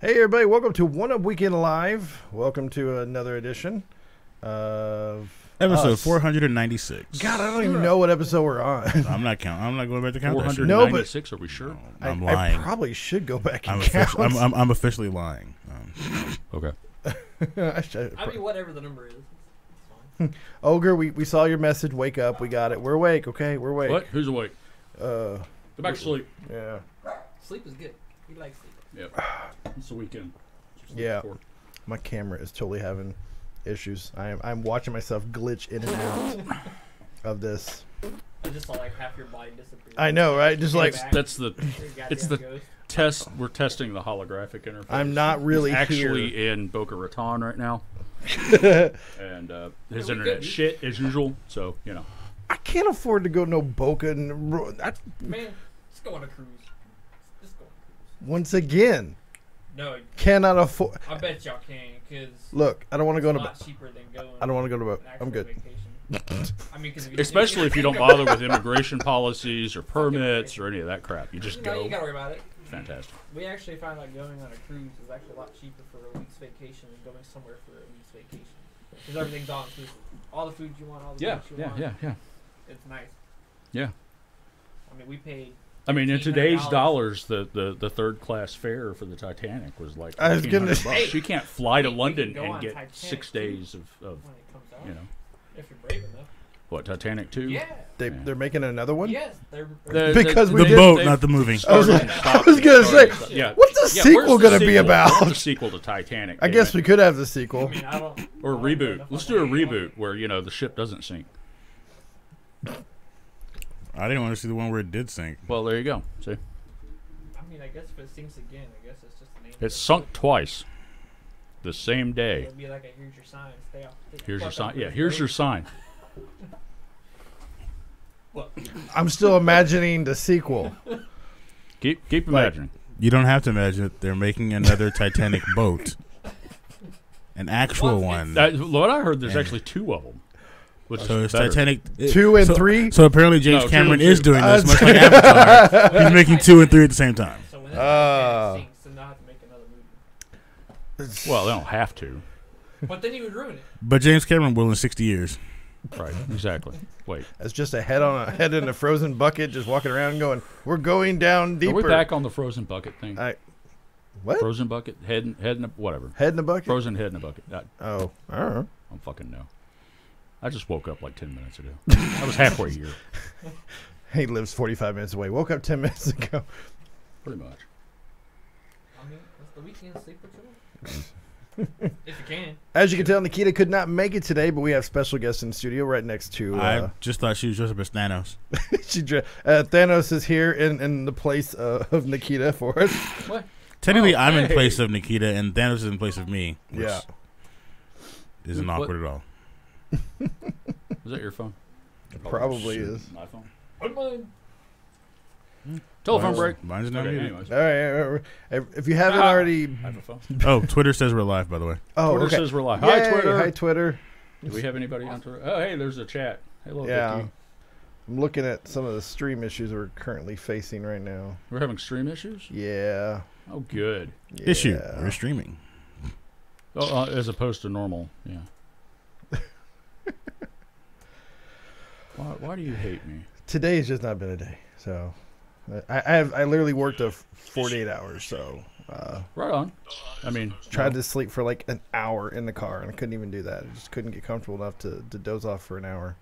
Hey everybody, welcome to One Up Weekend Live. Welcome to another edition of episode us. 496. God, I don't even know what episode we're on. I'm not counting. I'm not going back to count that shit. 496, are we sure? No, I'm I lying. probably should go back and count. I'm officially lying. Okay. I mean, whatever the number is. It's fine. Ogre, we saw your message. Wake up. We got it. We're awake, okay? We're awake. What? Who's awake? Go back to sleep. Yeah. Sleep is good. We like sleep. Yep. It's the weekend. Yeah. My camera is totally having issues. I'm watching myself glitch in and out of this. I just saw like half your body disappear. I know, right? Just like It's the ghost. test. We're testing the holographic interface. I'm not really He's here. actually in Boca Raton right now. And his we internet good, shit as usual. So, I can't afford to go no Boca. Man, just go on a cruise. Just go on a cruise. Once again, No, cannot afford. I bet y'all can, because Look, I don't want to go it's to. a lot cheaper than going. I don't want to go to. an actual I'm good. Vacation. I mean, cause especially if you don't bother with immigration policies or permits or any of that crap. You just You know, go. you gotta worry about it. Fantastic. We actually found out going on a cruise is actually a lot cheaper for a week's vacation than going somewhere for a week's vacation. Because everything's all inclusive. All the food you want, all the drinks you want. Yeah. It's nice. Yeah. I mean, we paid. I mean, in $1,500. today's dollars, the third class fare for the Titanic was like I was gonna $1,500 say- bucks. You can't fly to We London can go and on get Titanic 6 too. days of When it comes out. If you're brave enough. What, Titanic 2? Yeah. They're making another one. Yes. Because we The did- boat, not the movie. I was gonna say, yeah. what's the Yeah, sequel where's the gonna be sequel? about? Where's the sequel to Titanic? I damn guess it? we could have the I sequel. mean, I don't. Or a I don't know reboot. enough Let's about do a the reboot where, the ship doesn't sink. I didn't want to see the one where it did sink. Well, there you go. See? I mean, I guess if it sinks again, I guess it's just the name. It sunk twice. The same day. It'll be like a here's your sign. Stay off. Here's your sign. Yeah, here's your sign. What? I'm still imagining the sequel. Keep Like- imagining. You don't have to imagine it. They're making another Titanic boat. An actual one. What I heard, there's Yeah. actually 2 of them. Which So is it's better. Titanic 2 and so, 3. So apparently James No, 2 Cameron and is 2. doing this, much like Avatar. He's making 2 and 3 at the same time. So when this Ah. Titanic sinks, then they'll have to make another movie. Well, they don't have to. But then you would ruin it. But James Cameron will in 60 years. Right, exactly. Wait. It's just a head in a frozen bucket, just walking around and going, "We're going down deeper." Are we back on the frozen bucket thing? What? Frozen bucket? Head in a, whatever. Head in a bucket. Frozen head in a bucket. I Oh, I don't know. don't fucking know. I just woke up like 10 minutes ago. I was halfway here, He lives 45 minutes away. Woke up 10 minutes ago. pretty much. I mean, it's the weekend. Sleep what you want. If you can. As you can tell, Nikita could not make it today, but we have special guests in the studio right next to. I just thought she was dressed up as Thanos. Thanos is here in the place of Nikita for us. What? Technically, I'm in hey. place of Nikita, and Thanos is in place of me. Which Yeah. isn't What? awkward at all. Was that your phone? Probably shit. is. My phone. Put mine. Telephone Mine's- break. Mine's not Okay, muted. anyways. All right. If you haven't Ah. already. I have a phone. Oh, Twitter says we're live, by the way. Oh, Twitter okay. says we're live. Yay, Hi, Twitter. Hi, Twitter. Do we have anybody on Twitter? Oh, hey, there's a chat. Hello, Yeah. Vicky. I'm looking at some of the stream issues we're currently facing right now. We're having stream issues? Yeah. Oh, good. Issue. Yeah. We're streaming. Oh, as opposed to normal. Yeah. Why do you hate me? Today's just not been a day. So I literally worked a 48 hours. So Right on. I mean, tried to sleep for like an hour in the car, and I couldn't even do that. I just couldn't get comfortable enough to doze off for an hour.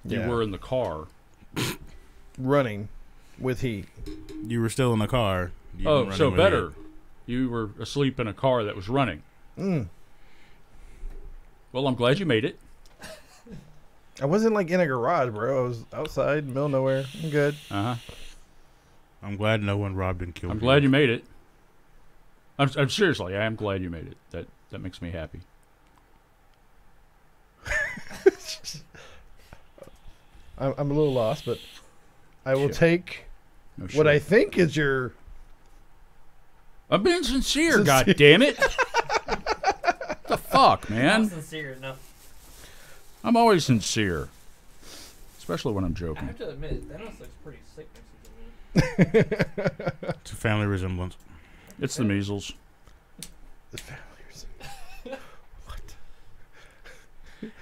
you were in the car. running with heat. You were still in the car. You Oh, were so running with better. it. You were asleep in a car that was running. Mm. Well, I'm glad you made it. I wasn't like in a garage, bro. I was outside, middle of nowhere. I'm good. Uh huh. I'm glad no one robbed and killed I'm glad you made it. I'm seriously. I am glad you made it. That makes me happy. I'm a little lost, but I will Shit. take No what shit. I think is your. I'm being sincere. God damn it! What the fuck, Not man? sincere enough. I'm always sincere, especially when I'm I joking. have to admit, Thanos looks pretty sick next to me. It's a family resemblance. It's the measles. The family resemblance. What?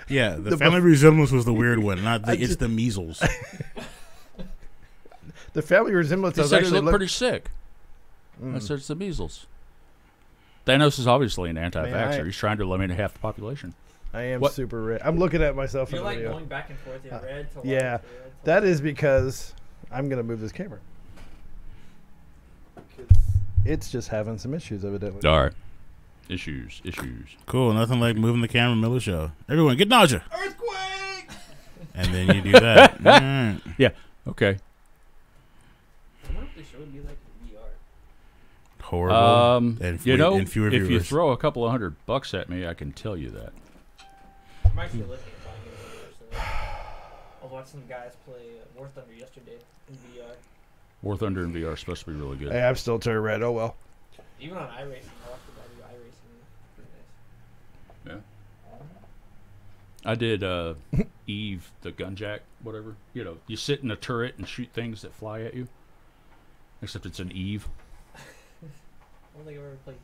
Yeah, the The family resemblance was the weird one, not the, I it's just- the measles. The family resemblance He does said he actually looked look pretty sick. I Mm. said it's the measles. Thanos is obviously an anti-vaxxer. Man, He's trying to eliminate half the population. I am What? super red. I'm looking at myself You're in the like video. going back and forth in red to yeah, white to red to That white. is because I'm gonna move this camera. It's just having some issues, evidently. All right. Issues. Cool, nothing like moving the camera in the middle of the show. Everyone, get nausea. Earthquake! And then you do that. Alright. Okay. I wonder if the show would be like in VR. Horrible. And You know, and fewer if you viewers. throw a couple of $100 at me, I can tell you that. I'm actually looking at buying it in VR. So I was watching some guys play War Thunder yesterday in VR. War Thunder in VR is supposed to be really good. Hey, I'm still turned red. Oh well. Even on iRacing, I watched the guy do iRacing. Pretty nice. I did Eve, the Gunjack, whatever. You know, you sit in a turret and shoot things that fly at you. Except it's an Eve. I don't think I've ever played.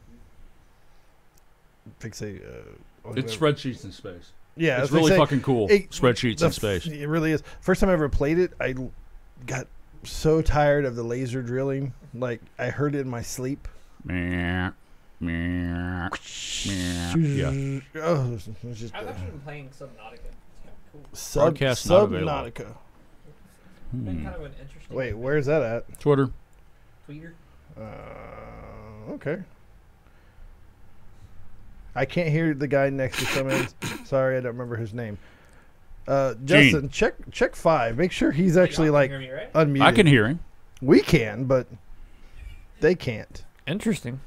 Fix a. It's spreadsheets in space. Yeah, It's I was gonna really say, fucking cool. it- Spreadsheets the in space. It really is. First time I ever played it, I got so tired of the laser drilling. Like I heard it in my sleep. Meh, meh, meh. Yeah. Oh, it's just, I've actually been playing Subnautica. It's kind of cool. Broadcast not available. Subnautica. It's been Hmm. kind of an interesting. Wait, where's that at? Twitter. Tweeter? Okay. I can't hear the guy next to someone. Sorry, I don't remember his name. Justin, check 5. Make sure he's actually Y'all like can hear me, right? unmuted. I can hear him. We can, but they can't. Interesting.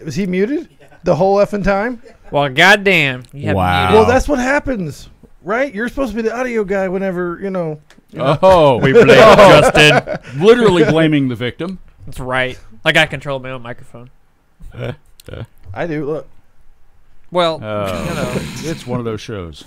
Was he muted the whole effing time? Well, goddamn. You have Wow. muted. Well, that's what happens, right? You're supposed to be the audio guy whenever you know. Oh, We blame Justin. literally blaming the victim. That's right. Like I control my own microphone. I do. Look, Well, you know. It's one of those shows.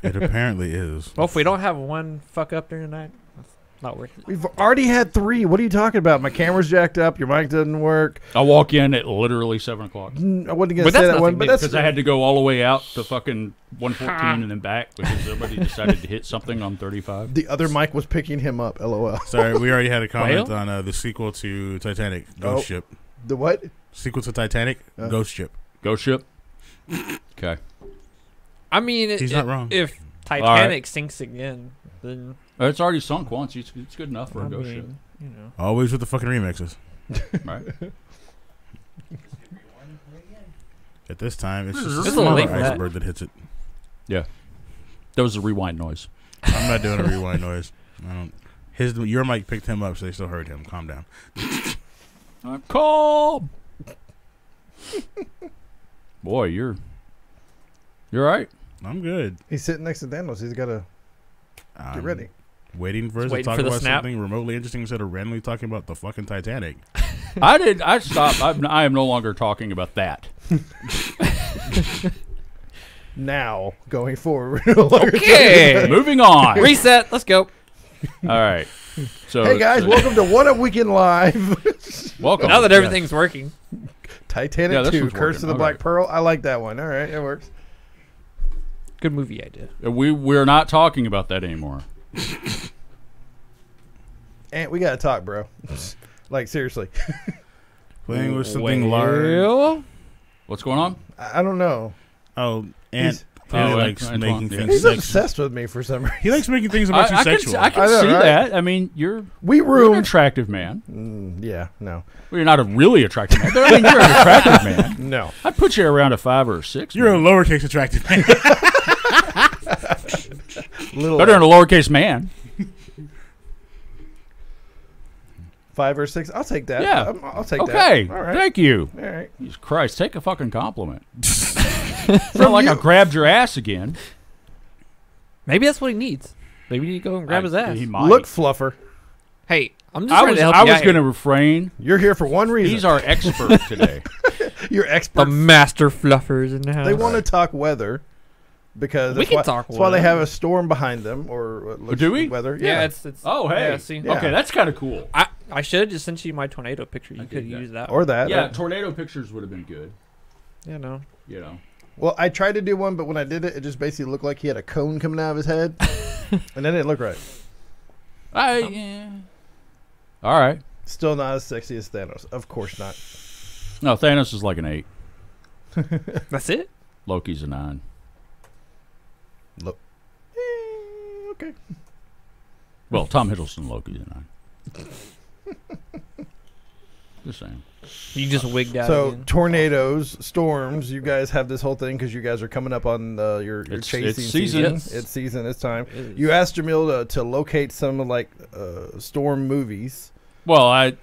It apparently is. Well, if we don't have one fuck up during the night, it's not worth it. we've already had 3. What are you talking about? My camera's jacked up. Your mic doesn't work. I walk in at literally 7 o'clock. I wasn't gonna But say that's that one, nothing but new, that's Because I had to go all the way out to fucking 114 and then back because somebody decided to hit something on 35. the other mic was picking him up. LOL. Sorry, we already had a comment Whale? on the sequel to Titanic, Ghost Oh. Ship. The what? Sequel to Titanic, Ghost Ship. Go ship. Okay. I mean, He's not wrong. If Titanic sinks again, then It's already sunk once. It's good enough for I a ghost ship. mean, you know. Always with the fucking remixes. Right? At this time, it's just It's a a little smaller late for that. iceberg that hits it. That was a rewind noise. I'm not doing a rewind noise. I don't. Your mic picked him up, so they still heard him. Calm down. I'm calm. Boy, you're right. I'm good. He's sitting next to Thanos. He's got to get ready. Waiting for us to waiting talk for the about snap. something remotely interesting instead of randomly talking about the fucking Titanic. I stopped. I am no longer talking about that. Now, going forward. no longer Okay. Moving on. Reset. Let's go. All right. So Hey guys, so- welcome to One Up Weekend Live. welcome. Now that Yeah. everything's working. Titanic Yeah, this 2, one's Curse working. of the Okay. Black Pearl. I like that one. All right, it works. Good movie idea. We're not talking about that anymore. And we got to talk, bro. Like, seriously. Playing with something large. Well, What's going on? I don't know. Oh, and He's- clearly Oh, likes Antoine, making yeah. things He's sexual. obsessed with me for some reason. He likes making things about you I sexual. can I know, see right? that. I mean, you're We an roomed. attractive man. Yeah, no. Well, you're not a really attractive man. But I mean, you're an attractive man. No. I'd put you around a 5 or a 6. You're a man. lowercase attractive man. Little Better than a lowercase man. 5 or 6. I'll take that. Yeah. I'll take that. Okay. All right. Thank you. All right. Jesus Christ, take a fucking compliment. It's not like I grabbed your ass again. maybe that's what he needs. Maybe you need to go and grab his ass. He might. Look, Fluffer. Hey, I'm just I trying was to help I you was out going to here. refrain. You're here for one reason. He's our expert today. You're The expert. master fluffers in the house. They want to talk weather because We that's can why, talk that's why they weather. have a storm behind them or what looks do we? Weather. Yeah, it's. Oh, hey. Yeah, see. Yeah. Okay, that's kind of cool. I should have just sent you my tornado picture. You I could did that. use that. Or that. Yeah, tornado pictures would have been good. Yeah, no. You know. Well, I tried to do one, but when I did it, it just basically looked like he had a cone coming out of his head, and that didn't look right. Yeah. All right. Still not as sexy as Thanos. Of course not. No, Thanos is like an 8. That's it? Loki's a 9. Okay. Well, Tom Hiddleston Loki's a 9. Just saying. You just wigged out. So again. tornadoes, storms. You guys have this whole thing because you guys are coming up on your It's chasing season. Yes. It's season. It's time. It is. You asked Jamil to locate some like storm movies. Well, I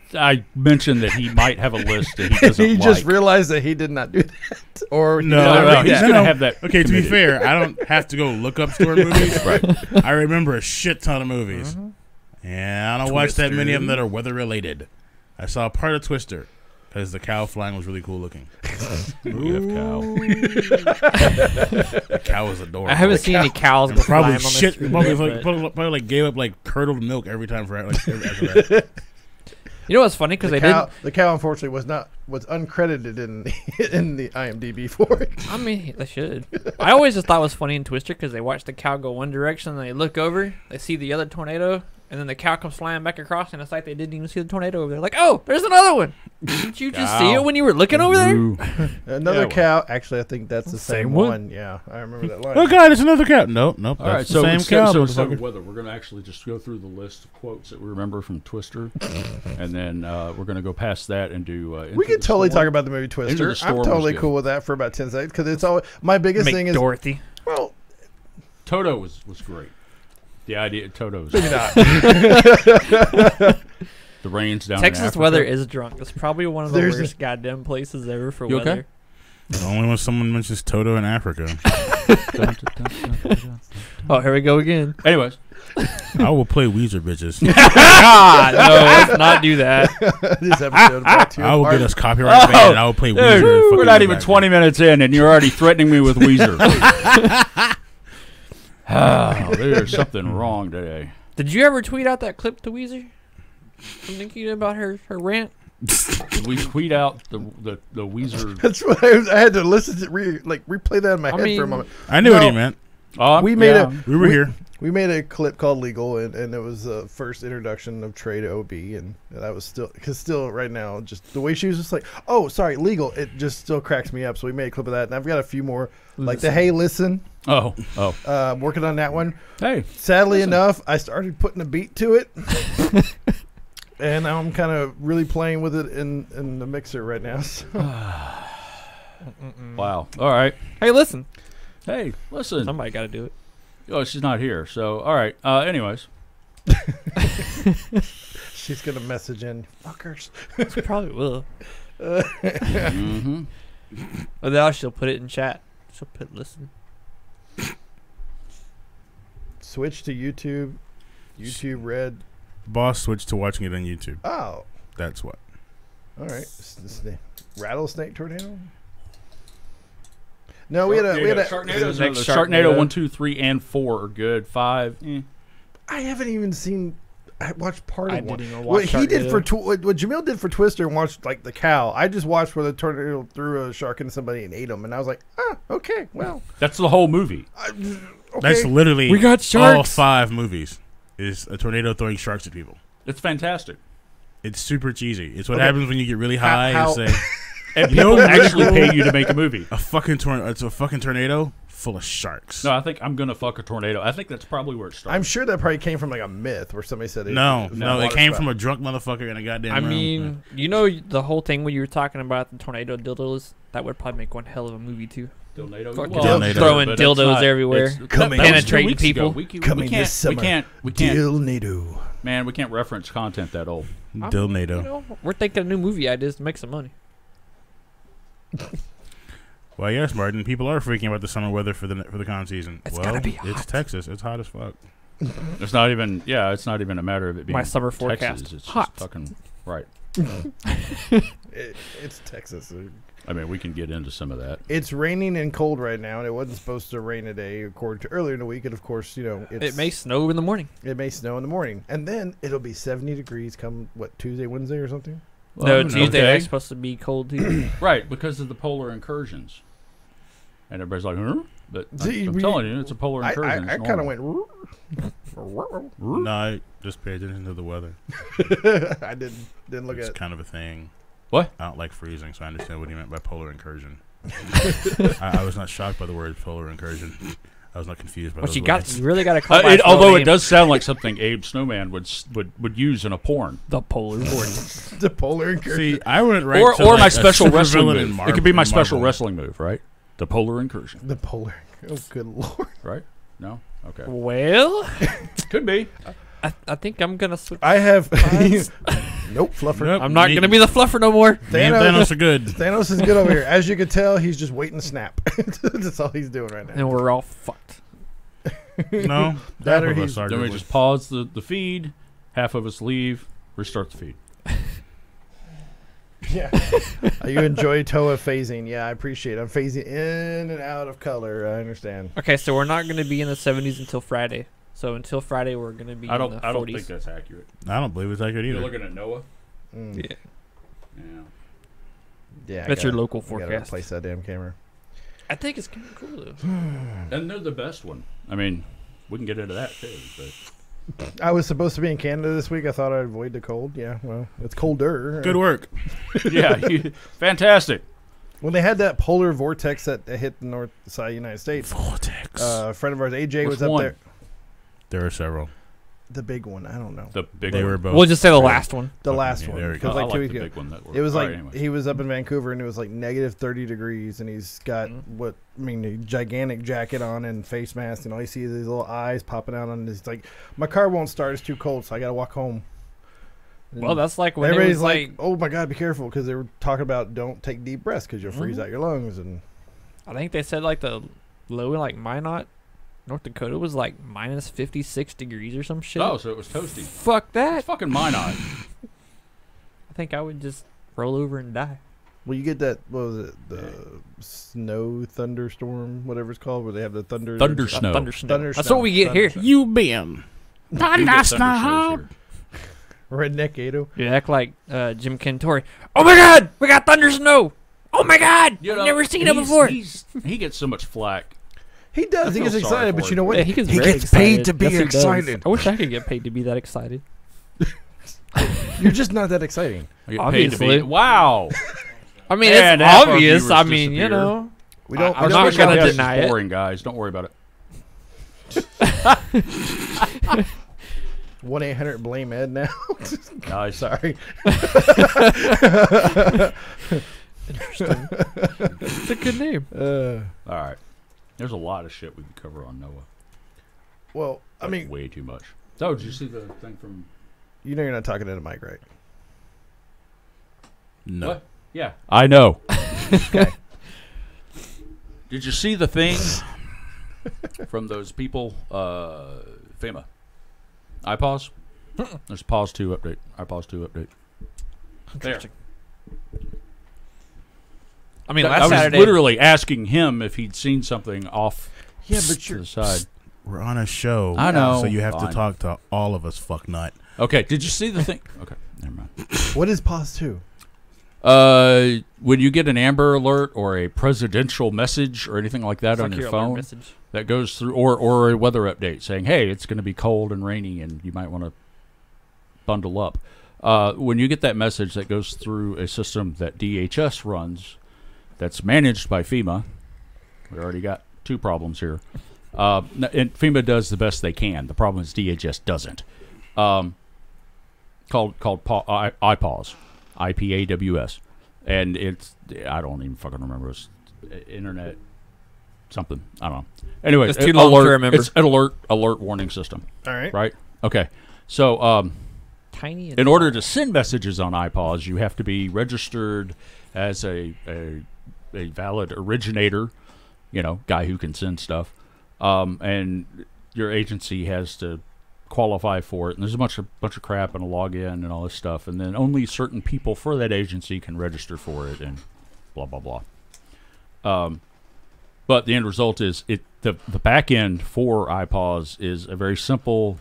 mentioned that he might have a list that he doesn't He like. just realized that he did not do that, or he No, did not no, read he's that. gonna No. have that. Okay, to be committed. fair, I don't have to go look up storm movies. Right. I remember a shit ton of movies. And I don't watch that many of them that are weather related. I saw part of Twister because the cow flying was really cool looking. We have cow. The cow was adorable. I haven't seen any cows go Probably flying on shit. the street Probably, yet, like, but- probably like gave up like curdled milk every time for like after that. You know what's funny? Because The they cow, didn't. the cow, unfortunately, was uncredited in the IMDb for it. I mean, they should. I always just thought it was funny in Twister because they watch the cow go one direction, and they look over, they see the other tornado, and then the cow comes flying back across, and it's like they didn't even see the tornado over there. Like, oh, there's another one. Didn't you just see it when you were looking over there? Ooh. Another Yeah, well. cow. Actually, I think that's the same Same one. one. Yeah, I remember that line. Oh god, it's another cow. Nope. All That's right, the so same instead, cow. so instead motherfucker. of weather, we're going to actually just go through the list of quotes that we remember from Twister, and then we're going to go past that and do. We could totally talk about the movie Into Twister. the Storm I'm was totally good. cool with that for about 10 seconds because it's all my biggest Make thing is Dorothy. well, Toto was great. The idea of Toto's maybe not. the rains down in Texas Africa. weather is drunk. It's probably one of the There's worst goddamn places ever for You okay? weather. Only when someone mentions Toto in Africa, Oh, here we go again. Anyways, I will play Weezer, bitches. God, no, let's not do that. This episode brought to you I will by- get us copyright banned, and I will play Weezer. dude, fucking we're in not the even background. 20 minutes in, and you're already threatening me with Weezer. There's something wrong today. Did you ever tweet out that clip to Weezer from Nikki about her rant? Did we tweet out the Weezer? That's what I had to listen to replay that in my I head for a mean- moment. I knew what No. he meant. We made yeah. We were here. We made a clip called Legal, and it was the first introduction of Trey to OB, and that was still right now, just the way she was just like, oh, sorry, Legal, it just still cracks me up. So we made a clip of that, and I've got a few more, like the Hey Listen, Oh. working on that one. Hey. Sadly Listen. enough, I started putting a beat to it, and I'm kind of really playing with it in the mixer right now. So. Wow. All right. Hey, listen. Hey, listen. Somebody got to do it. Oh, she's not here. So, all right. Anyways. She's gonna message in, fuckers. She probably will. Mm-hmm. Or now she'll put it in chat. She'll put listen. Switch to YouTube. YouTube Red. Boss switched to watching it on YouTube. Oh, That's what. all right. Rattlesnake tornado. No, we had a Sharknado's Next Sharknado Sharknado. 1, 2, 3, and 4 are good. 5. I haven't even seen. I watched part of I one. didn't even What watch he did Sharknado. for what Jamil did for Twister and watched like the cow. I just watched where the tornado threw a shark into somebody and ate him, and I was like, okay, well, That's the whole movie. okay. That's literally We got all sharks. 5 movies. Is a tornado throwing sharks at people. It's fantastic. It's super cheesy. It's what Okay. happens when you get really high How- and say And You know people what really actually cool? pay you to make a movie. it's a fucking tornado full of sharks. No, I think I'm going to fuck a tornado. I think that's probably where it started. I'm sure that probably came from like a myth where somebody said No, it was it water came spout. from a drunk motherfucker in a goddamn I room. mean, you know the whole thing when you were talking about the tornado dildos? That would probably make one hell of a movie, too. Dilnado. Fucking Dildo. throwing but it's dildos not- everywhere. it's- Coming- that was 2 penetrating weeks ago. people. Coming can't, this summer. We can't, Dilnado. man, we can't reference content that old. Dilnado. You know, we're thinking of new movie ideas to make some money. Well, yes, Martin. People are freaking about the summer weather for the con season. It's well, gotta be it's hot. Texas. It's hot as fuck. It's not even. Yeah, it's not even a matter of it being My summer Texas. forecast. It's Hot. just fucking right. It's Texas. I mean, we can get into some of that. It's raining and cold right now, and it wasn't supposed to rain today, according to earlier in the week. And of course, It may snow in the morning. it may snow in the morning, and then it'll be 70 degrees come Tuesday, Wednesday, or something. No, Tuesday okay. is supposed to be cold too. Right, because of the polar incursions. And everybody's like, huh? But See, I'm telling you, it's a polar incursion. I It's kind of normal. went. No, just pay attention to the weather. I didn't look It's at. kind of a thing. What? I don't like freezing, so I understand what he meant by polar incursion. I was not shocked by the word polar incursion. I was not confused by What those you got? words. You really got to call by its Although real it name. does sound like something Abe Snowman would use in a porn. The polar vortex. The polar incursion. See, I went right Or to my like a special wrestling supervillain in move. Mar- It could be my in special Marvel. wrestling move, right? The polar incursion, The polar. Oh, good lord. right? No? Okay. Well, Could be. I think I'm gonna switch. I have. Nope, fluffer. Nope. I'm not Me- gonna be the fluffer no more. Me and Thanos are good. Thanos is good over here. As you can tell, he's just waiting to snap. That's all he's doing right now. And we're all fucked. No, That half or of he's- us are Then we good. just pause the feed. Half of us leave. Restart the feed. Yeah. You enjoy Toa phasing. Yeah, I appreciate it. I'm phasing in and out of color. I understand. Okay, so we're not gonna be in the 70s until Friday. So until Friday, we're gonna be I in don't the 40s. I don't think that's accurate. I don't believe it's that good You're either. looking at Noah? Mm. Yeah. Yeah. Yeah, I That's your gotta- local I gotta forecast. replace that damn camera. I think it's kind of cool though. And they're the best one. I mean, we can get into that too, but I was supposed to be in Canada this week. I thought I'd avoid the cold. Yeah, well, it's colder. Good work. yeah, fantastic. When they had that polar vortex that hit the north side of the United States, Vortex. a friend of ours, AJ, Which was up one? there. There are several. The big one. I don't know. The big They one. were both. We'll just say the last one. The Okay, last yeah, one. there we Because go. I like 2 like weeks the ago. big one. That It was All like right, anyway. he was up in Vancouver and it was like negative 30 degrees and he's got a gigantic jacket on and face mask and all you see is these little eyes popping out and he's like, my car won't start, it's too cold, so I gotta walk home. Well, that's like when it everybody's was like, oh my god, be careful, because they were talking about don't take deep breaths because you'll freeze Mhm. out your lungs. And I think they said like the low in like Minot, North Dakota was like minus 56 degrees or some shit. Oh, so it was toasty. Fuck It's that. fucking Minot. I think I would just roll over and die. well, you get that, what was it, the snow thunderstorm, whatever it's called, where they have the thunder. Thunder snow. Thunder snow. Thunder That's snow. what we get here. Thunder You been. We get thunder snows here. Redneck Ado. You act like Jim Cantori. Oh my god, we got thunder snow. Oh my god, You know, I've never seen it he's- before. He gets so much flack. He does. I He feel gets sorry excited, for but you him. know what? Yeah, he gets, he very gets paid excited. to be Yes, he does. excited. I wish I could get paid to be that excited. You're just not that exciting. I get paid to be. Obviously. Wow. I mean, And it's half our obvious. viewers I mean, you disappear. know. We don't. I'm we not don't This gonna podcast is deny it. boring, guys. Don't worry about it. 1-800-BLAME Ed now. Nice. Sorry. Interesting. It's a good name. All right. There's a lot of shit we could cover on Noah. Well, I mean, way too much. Oh, did you see the thing from? you know you're not talking to the mic, right? No. What? Yeah, I know. Did you see the thing from those people? FEMA. iPause. There's pause 2 update. iPause 2 update. There. Interesting. I mean, I last was Saturday. literally asking him if he'd seen something off Yeah, but to you're. the side. We're on a show. I know. So you have Fine. to talk to all of us, fuck nut. Okay, did you see the thing? Okay, never mind. What is pause 2? When you get an Amber Alert or a presidential message or anything like that It's on like your alert phone message. that goes through, or a weather update saying, hey, it's going to be cold and rainy and you might want to bundle up. When you get that message that goes through a system that DHS runs that's managed by FEMA, we already got 2 problems here. And FEMA does the best they can. The problem is DHS doesn't. Called IPAWS, IPAWS, and it's I don't even fucking remember. It's internet something. I don't know. Anyway, It's too long to remember. It's an alert warning system, All right. right? Okay, so Tiny. And in order to send messages on iPods, you have to be registered as a valid originator, guy who can send stuff, and your agency has to qualify for it, and there's a bunch of crap and a login and all this stuff, and then only certain people for that agency can register for it, and blah blah blah. But the end result is the back end for iPause is a very simple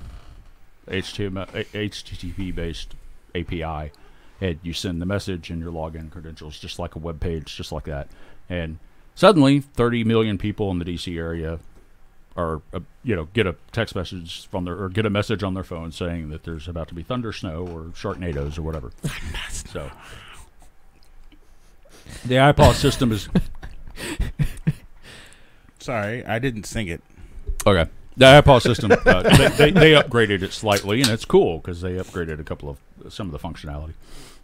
HTTP based API, and you send the message and your login credentials just like a web page, just like that, and suddenly 30 million people in the DC area are get a text message from their, or get a message on their phone saying that there's about to be thunder snow or sharknadoes or whatever. So the iPause system is Sorry, I didn't sing it. okay. The iPause system they upgraded it slightly, and it's cool because they upgraded some of the functionality.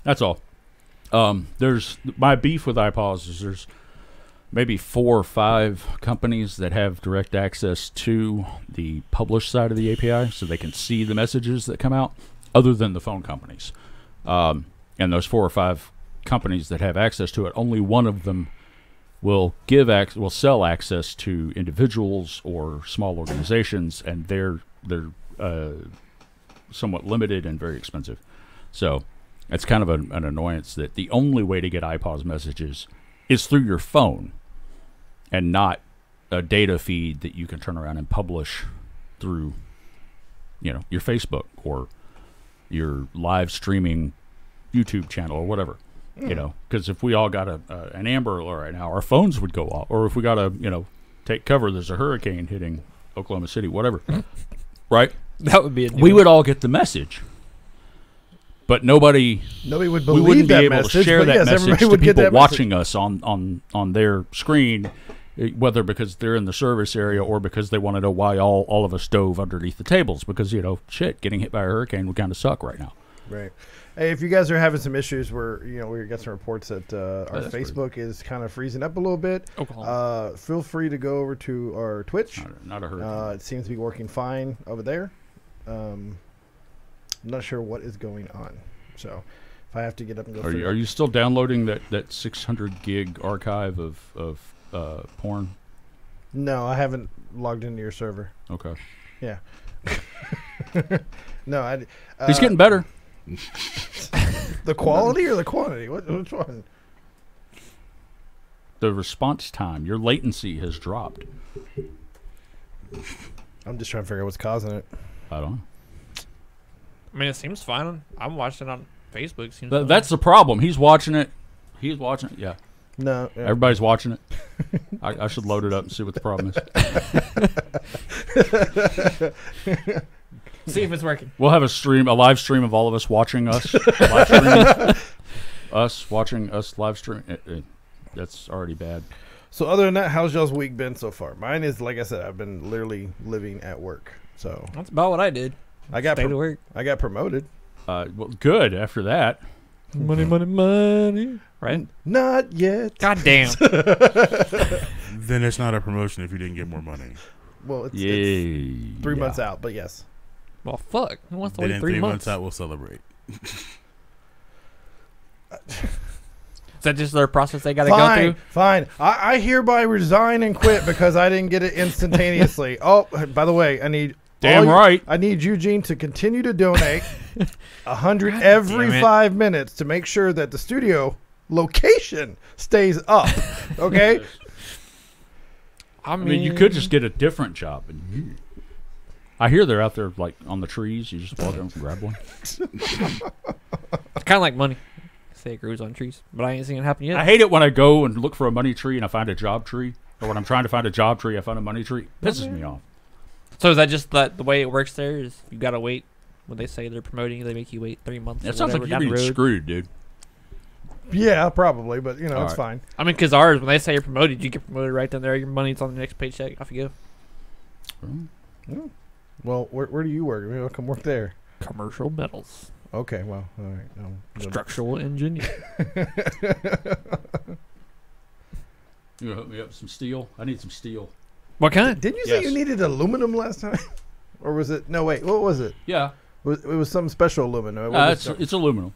That's all. There's my beef with iPause is there's maybe 4 or 5 companies that have direct access to the publish side of the API, so they can see the messages that come out, other than the phone companies. And those 4 or 5 companies that have access to it, only one of them will sell access to individuals or small organizations, and they're somewhat limited and very expensive. So it's kind of an annoyance that the only way to get iPause messages is through your phone, and not a data feed that you can turn around and publish through, your Facebook or your live streaming YouTube channel or whatever. Because if we all got an Amber Alert right now, our phones would go off. Or if we got to, take cover, there's a hurricane hitting Oklahoma City, whatever, right? That would be We would all get the message. But nobody would believe we wouldn't that be able message, to share but that yes, message everybody to would get people that watching us on their screen, whether because they're in the service area or because they want to know why all of us dove underneath the tables, because getting hit by a hurricane would kind of suck right now. Right. Hey, if you guys are having some issues where we got some reports that our that's Facebook is kind of freezing up a little bit, Oklahoma. feel free to go over to our Twitch. Not a hurricane. It seems to be working fine over there. I'm not sure what is going on. So if I have to get up and go, Are you still downloading that 600 gig archive of porn? No, I haven't logged into your server. Okay. Yeah. No, He's getting better. The quality or the quantity? Which one? The response time, your latency has dropped. I'm just trying to figure out what's causing it. I don't know. I mean, it seems fine. I'm watching it on Facebook. Seems That's the problem. He's watching it. Yeah. No. Yeah. Everybody's watching it. I should load it up and see what the problem is. see if it's working. We'll have a live stream of all of us watching us. Live streaming us watching us live stream. That's already bad. So other than that, how's y'all's week been so far? Mine is, like I said, I've been literally living at work. So That's about what I did. I got Stay to work. I got promoted. Well, good after that. Money, money, money. Right? Not yet. God damn. Then it's not a promotion if you didn't get more money. Well, it's Yay. 3 months out, but yes. Well, fuck. Who wants to Then wait in 3 3 months? months out, we'll celebrate. Is that just their process they got to go Fine, through? fine. I hereby resign and quit because I didn't get it instantaneously. Oh, by the way, I need Damn right. I need Eugene to continue to donate 100 every damn it. 5 minutes to make sure that the studio location stays up. Okay. I I mean, you could just get a different job. I hear they're out there like on the trees. You just walk over and grab one. It's kind of like money. Say it grows on trees, but I ain't seen it happen yet. I hate it when I go and look for a money tree and I find a job tree, or when I'm trying to find a job tree, I find a money tree. It pisses me off. So is that just the way it works there? Is you got to wait when they say they're promoting you? They make you wait 3 months. That or sounds like whatever you're down the being road. screwed, dude. Yeah, probably, but All it's right. fine. I mean, because ours, when they say you're promoted, you get promoted right then there. Your money's on the next paycheck. Off you go. Well, where do you work? Maybe I'll come work there. Commercial metals, Okay, well, all right. No. structural engineer. You gonna hook me up with some steel? I need some steel. What kind? Didn't you say Yes. you needed aluminum last time? Or was it? No, wait. What was it? Yeah, It was some special aluminum. What was it's aluminum.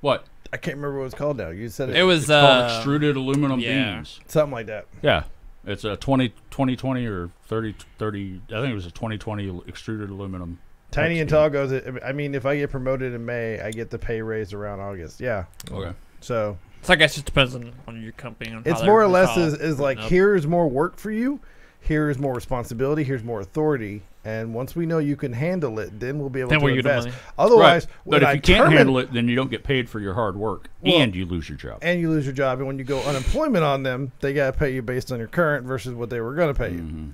What? I can't remember what it was called now. You said It was It's called extruded aluminum yeah. beams. something like that. Yeah, It's a 2020 or 30. I think it was a 2020 extruded aluminum. Tiny and Scheme. Tall goes. I mean, if I get promoted in May, I get the pay raise around August. Yeah. Okay. So So I guess it just depends on your company. On it's how more or they're less how is like up. here's more work for you, here's more responsibility, here's more authority, and once we know you can handle it, then we'll be able Then to we'll get the invest. money. Otherwise, But if you can't handle it, then you don't get paid for your hard work, Well, and you lose your job. and you lose your job, and when you go unemployment on them, they got to pay you based on your current versus what they were going to pay you. Mhm.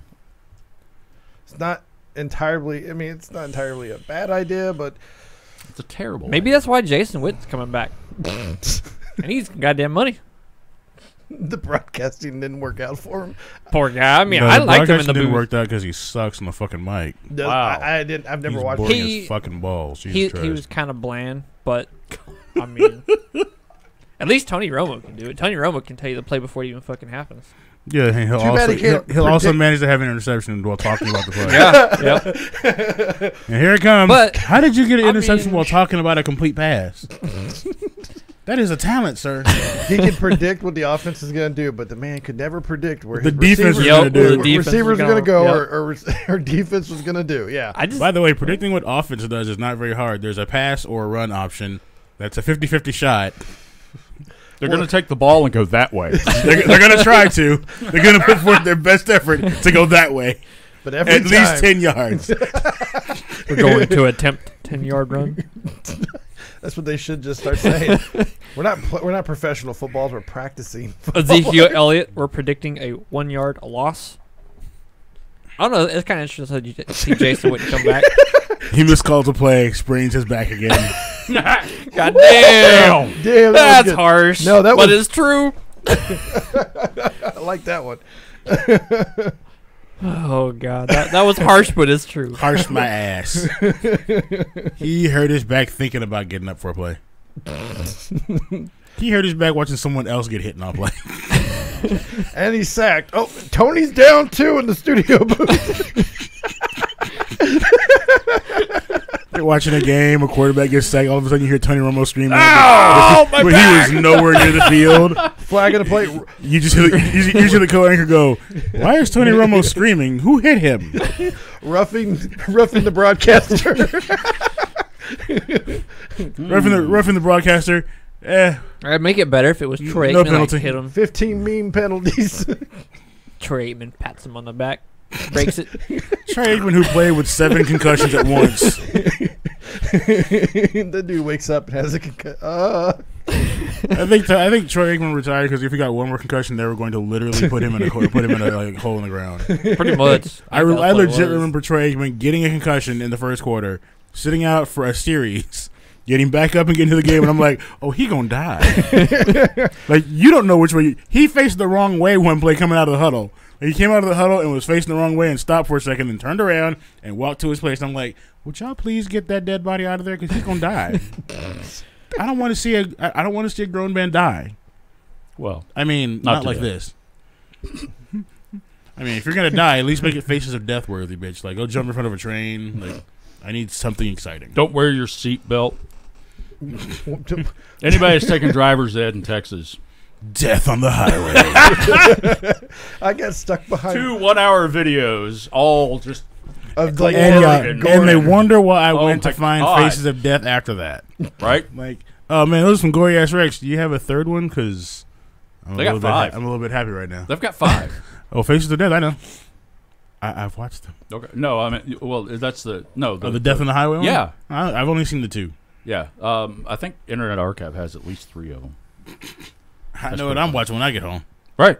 It's not entirely. I mean, it's not entirely a bad idea, but It's a terrible. Maybe that's why Jason Witt's coming back, and he's goddamn money. the broadcasting didn't work out for him. Poor guy. I mean, No, I the liked him in the broadcasting didn't booth. work out because he sucks on the fucking mic. Wow. I didn't. I've never He's watched. boring He- as fucking balls. He Jesus Christ. was kind of bland, but I mean, at least Tony Romo can do it. Tony Romo can tell you the play before it even fucking happens. Yeah, and he'll Too bad also he can't he'll also predict- manage to have an interception while talking about the play. Yeah. Yep. And here it comes. But, how did you get an I interception mean- while talking about a complete pass? That is a talent, sir. He can predict what the offense is going to do, but the man could never predict where The his defense receivers, is gonna do. where The the defense receivers was are going to go, gonna- or defense was going to do. Yeah. I just By the way, predicting what offense does is not very hard. There's a pass or a run option. That's a 50-50 shot. They're going to take the ball and go that way. They're going to try to. They're going to put forth their best effort to go that way. But every At time, least 10 yards. we're going to attempt 10-yard run. that's what they should just start saying. We're not professional footballs. We're practicing. Ezekiel Elliott, we're predicting a 1 yard loss. I don't know. It's kind of interesting to see Jason Witten come back. He miscalls a play, sprains his back again. God damn. Damn, that was That's good. harsh. No, that but was- it's true. I like that one. Oh god, that was harsh, but it's true. Harsh my ass. He hurt his back thinking about getting up for a play. He hurt his back watching someone else get hit in a play. And he's sacked. Oh, Tony's down too in the studio booth. You're watching a game, a quarterback gets sacked, all of a sudden you hear Tony Romo screaming Oh, my when he was nowhere near the field. Flag of the play. You just hear the co-anchor go, "Why is Tony Romo screaming? Who hit him?" Roughing the broadcaster. Roughing the broadcaster. I'd make it better if it was Troy No Aikman penalty. hit him. 15 meme penalties. Troy Aikman pats him on the back, breaks it. Troy Aikman, who played with 7 concussions at once. The dude wakes up and has a concussion. I think Troy Aikman retired because if he got one more concussion, they were going to literally put him in a hole in the ground. Pretty much. I That's what it legit was. remember Troy Aikman getting a concussion in the first quarter, sitting out for a series, getting back up and getting to the game, and I'm like, oh, he gonna die. Like, you don't know which way. He faced the wrong way one play coming out of the huddle. Like, he came out of the huddle and was facing the wrong way and stopped for a second and turned around and walked to his place. And I'm like, would y'all please get that dead body out of there because he's gonna die. I don't want to see a grown man die. Well, I mean, not like this. I mean, if you're gonna die, at least make it faces of death worthy, bitch. Like, go jump in front of a train. Like, I need something exciting. don't wear your seatbelt. Anybody that's taking driver's ed in Texas. Death on the highway. I got stuck behind. 2 1-hour videos, all just Of like and they wonder why I Oh went to my find God. Faces of Death after that. right. Like, oh man, those are some gory ass wrecks. Do you have a third one? Because They got 5. I'm a little bit happy right now. They've got 5. Oh, Faces of Death, I know. I've watched them. Okay. No, I mean, well, that's the The Death on the Highway one? Yeah, I've only seen the 2. yeah. I think Internet Archive has at least 3 of them. I That's know what pretty I'm watching when I get home. Right.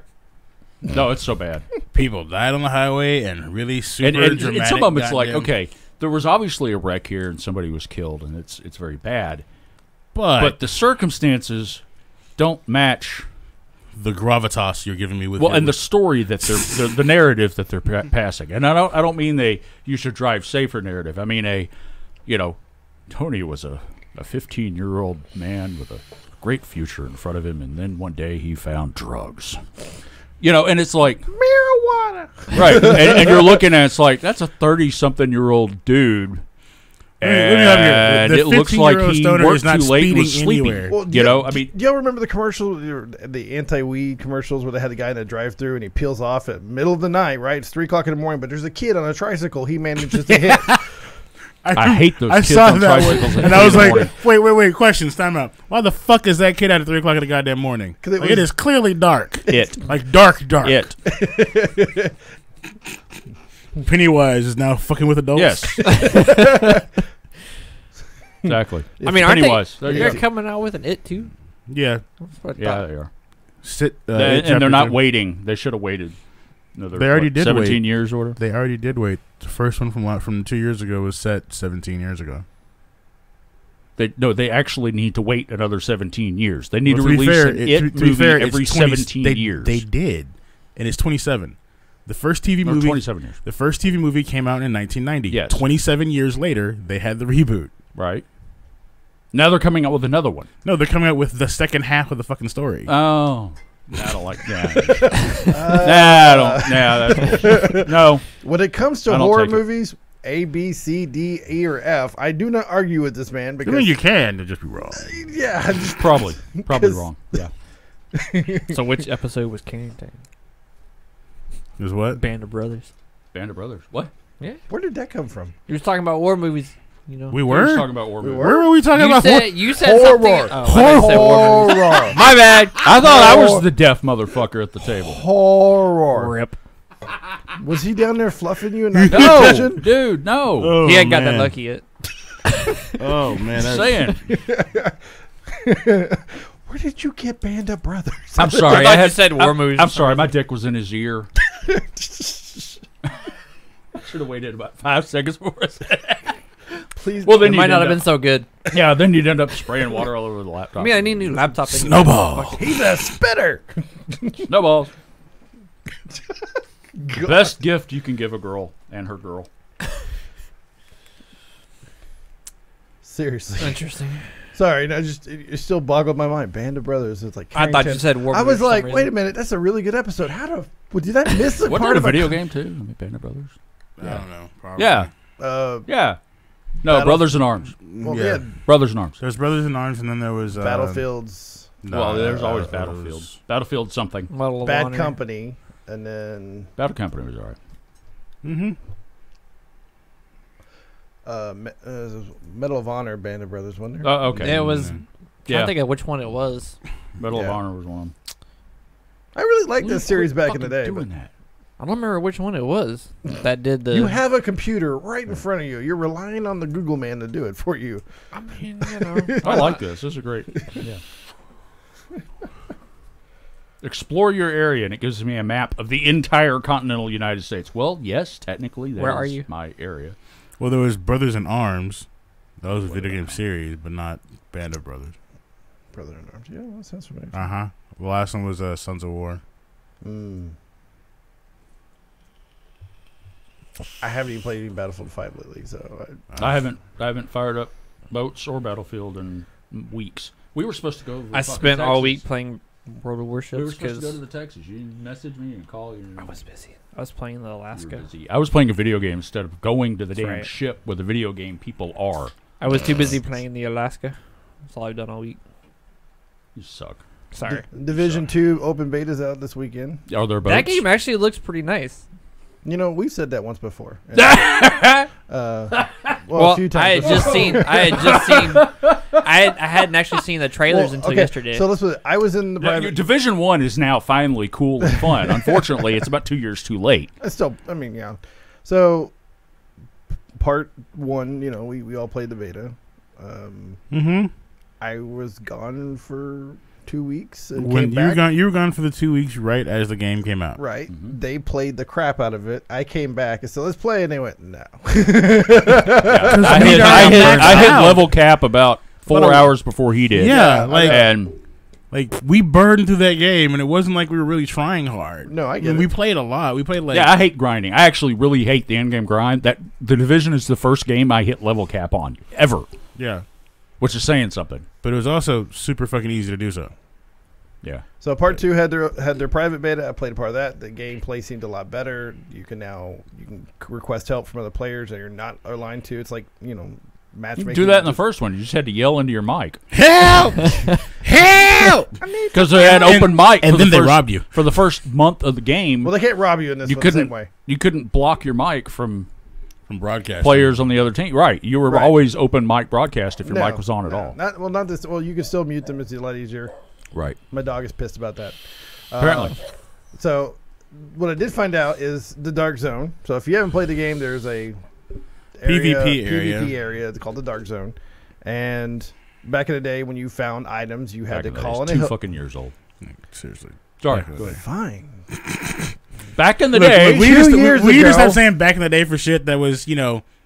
No, it's so bad. People died on the highway and really super and dramatic. some of them, it's like, goddamn- okay, there was obviously a wreck here and somebody was killed, and it's very bad. but But the circumstances don't match. the gravitas you're giving me with Well, your- and the story that they're the narrative that they're passing, and I don't mean you should drive safer narrative. I mean Tony was a 15-year-old man with a great future in front of him, and then one day he found drugs. And it's like marijuana. right, and you're looking at it's like that's a 30-something-year-old dude, Let me help you. And The it looks like 15-year-old he stoner worked is not too late and speeding was sleeping. anywhere. Well, You know, I mean, do y'all remember the commercial, the anti-weed commercials where they had the guy in a drive-through and he peels off at middle of the night, right? It's 3 o'clock in the morning, but there's a kid on a tricycle he manages to hit. I hate those I kids saw on that tricycles one, at and I was 3 in the like, morning. wait. Questions. Time out. Why the fuck is that kid out at 3 o'clock in the goddamn morning? 'Cause it Like, it was- is clearly dark. It. Like dark. It. Pennywise is now fucking with adults. Yes. Exactly. I mean, aren't Pennywise. they? There you They're go. coming out with an It too. Yeah. That's what I Yeah, thought. they are. And And they're not waiting. They should have waited. Another, They already did 17 wait. years or whatever. They already did wait. The first one from 2 years ago was set 17 years ago. They actually need to wait another 17 years. They need Well, to to be release fair, an to It be movie fair, every it's 20 17 years. They did, and it's 27. The first TV Or movie. 27 years. The first TV movie came out in 1990. Yes. 27 years later, they had the reboot. Right. Now they're coming out with another one. No, they're coming out with the second half of the fucking story. Oh. I don't like that. Nah, I don't. Nah, that's bullshit. No. When it comes to I don't horror take it. movies, A, B, C, D, E, or F, I do not argue with this man I because mean, you can, to just be wrong. yeah, I just- Probably 'Cause- wrong. Yeah. So which episode was Carrington? Is what? Band of Brothers. Band of Brothers. What? where did that come from? You was talking about war movies. You know. We We were were? talking about war movies. Where were we talking You about? said you said Horror. something. Oh, I thought you said war movies. Horror. My bad. I thought I was the deaf motherfucker at the table. Horror. Rip. Was he down there fluffing you and not paying No, attention? dude, no. Oh, He ain't got that man. lucky yet. Oh, man. Just that's- saying. Where did you get Band of Brothers? I'm sorry. I thought I you had said war movies. I'm sorry. My dick was in his ear. Should have waited about 5 seconds before I said it. Please. Well, It then might you'd not end have been so good. up- Yeah, then you'd end up spraying water all over the laptop. I mean, I need a new laptop. anyway. Snowball. He's a spitter. Snowballs. Best gift you can give a girl and her girl. Seriously. Interesting. Sorry, no, just it still boggled my mind. Band of Brothers. It's like I thought you Carrington. said war I movies was for some like, reason. wait a minute, that's a really good episode. Did I miss a Wasn't part it a of video game too? I mean, Band of Brothers. I don't know. Probably. Yeah, Yeah. No, Battle- Brothers in Arms. Well, Yeah. yeah. Brothers in Arms. There's Brothers in Arms, and then there was Battlefields, no, well, there's always it Battlefield. was- Battlefield something. Medal of Bad Honor. Company, and then Battle Company was alright. Mhm. Medal of Honor. Band of Brothers, wasn't there? Oh, okay. It was. Mm. I Yeah, think of which one it was. Medal of Yeah. Honor was one. I really liked Will this you series quit back in the day. fucking But doing that? I don't remember which one it was that did the. you have a computer right in front of you. You're relying on the Google man to do it for you. I mean, you know. I like this. This is great. Yeah. Explore your area, and it gives me a map of the entire continental United States. Well, yes, technically, that Where are is you? my area. Well, there was Brothers in Arms. That was a video game series, but not Band of Brothers. Brother in Arms. Yeah, well, that sounds familiar. Uh huh. The last one was Sons of War. I haven't even played any Battlefield 5 lately, so I haven't fired up boats or Battlefield in weeks. We were supposed to go. I fucking spent all Texas. week playing World of We were Warships supposed to go because to the Texas. You messaged me and call you. I was busy. I was playing the You were Alaska. busy. I was playing a video game instead of going to the That's damn right. ship where the video game people are. I was too busy playing the Alaska. That's all I've done all week. You suck. Sorry. Division 2 open beta's out this weekend. Are there boats? That game actually looks pretty nice. You know, we've said that once before. And, well, a few I had times. just seen. I hadn't actually seen the trailers Well, until okay, yesterday. So let's put it. I was in the Yeah, private. Division 1 is now finally cool and fun. Unfortunately, it's about 2 years too late. I mean, yeah. So, part 1, you know, we all played the beta. Mm-hmm. I was gone for 2 weeks. And When came you were back. gone, you were gone for the 2 weeks right as the game came out. Right. Mhm. They played the crap out of it. I came back and said, let's play. And they went, no. I hit level cap about 4 hours before he did. Yeah, like And we burned through that game, and it wasn't like we were really trying hard. No, I I get mean, it. we played a lot. We played like yeah, I hate grinding. I actually really hate the end game grind. That the Division is the first game I hit level cap on ever, yeah, which is saying something. but it was also super fucking easy to do so. Yeah. So part 2 had their private beta. I played a part of that. The gameplay seemed a lot better. You can request help from other players that you're not aligned to. It's like, you know, matchmaking. Do that in the first one. You just had to yell into your mic Help! Help! because they had open mic, And for then the they first, robbed you. for the first month of the game. Well, they can't rob you in this You one the same couldn't. way. You couldn't block your mic from From broadcast. players on the other team. Right. You were Right. always open mic broadcast if your No, mic was on at no. all. Not this. Well, you can still mute them. It's a lot easier. Right. My dog is pissed about that. Apparently. So, what I did find out is the Dark Zone. So, if you haven't played the game, there's a PvP area. PvP area. It's called the Dark Zone. And back in the day, when you found items, you had Back to in the call in days, a 2 hill. fucking years old. Seriously. Sorry. Back in the day. Fine. Back in the Look, day. we 2 just, years we just ago- stop saying back in the day for shit that was,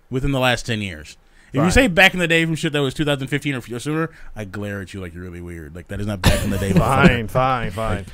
within the last 10 years. If you Fine. say back in the day from shit that was 2015 or sooner, I glare at you like you're really weird. Like, that is not back in the day. Fine.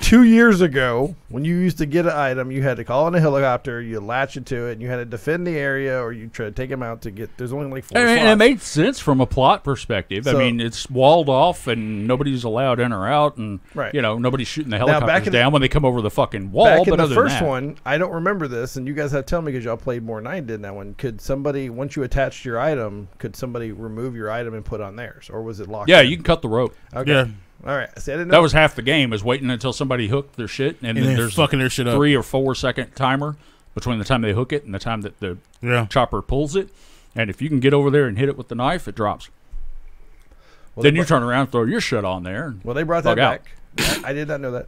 2 years ago, when you used to get an item, you had to call in a helicopter, you latch it to it, and you had to defend the area, or you try to take them out to get. There's only like 4 And it slots. made sense from a plot perspective. I So- mean, it's walled off and nobody's allowed in or out, and Right. nobody's shooting the back helicopters in down when they come over the fucking wall. Back in but the other first than that, one, I don't remember this, and you guys have to tell me because y'all played more than I did in that one. Could somebody, once you attached your item, could somebody remove your item and put on theirs, or was it locked? yeah, in? you can cut the rope. Okay. Yeah. All right. See, I didn't know. That was half the game, is waiting until somebody hooked their shit, and And then then there's fucking their shit up. 3 or 4 second timer between the time they hook it and the time that the Yeah. chopper pulls it. And if you can get over there and hit it with the knife, it drops. Well, Then they you brought- turn around and throw your shit on there. And, Well, they brought that bug out. back. I did not know that.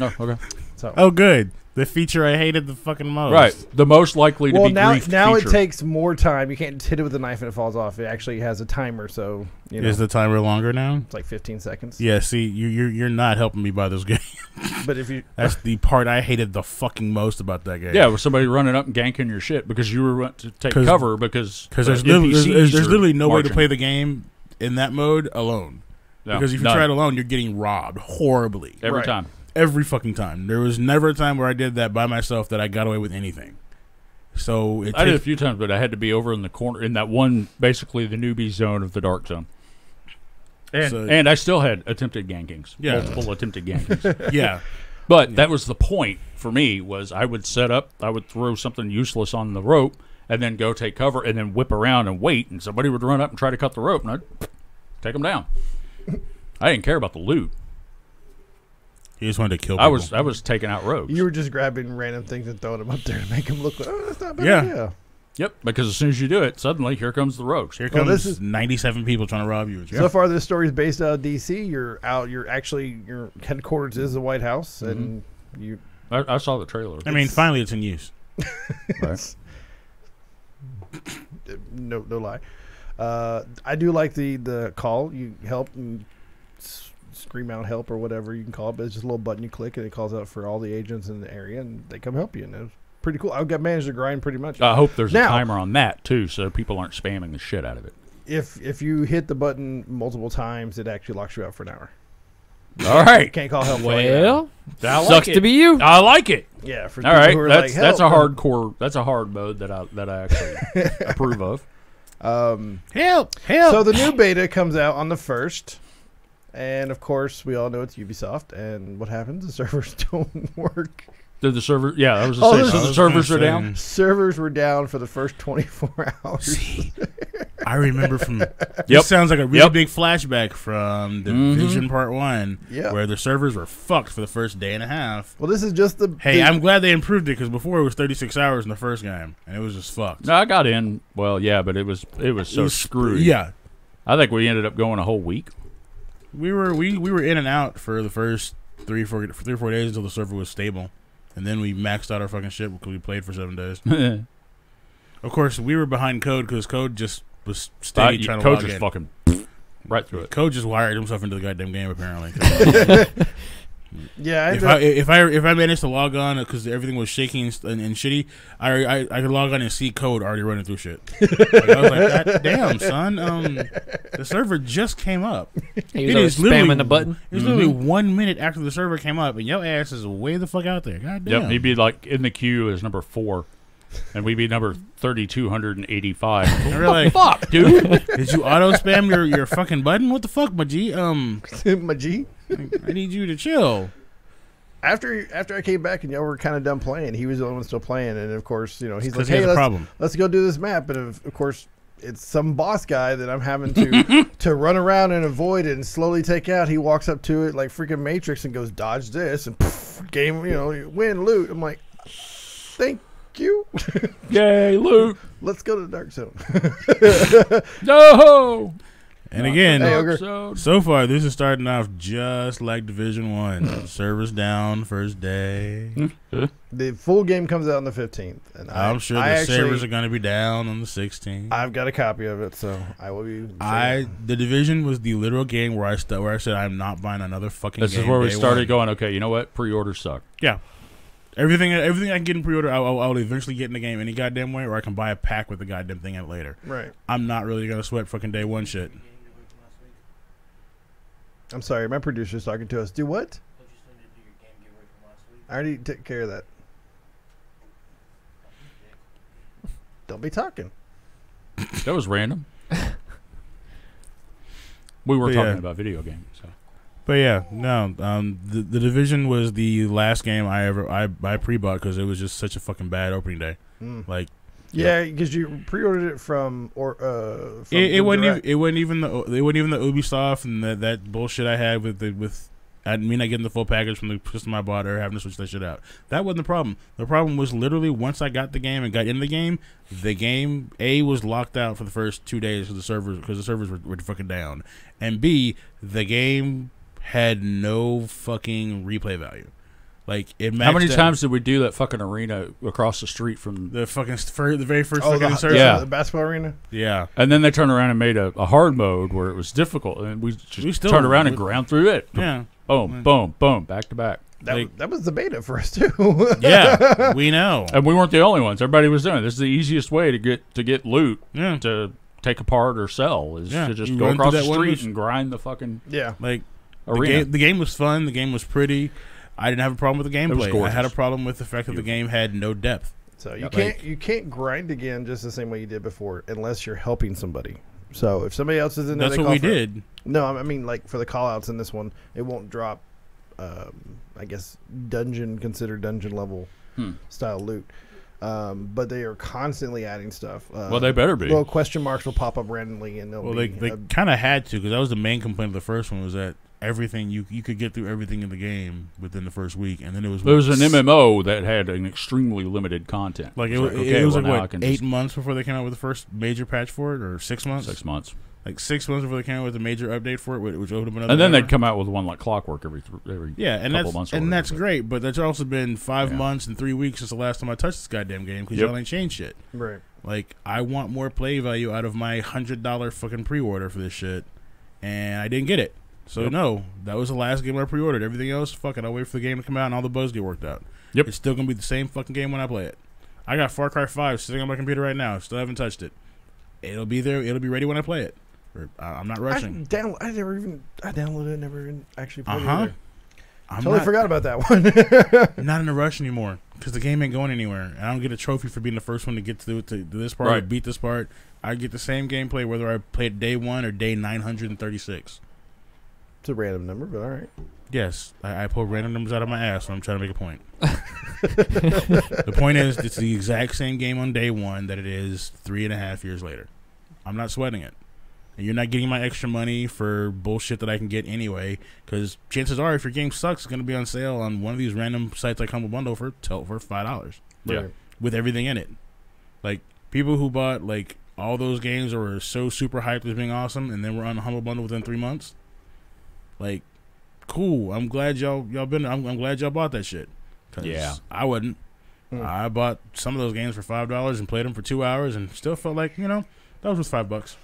oh, okay. So. Oh, good. The feature I hated the fucking most. Right. The most likely to Well, be now griefed it feature. takes more time. You can't just hit it with a knife and it falls off. It actually has a timer, so Is the timer longer now? it's like 15 seconds. Yeah, see, you're not helping me buy this game. But if you That's the part I hated the fucking most about that game. Yeah, with somebody running up and ganking your shit because you were to take 'Cause- cover because Because the there's NPCs are literally no way to marching. play the game in that mode alone. No, Because if you none. try it alone, you're getting robbed horribly. every Right. time. Every fucking time. There was never a time where I did that by myself that I got away with anything. So I did a few times, but I had to be over in the corner in that one, basically the newbie zone of the dark zone. And, So- and I still had attempted gankings, Yeah. multiple attempted gankings. yeah. But that was the point for me was I would set up, I would throw something useless on the rope, and then go take cover, and then whip around and wait, and somebody would run up and try to cut the rope, and I'd take them down. I didn't care about the loot. You just wanted to kill people. I was taking out rogues. you were just grabbing random things and throwing them up there to make them look like, oh, that's not a bad Yeah. idea. Yep, because as soon as you do it, suddenly here comes the rogues. Here Well, comes this is- 97 people trying to rob you. So far, this story is based out of D.C. You're actually, your headquarters is the White House, and you. I saw the trailer. I mean, finally it's in use. Right. No lie. I do like the call. You help and scream out help or whatever you can call it, but it's just a little button you click and it calls out for all the agents in the area and they come help you. And it was pretty cool. I've got managed to grind pretty much. I hope there's Now- a timer on that too, so people aren't spamming the shit out of it. If you hit the button multiple times, it actually locks you out for an hour. All right. Can't call help. for like an hour. Well, I like sucks it. to be you. I like it. Yeah. For All people right, who are that's like, that's a "Help." hardcore. That's a hard mode that I actually approve of. Help! So the new beta comes out on the 1st. And of course, we all know it's Ubisoft. And what happens? The servers don't work. Did the server? Yeah, I was Oh, gonna this say, is- so the servers are down. Servers were down for the first 24 hours. See, I remember from. Yep. This sounds like a really Yep. big flashback from Division Part 1, Yeah. where the servers were fucked for the first day and a half. Well, this is just the. Hey, the- I'm glad they improved it because before it was 36 hours in the first game, and it was just fucked. No, I got in. Well, yeah, but it was so It was- screwed. Yeah, I think we ended up going a whole week. we were in and out for the first 3 or 4 days until the server was stable, and then we maxed out our fucking shit because we played for 7 days. Of course, we were behind Code because Code just was steady trying to Coach log just in. fucking right through it. Code just wired himself into the goddamn game apparently. Yeah, if I managed to log on because everything was shaking and shitty, I could log on and see Code already running through shit. Like, I was like, God damn, son, the server just came up. He was It always is literally- spamming the button. It was literally 1 minute after the server came up, and your ass is way the fuck out there. God damn. Yep, he'd be like in the queue as number 4, and we'd be number 3,285. And we're like, Fuck, dude. did you auto spam your fucking button? What the fuck, my G? my G. I need you to chill. After I came back and y'all were kind of done playing, he was the only one still playing, and of course, he's like, Because he "Hey, has a let's problem. go do this map." And of course, it's some boss guy that I'm having to run around and avoid it and slowly take out. He walks up to it like freaking Matrix and goes, dodge this, and poof, game, you win, loot. I'm like, thank you. Yay, loot. Let's go to the Dark Zone. No. And again, Hey, Ogre. so far this is starting off just like Division 1. Servers down first day. The full game comes out on the 15th, and I'm sure the servers are going to be down on the 16th. I've got a copy of it, so I will be. The Division was the literal game where I said I'm not buying another fucking game. This is where we day started one. going, okay, you know what? Pre-orders suck. Yeah. Everything I can get in pre-order, I'll eventually get in the game any goddamn way, or I can buy a pack with the goddamn thing out later. Right. I'm not really going to sweat fucking day one shit. I'm sorry, my producer's talking to us. Do what? I already took care of that. Don't be talking. That was random. We were But talking yeah. about video games. So. But yeah, no, the Division was the last game I pre-bought because it was just such a fucking bad opening day. Like, Yeah, because you pre-ordered it from it wasn't Direct. even the Ubisoft and that bullshit I had with me not getting the full package from the system I bought or having to switch that shit out. That wasn't the problem. The problem was literally once I got the game and got in the game A was locked out for the first 2 days because the servers were fucking down, and B, the game had no fucking replay value. Like it. How many maxed out- times did we do that fucking arena across the street from? the very first Oh, fucking the, server? Yeah. the basketball arena. Yeah. And then they turned around and made a hard mode where it was difficult, and we still- turned around and ground through it. Yeah. Boom, boom, boom, back to back. That was the beta for us too. Yeah. We know. And we weren't the only ones. Everybody was doing it. This is the easiest way to get loot Yeah. to take apart or sell is Yeah. to just You go run across through the that one street mission. and grind the fucking Yeah. Like arena. the game was fun. The game was pretty. I didn't have a problem with the was gameplay. I gorgeous. had a problem with the fact that the game had no depth. So you Yep. can't grind again just the same way you did before unless you're helping somebody. So if somebody else is in there, That's they what call we for it. did. No, I mean like for the call outs in this one, it won't drop. I guess considered dungeon level style loot. But they are constantly adding stuff. Well, they better be. Well, question marks will pop up randomly, and they'll Well, be. they kind of had to because that was the main complaint of the first one was that everything you could get through everything in the game within the first week, and then it was There was an MMO that had an extremely limited content. like it It's was, okay, it was well, like now I what can 8 just- months before they came out with the first major patch for it, or 6 months. 6 months. Like 6 months before they came out with a major update for it, which opened up another. And then era. they'd come out with one like clockwork every Yeah, and couple that's months or and that's whatever. great, but there's also been 5 Yeah. months and 3 weeks since the last time I touched this goddamn game because Yep. y'all ain't changed shit. right. Like I want more play value out of my $100 fucking pre-order for this shit, and I didn't get it. So Yep. no, that was the last game I pre-ordered. Everything else, fuck it, I'll wait for the game to come out and all the bugs get worked out. Yep. It's still gonna be the same fucking game when I play it. I got Far Cry 5 sitting on my computer right now. Still haven't touched it. It'll be there. It'll be ready when I play it. I'm not rushing. I downloaded it, never even actually played it Uh-huh. either. I'm Totally not, forgot about that one. not in a rush anymore because the game ain't going anywhere. And I don't get a trophy for being the first one to get to this part or Right. beat this part. I get the same gameplay whether I played day 1 or day 936. It's a random number, but all right. Yes, I pull random numbers out of my ass when I'm trying to make a point. The point is, it's the exact same game on day 1 that it is 3.5 years later. I'm not sweating it. And you're not getting my extra money for bullshit that I can get anyway, because chances are, if your game sucks, it's going to be on sale on one of these random sites like Humble Bundle for $5 Yeah. Right. with everything in it. Like, people who bought, like, all those games that were so super hyped as being awesome and then were on the Humble Bundle within 3 months, like, cool. I'm glad y'all I'm glad y'all bought that shit. 'Cause Yeah. I wouldn't. Mm. I bought some of those games for $5 and played them for 2 hours and still felt like, that was worth $5.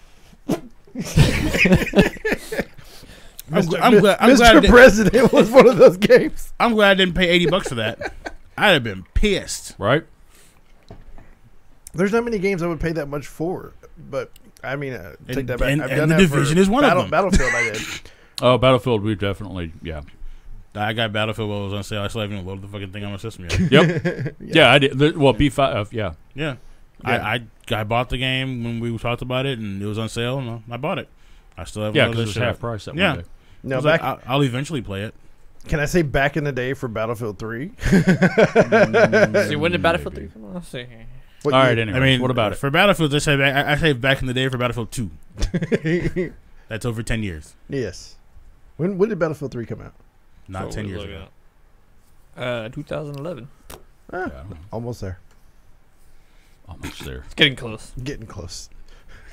I'm glad Mr. President was one of those games. I'm glad I didn't pay $80 for that. I'd have been pissed. Right? There's not many games I would pay that much for, but I mean, take And- that back. and- I've and done The that for Division is one of them. Battlefield, I did. Oh, Battlefield, we definitely, yeah. I got Battlefield while it was on sale. I still haven't even loaded the fucking thing on my system yet. Yep. yeah, I did. Well, B5, yeah. Yeah. Yeah. I bought the game when we talked about it, and it was on sale, and I bought it. I still haven't Yeah, loaded because it's this shit half up. price that Yeah. one day. I No, was back. like, I'll eventually play it. Can I say back in the day for Battlefield 3? See, when did Battlefield 3 come out? Let's see. What All right, year? anyway. I mean, what about it? for Battlefield? I say back in the day for Battlefield 2. That's over 10 years. Yes. When did Battlefield 3 come out? Not 10 years ago. 2011. Yeah, Almost there. almost there. It's getting close. Getting close.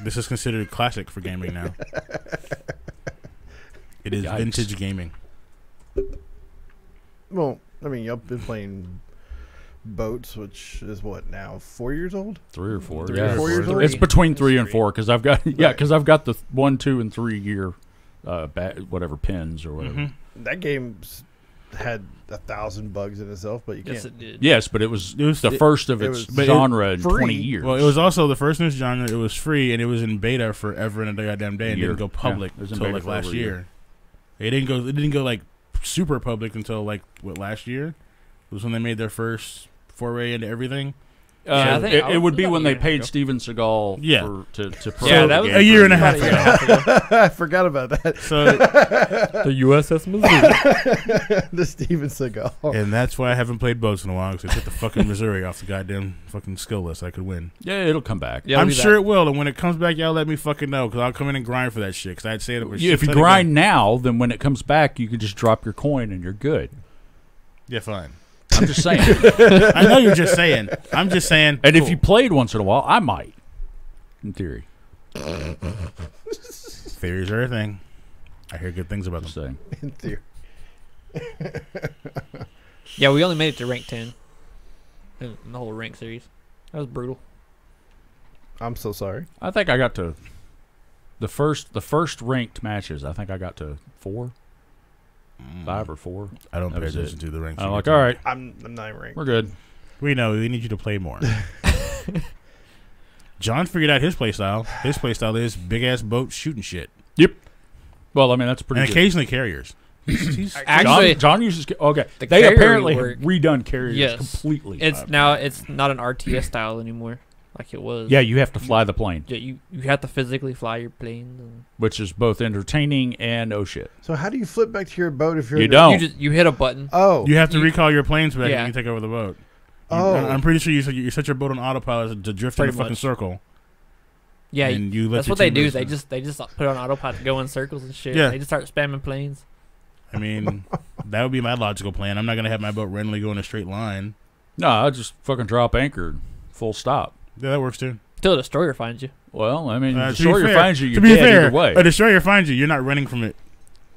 This is considered classic for gaming now. It is Yikes. vintage gaming. Well, I mean, y'all been playing boats, which is what now, 4 years old? 3 or 4. 3 yeah, or 4 years old? It's between 3 and Three. 4 because I've got Right. because I've got the 1, 2, and 3 year whatever pins or whatever. Mm-hmm. That game's had 1,000 bugs in itself, but you Yes, can't. it did. Yes, but it was the it- first of it its was- but it- genre in free. 20 years. Well, it was also the first in its genre. It was free, and it was in beta forever and a goddamn day, and Year. didn't go public Yeah, it was in until beta like for last over a year. year. It didn't go like super public until like last year. It was when they made their first foray into everything. Yeah, I think it would be about when a they year and a paid half Steven Seagal Yeah. to Yeah, promote that the was game a year for and a half about a year and a half ago. I forgot about that. So, The USS Missouri. The Steven Seagal. and that's why I haven't played boats in a while, because they took the fucking Missouri off the goddamn fucking skill list. I could win. Yeah, it'll come back. Yeah, I'm sure it will, and when it comes back, y'all let me fucking know, because I'll come in and grind for that shit. Because I'd say it was. If you grind now, then when it comes back, you can just drop your coin and you're good. yeah, fine. I'm just saying. I know you're just saying. I'm just saying. And if cool. you played once in a while, I might, in theory. Theories are a thing. I hear good things about Just them. saying. In theory. Yeah, we only made it to rank 10 in the whole rank series. That was brutal. I'm so sorry. I think I got to the first ranked matches. I think I got to 4, 5 or 4. I don't That pay was it. attention to the ranks. I'm you like, get all to. right, I'm not ranked. we're good. We know. We need you to play more. John figured out his play style. His play style is big ass boat shooting shit, Well, I mean that's pretty and good. occasionally carriers. He's Actually, John uses okay. the They carrier apparently have work- redone carriers Yes. completely. it's now it's not an RTS style anymore, like it was. Yeah, you have to fly the plane, Yeah, you have to physically fly your planes. And which is both entertaining and oh shit. So how do you flip back to your boat if you're You in the- don't. you hit a button. Oh. you have to You- recall your planes back Yeah. and you take over the boat. Oh. I'm pretty sure you set your boat on autopilot to drift in a Pretty fucking much. circle. Yeah, and you let that's your what they team do. race They it. just put it on autopilot to go in circles and shit. Yeah. They just start spamming planes. I mean, that would be my logical plan. I'm not gonna have my boat randomly go in a straight line. No, I just fucking drop anchor, full stop. Yeah, that works too. Till a destroyer finds you. Well, I mean, To be destroyer fair- finds you, to you're be dead fair, either way. a destroyer finds you. You're not running from it.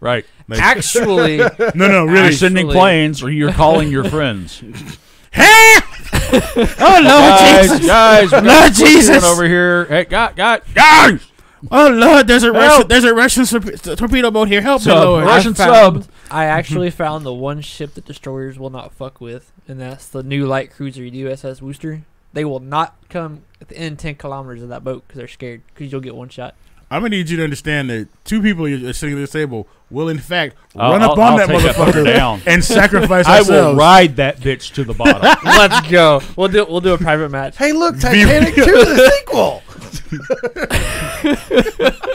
Right. Like, Actually, no, really. You're sending Actually- planes, or you're calling your friends. Hey! Oh Lord Jesus! guys, we Lord got this Jesus! one over here. Hey, guys, Guys! Oh Lord, there's a Help! Russian torpedo boat here. Help me, Sub, Lord! Russian found- sub. I actually found the one ship that destroyers will not fuck with, and that's the new light cruiser USS Worcester. They will not come within 10 kilometers of that boat because they're scared because you'll get one shot. I'm gonna need you to understand that 2 people you're sitting at this table will, in fact, I'll- run up I'll on that take that fucker motherfucker down. and sacrifice I ourselves. will ride that bitch to the bottom. Let's go. We'll do a private match. Hey, look, Titanic 2, the sequel.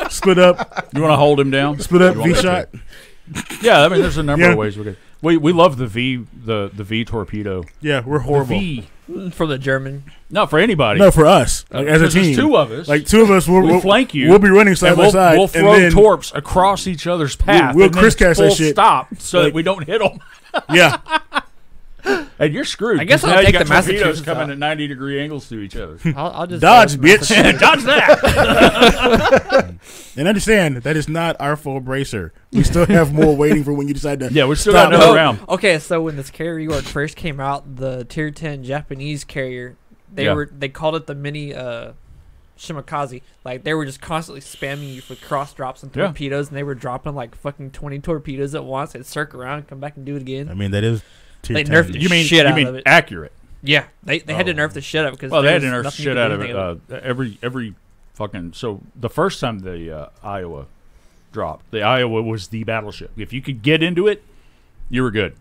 Split up, You want to hold him down? split up, You want me V to? shot. Yeah, I mean, there's a number Yeah. of ways we could. We love the V torpedo. Yeah, we're horrible. The V, From the German. not for anybody. No, for us, like, as a 'Cause there's team. 2 of us. Like 2 of us, we'll flank you. We'll be running side and by side. we'll and throw then, torps across each other's path. we'll and then crisscross that full shit. stop so Like- that we don't hit them. Yeah, And you're screwed. I guess 'cause I'll now you take got the torpedoes Massachusetts coming out. at 90-degree angles to each other. I'll just Dodge, bitch. Dodge that. and understand that is not our full bracer. We still have more waiting for when you decide to. Yeah, we still Stop. got another No. round. Okay, so when this carrier rework first came out, the Tier 10 Japanese carrier, they called it the mini Shimakaze. Like they were just constantly spamming you with cross drops and Yeah. torpedoes, and they were dropping like fucking 20 torpedoes at once. They'd circle around, come back and do it again. I mean, that is tier They 10. nerfed it. You mean Shit out you of mean it. accurate? Yeah, they had to Oh. nerf the shit out of it because Well, they had to there nerf was the nothing shit you out could of do it. anything Every fucking so the first time the Iowa dropped, the Iowa was the battleship. If you could get into it, you were good.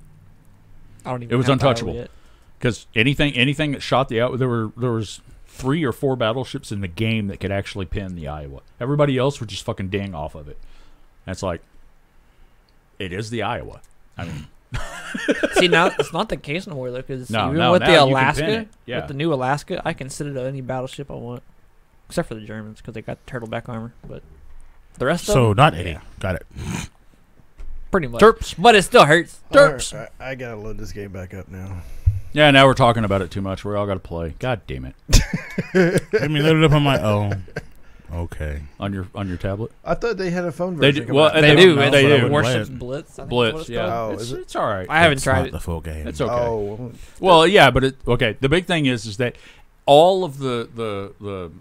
I don't even. It was have Iowa untouchable. yet. Because anything that shot the Iowa, there was 3 or 4 battleships in the game that could actually pin the Iowa. Everybody else would just fucking ding off of it. That's like, it is the Iowa. I mean, See, now it's not the case no more though, because No, even no, with now the you can pin Alaska, it. Yeah. with the new Alaska, I can sit it on any battleship I want, except for the Germans because they got turtleback armor. But the rest of So them, not Eddie. Got it. pretty much. Derps. But it still hurts. Derps. All right, I gotta load this game back up now. Yeah, now we're talking about it too much. We all got to play. God damn it. Let me load it up on my. Oh, okay. On your tablet? I thought they had a phone They version. do. come Well, out. They they do. do. It's They I do. wouldn't Warships play it. Blitz. I think Blitz, is what it's yeah. called. Oh, it's, is it? it's all right. I haven't It's tried not it. the full game. It's okay. Oh, Well, yeah, but okay. The big thing is that all of the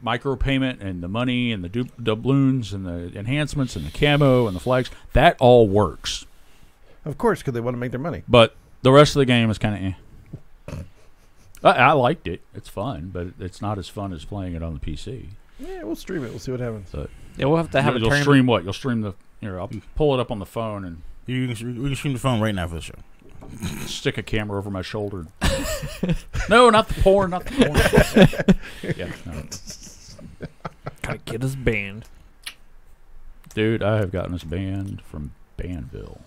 micropayment and the money and the doubloons and the enhancements and the camo and the flags, that all works. of course, because they want to make their money. But the rest of the game is kind of eh. I liked it. It's fun, but it's not as fun as playing it on the PC. Yeah, we'll stream it. We'll see what happens. Yeah, we'll have to have a You'll tournament. stream what? You'll stream the. Here, I'll pull it up on the phone and We can stream the phone right now for the show. stick a camera over my shoulder. No, not the porn. Not the porn. Yeah, no. Gotta get us banned. Dude, I have gotten us banned from Banville.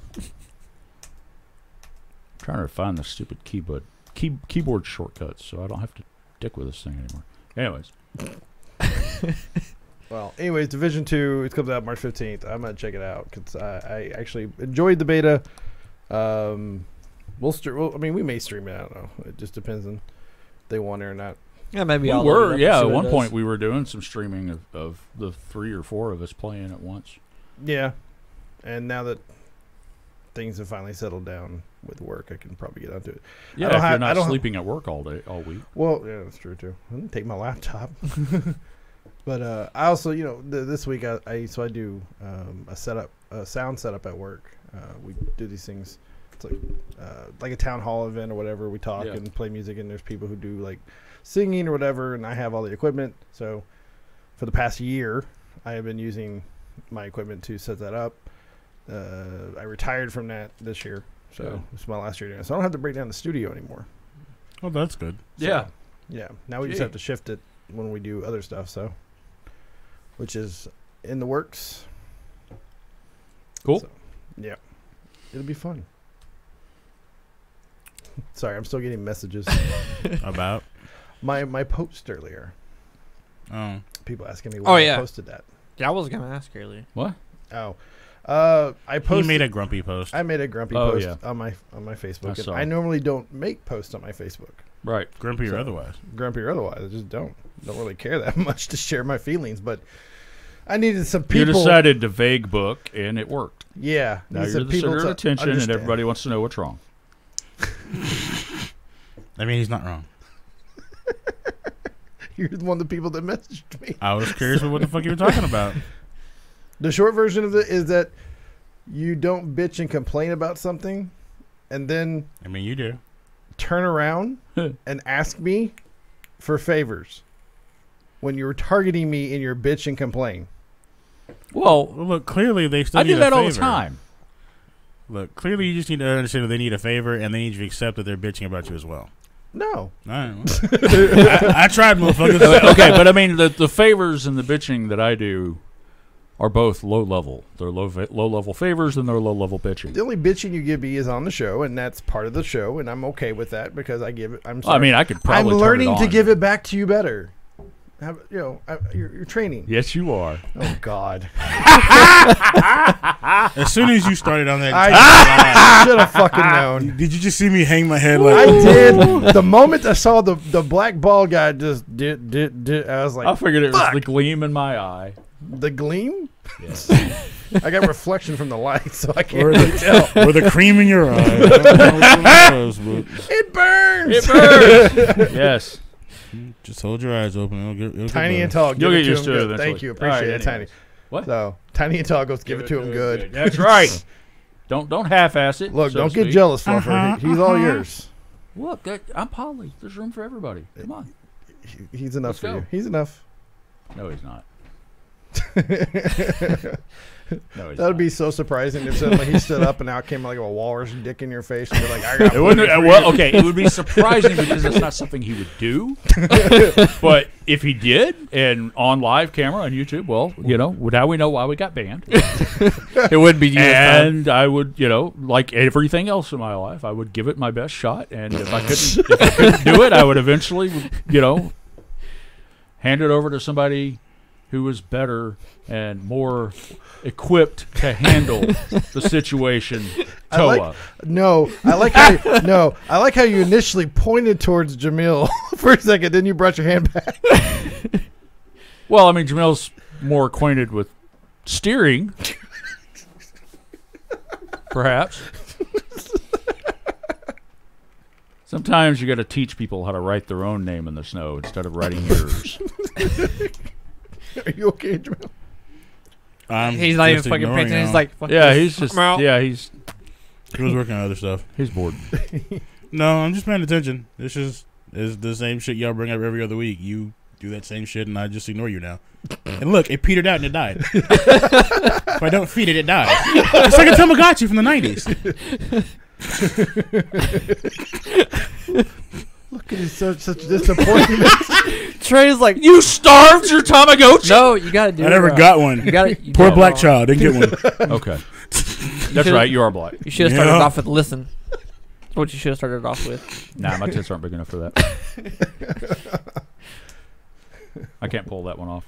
Trying to find the stupid keyboard shortcuts so I don't have to dick with this thing anymore. Anyways, Well, anyways, Division 2, it comes out March 15th. I'm going to check it out because I actually enjoyed the beta. We may stream it. I don't know. It just depends on if they want it or not. Yeah, maybe we I'll were, load it up yeah, and at see what one it point does. we were doing some streaming of the 3 or 4 of us playing at once. Yeah. And now that things have finally settled down with work, I can probably get onto it. Yeah, don't if have- you're I not don't- sleeping at work all week. Well, yeah, that's true too. I didn't take my laptop. But I also, this week I do a sound setup at work. We do these things. It's like a town hall event or whatever. We talk Yeah. and play music, and there's people who do like singing or whatever, and I have all the equipment. So for the past year, I have been using my equipment to set that up. I retired from that this year, so Yeah. it's my last year doing it. So I don't have to break down the studio anymore. Oh, that's good. Yeah. Yeah, now we just Gee. have to shift it when we do other stuff, so which is in the works. Cool. So, yeah, it'll be fun. Sorry, I'm still getting messages. About. my post earlier. Oh. People asking me Oh, why yeah. I posted that. Yeah, I was gonna ask earlier. What? Oh, I He posted. made a grumpy post. I made a grumpy Oh, post yeah. on my Facebook. I And saw. I normally don't make posts on my Facebook, Right. Grumpy or So- otherwise. grumpy or otherwise. I just don't really care that much to share my feelings. But I needed some You people. decided to vague book, and it worked. Yeah, Now needed you're some the people center of to attention, and understand. everybody wants to know what's wrong. I mean, he's not wrong. You're one of the people that messaged me. I was curious what the fuck you were talking about. The short version of it is that you don't bitch and complain about something and then I mean, you do. turn around and ask me for favors when you're targeting me in your bitch and complain. Well, Well, look, clearly they still I need do that a all the favor. time. Look, clearly you just need to understand that they need a favor and they need you to accept that they're bitching about you as well. No. All right. I tried, motherfuckers. Okay, but I mean, the favors and the bitching that I do are both low level. They're low level favors and they're low level bitching. The only bitching you give me is on the show, and that's part of the show, and I'm okay with that because I give it. I'm sorry. I mean, I could I'm probably learning turn it to on. give it back to you better. You're training. Yes, you are. Oh God! As soon as you started on that, I should have fucking known. did you just see me hang my head I like? did. The moment I saw the black ball guy just did, I was like, I figured it was fuck. the gleam in my eye. the gleam. Yes. I got reflection from the light, so I can't Or really tell. Or the cream in your eye. I don't know what it was, but It burns. It burns. Yes. just hold your eyes open. It'll get Tiny better. and tall. Give You'll it get to used him to it good. eventually. Thank you. All Appreciate right, it, Tiny. anyways. What? So Tiny and tall goes give it to him good. That's right. Don't half-ass it. Look, so don't to get speak. jealous, Fluffer. He's all yours. Look, I'm Polly. There's room for everybody. Come on. He's enough Let's for go. you. He's enough. No, he's not. No, That would be so surprising if suddenly he stood up and out came like a walrus dick in your face and you're like, I got It wouldn't. Well, okay, it would be surprising because it's not something he would do. But if he did, and on live camera on YouTube, well, now we know why we got banned. It would be you. And I would, like everything else in my life, I would give it my best shot. And if I couldn't do it, I would eventually, hand it over to somebody who was better and more equipped to handle the situation. Toa. I like how you initially pointed towards Jamil for a second, then you brought your hand back. Well, I mean, Jamil's more acquainted with steering, perhaps. Sometimes you got to teach people how to write their own name in the snow instead of writing yours. Are you okay, Jamil? He's not even fucking paying attention. He's like, fuck Yeah, this. he's just, I'm out. yeah, he's He was working on other stuff. he's bored. No, I'm just paying attention. This is the same shit y'all bring up every other week. You do that same shit, and I just ignore you now. And look, it petered out and it died. If I don't feed it, it dies. It's like a Tamagotchi from the 90s. Look at his such disappointment. Trey's like, You starved your Tamagotchi? no, you gotta do it. I never right. got one. You gotta. Poor black child didn't get one. Okay. That's right, you are black. You should have started Yeah. off with listen. That's what you should have started off with. Nah, my tits aren't big enough for that. I can't pull that one off.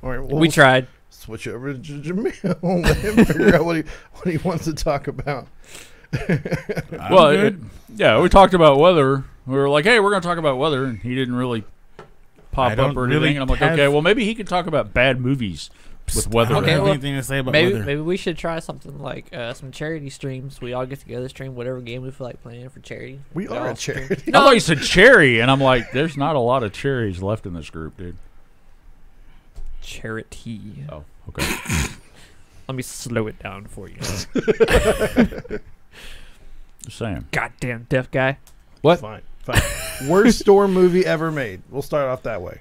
All right, We tried. switch over to Jamil. Let him figure out what he wants to talk about. Well, yeah, we talked about weather. We were like, hey, we're going to talk about weather, and he didn't really pop I up don't or anything. really And I'm like, have- okay, well, maybe he could talk about bad movies with weather. I don't Okay, have well, anything to say about Maybe weather. we should try something like some charity streams. We all get together, stream whatever game we feel like playing for charity. We We are all a stream. charity. I thought you said cherry, and I'm like, there's not a lot of cherries left in this group, dude. Charity. Oh, okay. Let me slow it down for you. Just saying. Goddamn deaf guy. What? Fine. Worst storm movie ever made. We'll start off that way.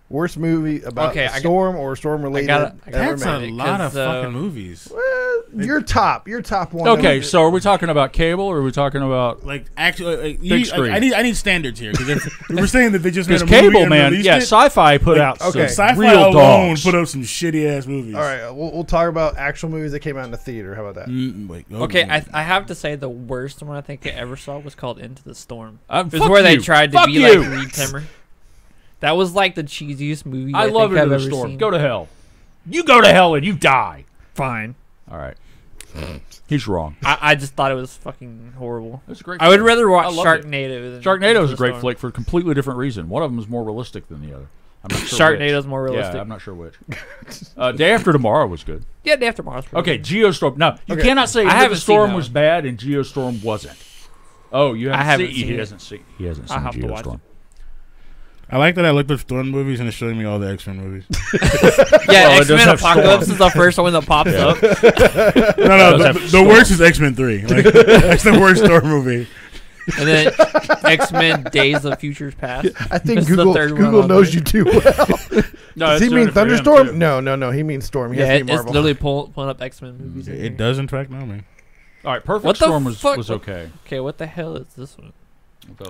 Worst movie about Okay, a storm or storm related I ever That's made. a lot of 'cause, fucking movies. Well, your top one. Okay, so are we talking about cable, or are we talking about... Like actually, Big screen. I need standards here because if we're saying that they just made Because a movie cable, and man, released yeah, it, Sci-Fi put out okay, some Sci-Fi real alone dogs. put up some shitty ass movies. All right, we'll talk about actual movies that came out in the theater. How about that? Wait, Okay, I have to say the worst one I think I ever saw was called Into the Storm. It was fuck where they you. tried to Fuck be you. like Reed Timmer. That was like the cheesiest movie I love think Into I've the ever Storm. seen. Go to hell. You go to hell and you die. Fine. All right. He's wrong. I just thought it was fucking horrible. It's a great I would flick. rather watch I loved it. Sharknado than Sharknado Into is the a great Storm. flick for a completely different reason. One of them is more realistic than the other. I'm not sure Sharknado's which. more realistic. Yeah, I'm not sure which. Day After Tomorrow was good. Yeah, Day After Tomorrow's pretty Okay, good. Geostorm. No, you Okay. cannot say I Into haven't the seen Storm that was one. bad and Geostorm wasn't. Oh, you haven't haven't seen, seen he it. hasn't seen. He hasn't I'll seen have to watch Geostorm. I like that I looked up storm movies and it's showing me all the X-Men movies. Yeah, Well, it does X-Men have Apocalypse Storm. is the first one that pops up. No, does have the Storm. worst is X-Men 3. Like, that's the worst storm movie. And then X-Men Days of Futures Past. I think This is the third one Google on knows there. you too well. No, Does it's he doing mean it for him, Thunderstorm? too. No. He means Storm. He Yeah, has to it's be Marvel. literally pulling up X-Men movies. in It here. does in fact know me. All right, Perfect What the Storm was fuck? okay. Okay, what the hell is this one?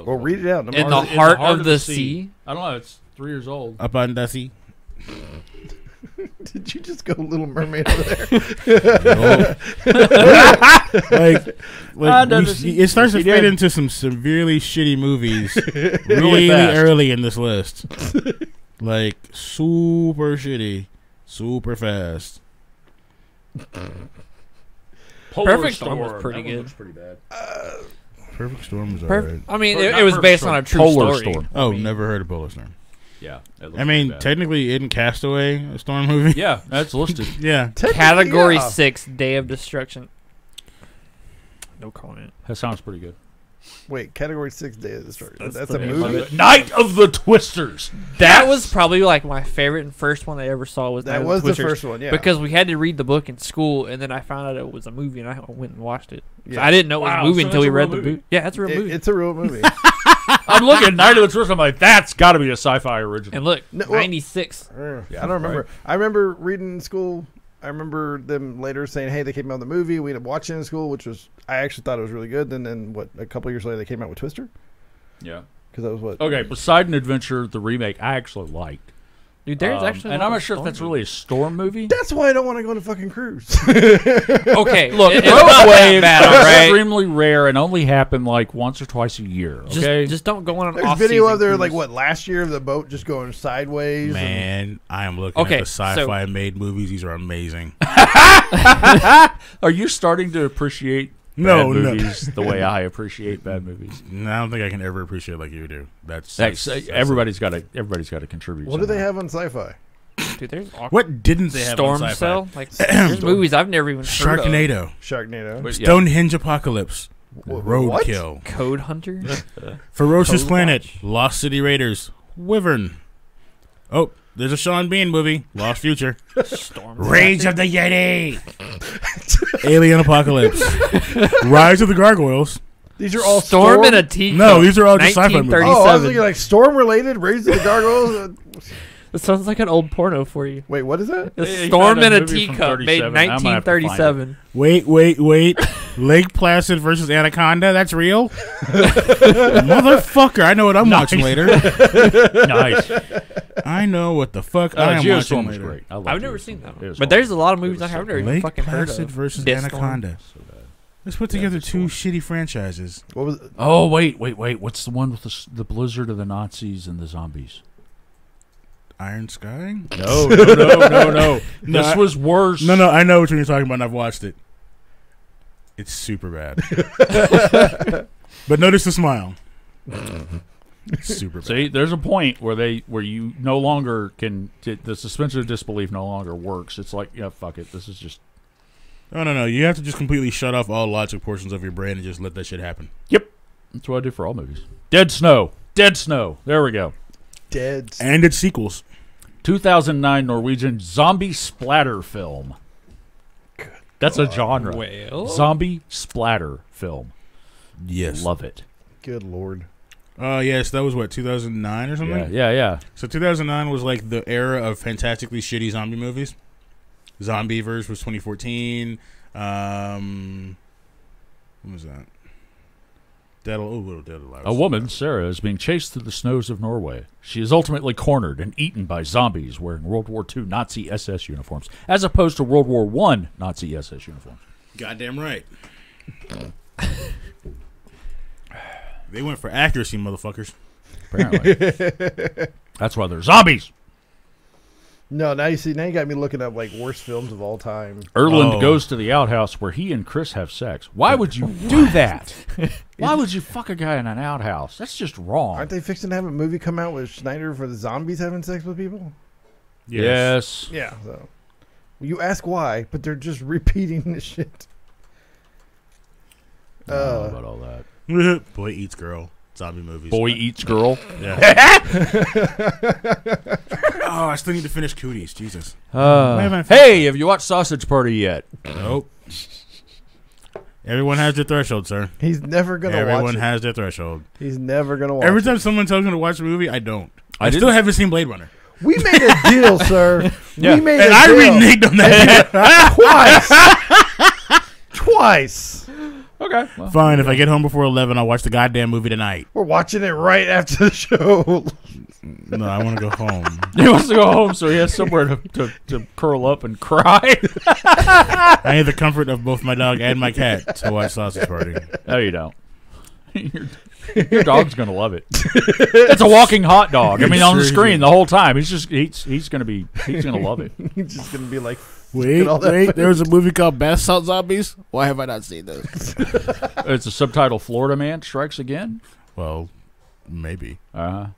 Well, read it out. In the heart of the sea. I don't know. It's 3 years old. Up on the sea. Did you just go Little Mermaid over there? It starts to He fade did. into some severely shitty movies Really really fast. early in this list. Like super shitty, super fast. Polar Perfect Storm was pretty That one good. was pretty bad. Perfect Storm was alright. I mean, Not it was Perfect based Storm, on a true Polar story. Storm. Oh, I mean, never heard of Polar Storm. Yeah. it looked I pretty mean, bad. technically, isn't Castaway a storm movie? Yeah, that's listed. Yeah. Category Yeah. 6, Day of Destruction. No comment. That sounds pretty good. Wait, Category 6 Day of Destruction. That's the a name movie? of it. Night of the Twisters. That was probably like my favorite and first one I ever saw was Night That of was the Twisters, first one, yeah. because we had to read the book in school, and then I found out it was a movie, and I went and watched it. So Yeah. I didn't know it was Wow, a movie so until that's we a read real the movie. book. Yeah, it's a real movie. It's a real movie. I'm looking at Night of the Twister. I'm like, that's got to be a sci-fi original. And look, No, well- 96. Yeah, I don't remember. I remember reading in school. I remember them later saying, "Hey, they came out with the movie. We ended up watching it in school," which was I actually thought it was really good. And then what? A couple years later, they came out with Twister Yeah. because that was what. Okay, Poseidon Adventure, the remake, I actually liked. Dude, there's actually. and I'm not sure if that's really a storm movie. That's why I don't want to go on a fucking cruise. Okay, Look, it's road not that waves bad, are all right? extremely rare and only happen like once or twice a year. Okay, Just don't go on an There's off-season video of there cruise. like what last year of the boat just going sideways. Man, I am looking Okay, at the sci-fi made movies. These are amazing. are you starting to appreciate No, bad no. movies the way I appreciate bad movies? No, I don't think I can ever appreciate it like you do. That's Everybody's got to contribute. What do they somehow. have on sci-fi? Dude, there's awkward. What didn't they have Storm on sci-fi? Cell. Like, there's movies I've never even heard of. Sharknado, Sharknado. But, yeah. Stonehenge Apocalypse, What? Roadkill, Code Hunter. Ferocious Code Planet, Watch. Lost City Raiders, Wyvern. Oh, there's a Sean Bean movie, Lost Future, Storm. Rage of the Yeti, Alien Apocalypse, Rise of the Gargoyles. These are all Storm in a Teacup. No, these are all just sci-fi movies. 1937. Oh, I was thinking like storm related. Raise the gargoyles. That sounds like an old porno for you. Wait, what is that? A They Storm found a in a movie from Teacup, made 37. I'm gonna have to find it. 1937. Wait. Lake Placid versus Anaconda. That's real? Motherfucker. I know what I'm watching later. Nice. I know what the fuck I am Geostorm watching was later. great. I love I've never Geostorm. seen that It one. was But awesome. there's a lot of movies It I was haven't so even Lake fucking heard Placid of. versus Death Anaconda. So bad. Let's put together two shitty franchises. What was it? Oh wait! What's the one with the blizzard of the Nazis and the zombies? Iron Sky? No. No, This I- was worse. No, I know what you're talking about and I've watched it. It's super bad. But notice the smile. It's super bad. See, there's a point where you no longer can. The suspension of disbelief no longer works. It's like, yeah, fuck it. This is just. No. You have to just completely shut off all logic portions of your brain and just let that shit happen. Yep. That's what I do for all movies. Dead Snow. There we go. Dead? And its sequels. 2009 Norwegian zombie splatter film. That's a genre. Well, Zombie splatter film. Yes. Love it. Good lord. Yes, that was what, 2009 or something? Yeah. So 2009 was like the era of fantastically shitty zombie movies. Zombieverse was 2014. What was that? Little Dead Alive. A woman, Sarah, is being chased through the snows of Norway. She is ultimately cornered and eaten by zombies wearing World War II Nazi SS uniforms, as opposed to World War I Nazi SS uniforms. Goddamn right. They went for accuracy, motherfuckers. Apparently. That's why they're zombies. No, now you got me looking up like worst films of all time. Erland Oh. goes to the outhouse where he and Chris have sex. Why would you do that? Why would you fuck a guy in an outhouse? That's just wrong. Aren't they fixing to have a movie come out with Schneider for the zombies having sex with people? Yes. Yeah. So you ask why, but they're just repeating this shit. I don't know about all that. Boy Eats Girl. Zombie movies. Boy eats girl. Yeah. Oh, I still need to finish Cooties. Jesus. Hey, have you watched Sausage Party yet? Nope. Everyone has their threshold, sir. He's never gonna watch Everyone it. has their threshold. He's never gonna watch Every it. time someone tells me to watch a movie, I don't. I didn't- still haven't seen Blade Runner. We made a deal, sir. Yeah. We made And a I deal. reneged on that. Twice. Okay. Well, Fine, if I get home before 11, I'll watch the goddamn movie tonight. We're watching it right after the show. No, I want to go home. he wants to go home, so he has somewhere to curl up and cry. I need the comfort of both my dog and my cat to watch Sausage Party. No, you don't. Your dog's gonna love it. It's a walking hot dog. I mean, on the Sure screen is. the whole time. He's gonna love it. He's just gonna be like, Wait, all that there was a movie called Bath Salt Zombies? Why have I not seen this? It's a subtitle: Florida Man Strikes Again. Well, maybe. how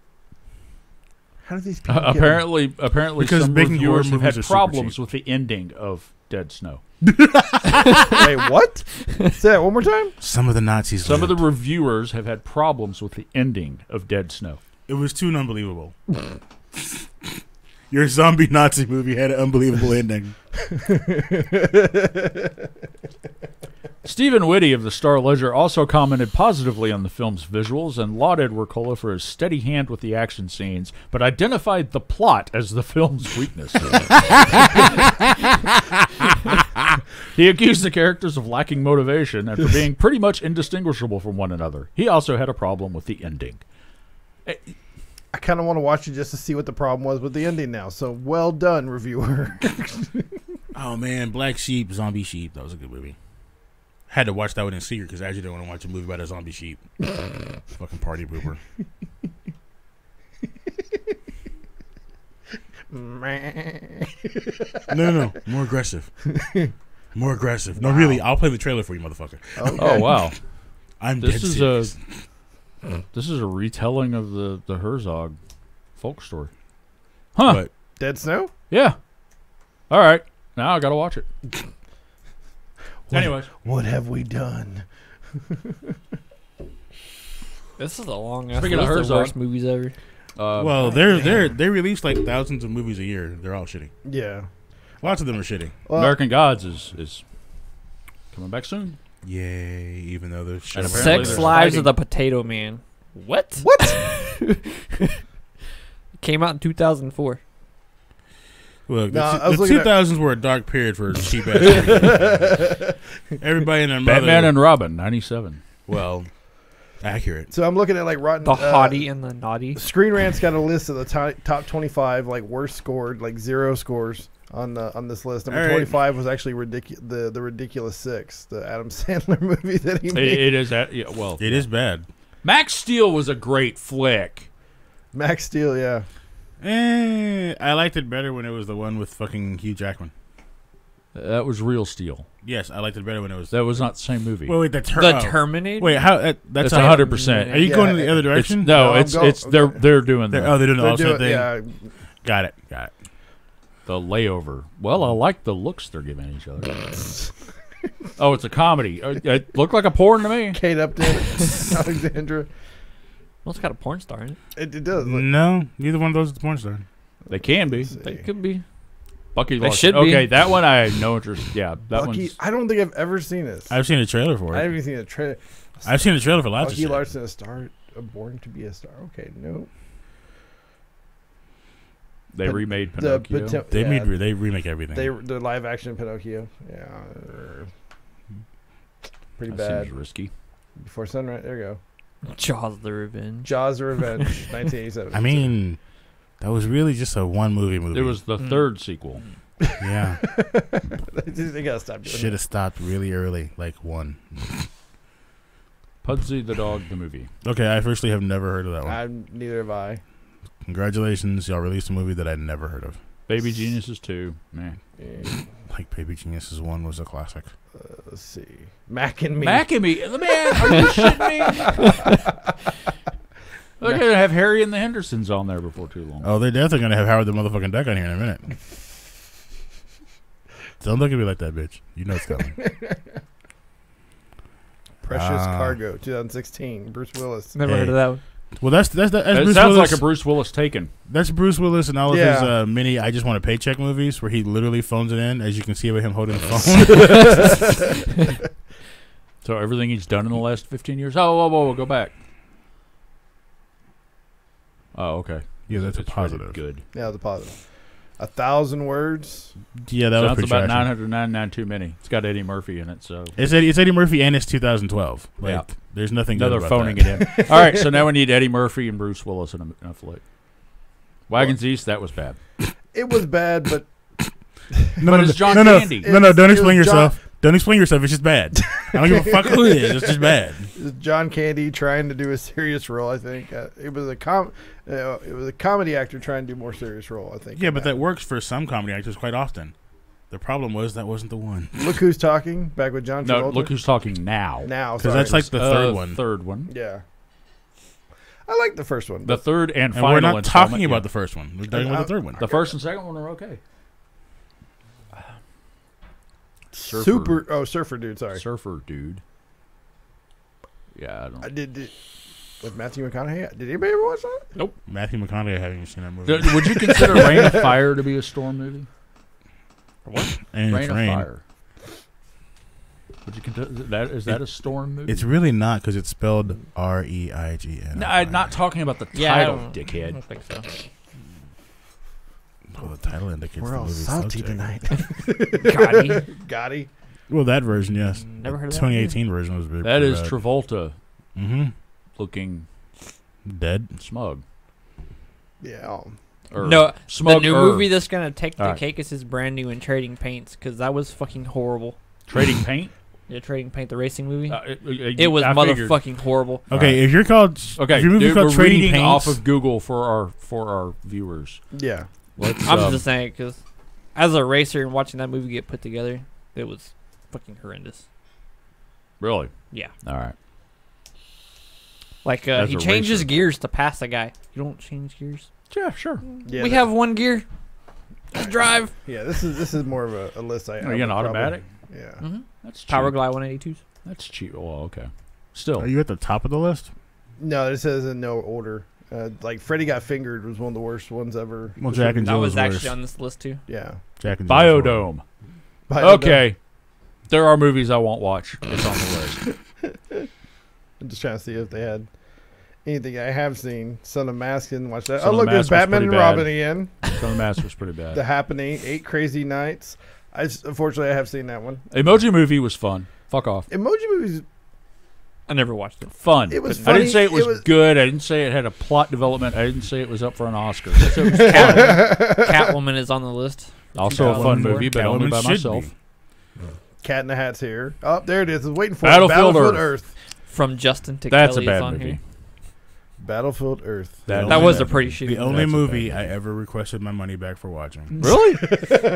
do these people? Apparently, Because some making horror reviewers have movies had are super problems cheap. with the ending of Dead Snow. Wait, what? Say that one more time. Some of the Nazis Some of the lived. reviewers have had problems with the ending of Dead Snow. It was too unbelievable. Your zombie Nazi movie had an unbelievable ending. Stephen Whitty of the Star-Ledger also commented positively on the film's visuals and lauded Wirkola for his steady hand with the action scenes, but identified the plot as the film's weakness. He accused the characters of lacking motivation and for being pretty much indistinguishable from one another. He also had a problem with the ending. I kind of want to watch it just to see what the problem was with the ending now. So well done, reviewer. Oh man, Black Sheep, Zombie Sheep. That was a good movie. Had to watch that one in secret because I actually didn't want to watch a movie about a zombie sheep. Fucking party pooper. No. More aggressive. More aggressive. No, really. I'll play the trailer for you, motherfucker. Okay. Oh wow! I'm This dead is serious. This is a retelling of the Herzog folk story. Huh? But Dead Snow? Yeah. All right. Now I gotta watch it. Anyways, What have we done? This is a long ass Speaking of list of Herzog. worst movies ever. well, they release like thousands of movies a year. They're all shitty. Yeah. Lots of them are shitty. Well, American Gods is coming back soon. Yay! Even though they're shit. And apparently Sex there's Lives fighting. of the Potato Man. What? What? Came out in 2004. Look, No, I the was looking at- 2000s were a dark period for cheap ass movies. Everybody and their mother. Batman and Robin, 97. well, accurate. So I'm looking at like Rotten. The Hottie and the Naughty. Screen Rant's got a list of the top 25 like worst scored, like 0 scores on this list. Number All right. 25 was actually the Ridiculous Six, the Adam Sandler movie that he made. It is that. Yeah, well, It is bad. Max Steel was a great flick. Max Steel, yeah. I liked it better when it was the one with fucking Hugh Jackman. That was Real Steel. Yes, I liked it better when it was. That was not the same movie. Wait, The oh. Terminator. Wait, how? That's It's 100%. Are you Yeah, going in the other It's, direction? no, No, I'm it's go- it's they're doing They're the doing the They're offset doing- thing. yeah. Got it. the layover. Well, I like the looks they're giving each other. Oh, it's a comedy. It looked like a porn to me. Kate Upton, Alexandra. Well, it's got a porn star in it. It does. Look, No, neither one of those is the porn star. They can be. let's see. They could be. Bucky They Larson. should be. Okay, that one I have no interest. Yeah, that Bucky, one's. I don't think I've ever seen this. I've seen a trailer for I it. haven't even seen a trailer. I've seen a trailer for lots of Bucky shit. Larson, a Born to Be a Star. Okay, no. They remade The Pinocchio. They remake everything. the live action Pinocchio. Yeah, pretty That bad. seems risky. Before Sunrise. There you go. Jaws the Revenge. Jaws: The Revenge, 1987. I mean, that was really just a one movie. It was the third sequel. Yeah. They gotta stop doing Should have stopped really early, like one. Pudsey the Dog, the movie. Okay, I firstly have never heard of that that. one. Neither have I. Congratulations, y'all released a movie that I'd never heard of. Baby Geniuses 2. Man. Like Baby Geniuses 1 was a classic. Let's see. Mac and Me. Mac and Me. Man, are you shitting me? They're going to have Harry and the Hendersons on there before too long. Oh, they're definitely going to have Howard the motherfucking Duck on here in a minute. Don't look at me like that, bitch. You know it's coming. Precious Cargo, 2016. Bruce Willis. Never Hey. heard of that one. Well, that's It Bruce sounds Willis. like a Bruce Willis Taken. That's Bruce Willis and all of Yeah. his mini I Just Want a Paycheck movies where he literally phones it in, as you can see by him holding the phone. So everything he's done in the last 15 years. Oh, whoa, go back. Oh, okay. Yeah, that's a It's positive. rated Good. Yeah, the positive. 1,000 words. Yeah, that was Sounds pretty about trashy. 999 too many. It's got Eddie Murphy in it, so It's Eddie Murphy and it's 2012. Like, Yeah. there's nothing now good they're about phoning that. it in. All right, so now we need Eddie Murphy and Bruce Willis in a flick. Wagons East, that was bad. It was bad, but No, But it's John no, Candy. No, It don't was explain John- yourself. Don't explain yourself. It's just bad. I don't give a fuck who it is. It's just bad. John Candy trying to do a serious role. I think it was a comedy actor trying to do more serious role. I think. Yeah, in but that works for some comedy actors quite often. The problem was that wasn't the one. Look Who's Talking. Back with John No, Travolta. look who's talking now. Now, Because sorry. that's like the third one. Third one. Yeah. I like the first one. The third and And final we're not installment, talking yeah. about the first one. We're talking about the third one. The first and second one are okay. Surfer Dude. Sorry. Surfer Dude. Yeah, I don't. I did with Matthew McConaughey. Did anybody ever watch that? Matthew McConaughey, haven't you seen that movie? Would you consider Rain of Fire to be a storm movie? And Rain it's of rain. Fire. But you can is that a storm movie? It's really not because it's spelled R-E-I-G-N. No, I'm not talking about the Yeah, title, I dickhead. don't think so. Well, the title indicates We're the all movie salty subject. tonight. Gotti. Gotti. Well, that version, yes. Never heard of that. 2018 version was pretty That is bad. Travolta Mm-hmm. looking Dead. smug. Yeah. Or No, smug. the new movie that's gonna take the Alright. cake is his brand new and Trading Paints because that was fucking horrible. Trading Paint. Yeah, Trading Paint, the racing movie. It It was I figured- motherfucking horrible. Okay, Alright. if you're called... Okay, if your movie's dude, called we're Trading reading Paints, off of Google for our viewers. Yeah. Let's, I'm just saying because as a racer and watching that movie get put together, it was fucking horrendous. really. Yeah, All right. like As he a changes racer. gears to pass a guy. You don't change gears. Yeah, sure. Yeah, we that- have one gear. Just drive. Yeah, this is more of a list. I Are you would an probably- automatic? Yeah. Mm-hmm. That's cheap. Power Glide 182s. That's cheap. Oh, okay. Still. Are you at the top of the list? No, it says in no order. Like Freddy Got Fingered was one of the worst ones ever. Well, Jack and That Jill was is actually worse. on this list too. Yeah. Jack and Jill is worse. Biodome. Biodome. Okay. There are movies I won't watch. It's on the list. I'm just trying to see if they had anything I have seen. Son of Maskin, watch that. Son Oh of look, there's Mask was Batman and pretty bad. Robin again. Son of the Mask was pretty bad. The Happening, 8 Crazy Nights. Unfortunately, I have seen that one. Emoji Movie was fun. Fuck off. Emoji Movies. I never watched it. Fun. It was I funny. didn't say it was, It was- good. I didn't say it had a plot development. I didn't say it was up for an Oscar. I said it was Catwoman is on the list. also a fun Catwoman movie, but only by Catwoman should myself. be. Cat in the Hat's here. Oh, there it is. I was waiting for Battlefield it. Earth. From Justin to That's Kelly a bad is on movie. here. Battlefield Earth. That That only was a bad pretty movie. shitty The movie. only That's a movie bad I ever requested my money back for watching. Really?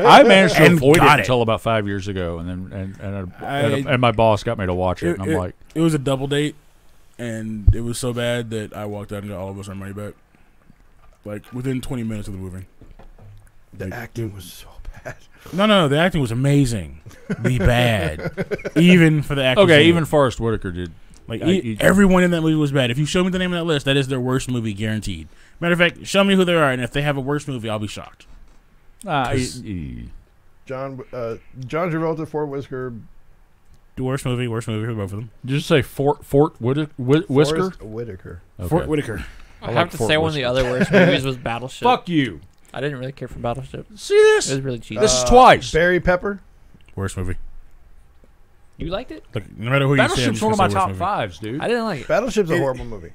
I managed to And avoid it got it. until about 5 years ago, and then and my boss got me to watch it, and I'm like, It was a double date, and it was so bad that I walked out and got all of us our money back. Like, within 20 minutes of the movie. The Like, acting was so bad. No, the acting was amazing. The bad. Even for the actors. okay, in even it. Forrest Whitaker did. Like, I- everyone in that movie was bad. If you show me the name of that list, that is their worst movie, guaranteed. Matter of fact, show me who they are, and if they have a worse movie, I'll be shocked. John Travolta, Fort Whisker, The worst movie for both of them. Did you say Fort Whitaker? Forrest Whitaker. Okay. Fort Whitaker. I I have like to Fort say one of the Whisker. other worst movies was Battleship. Fuck you. I didn't really care for Battleship. See It this? was really cheap. This is twice. Barry Pepper. Worst movie. You liked it? Like, no matter who you say, I'm Battleship's just one of gonna my say worst top movie. fives, dude. I didn't like it. Battleship's a horrible movie.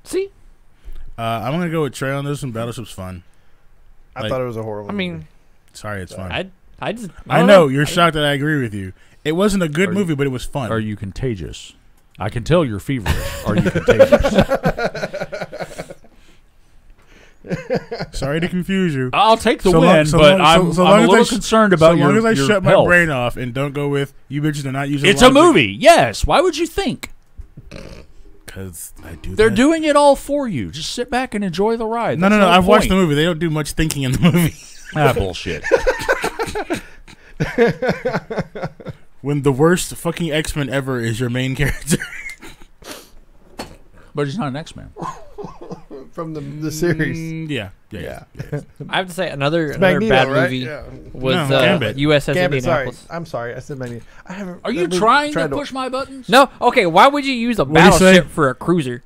See? I'm going to go with Trey on this one. Battleship's fun. I Like- thought it was a horrible I movie. mean, Sorry, it's fun. I just. I don't know, you're shocked that I agree with you. It wasn't a good Are you- movie, but it was fun. Are you contagious? I can tell you're feverish. Are you contagious? Sorry to confuse you. I'll take the So long- win, so but long- so long I'm a as I little sh- concerned So about long your as I your shut health. my brain off and don't go with you bitches are not using It's a movie. Yes. Why would you think? Because I do They're that. doing it all for you. Just sit back and enjoy the ride. No, That's no. the I've watched point. the movie. They don't do much thinking in the movie. Ah, bullshit. When the worst fucking X-Men ever is your main character. But he's not an X-Man. From the series. Yeah. I have to say another Magneto, bad right? movie Yeah. was No, Gambit. USS Gambit, sorry. Indianapolis. I'm sorry. I said Magneto. I haven't. Are you I've been trying to push my buttons? No, okay. Why would you use a What'd he say? battleship for a cruiser?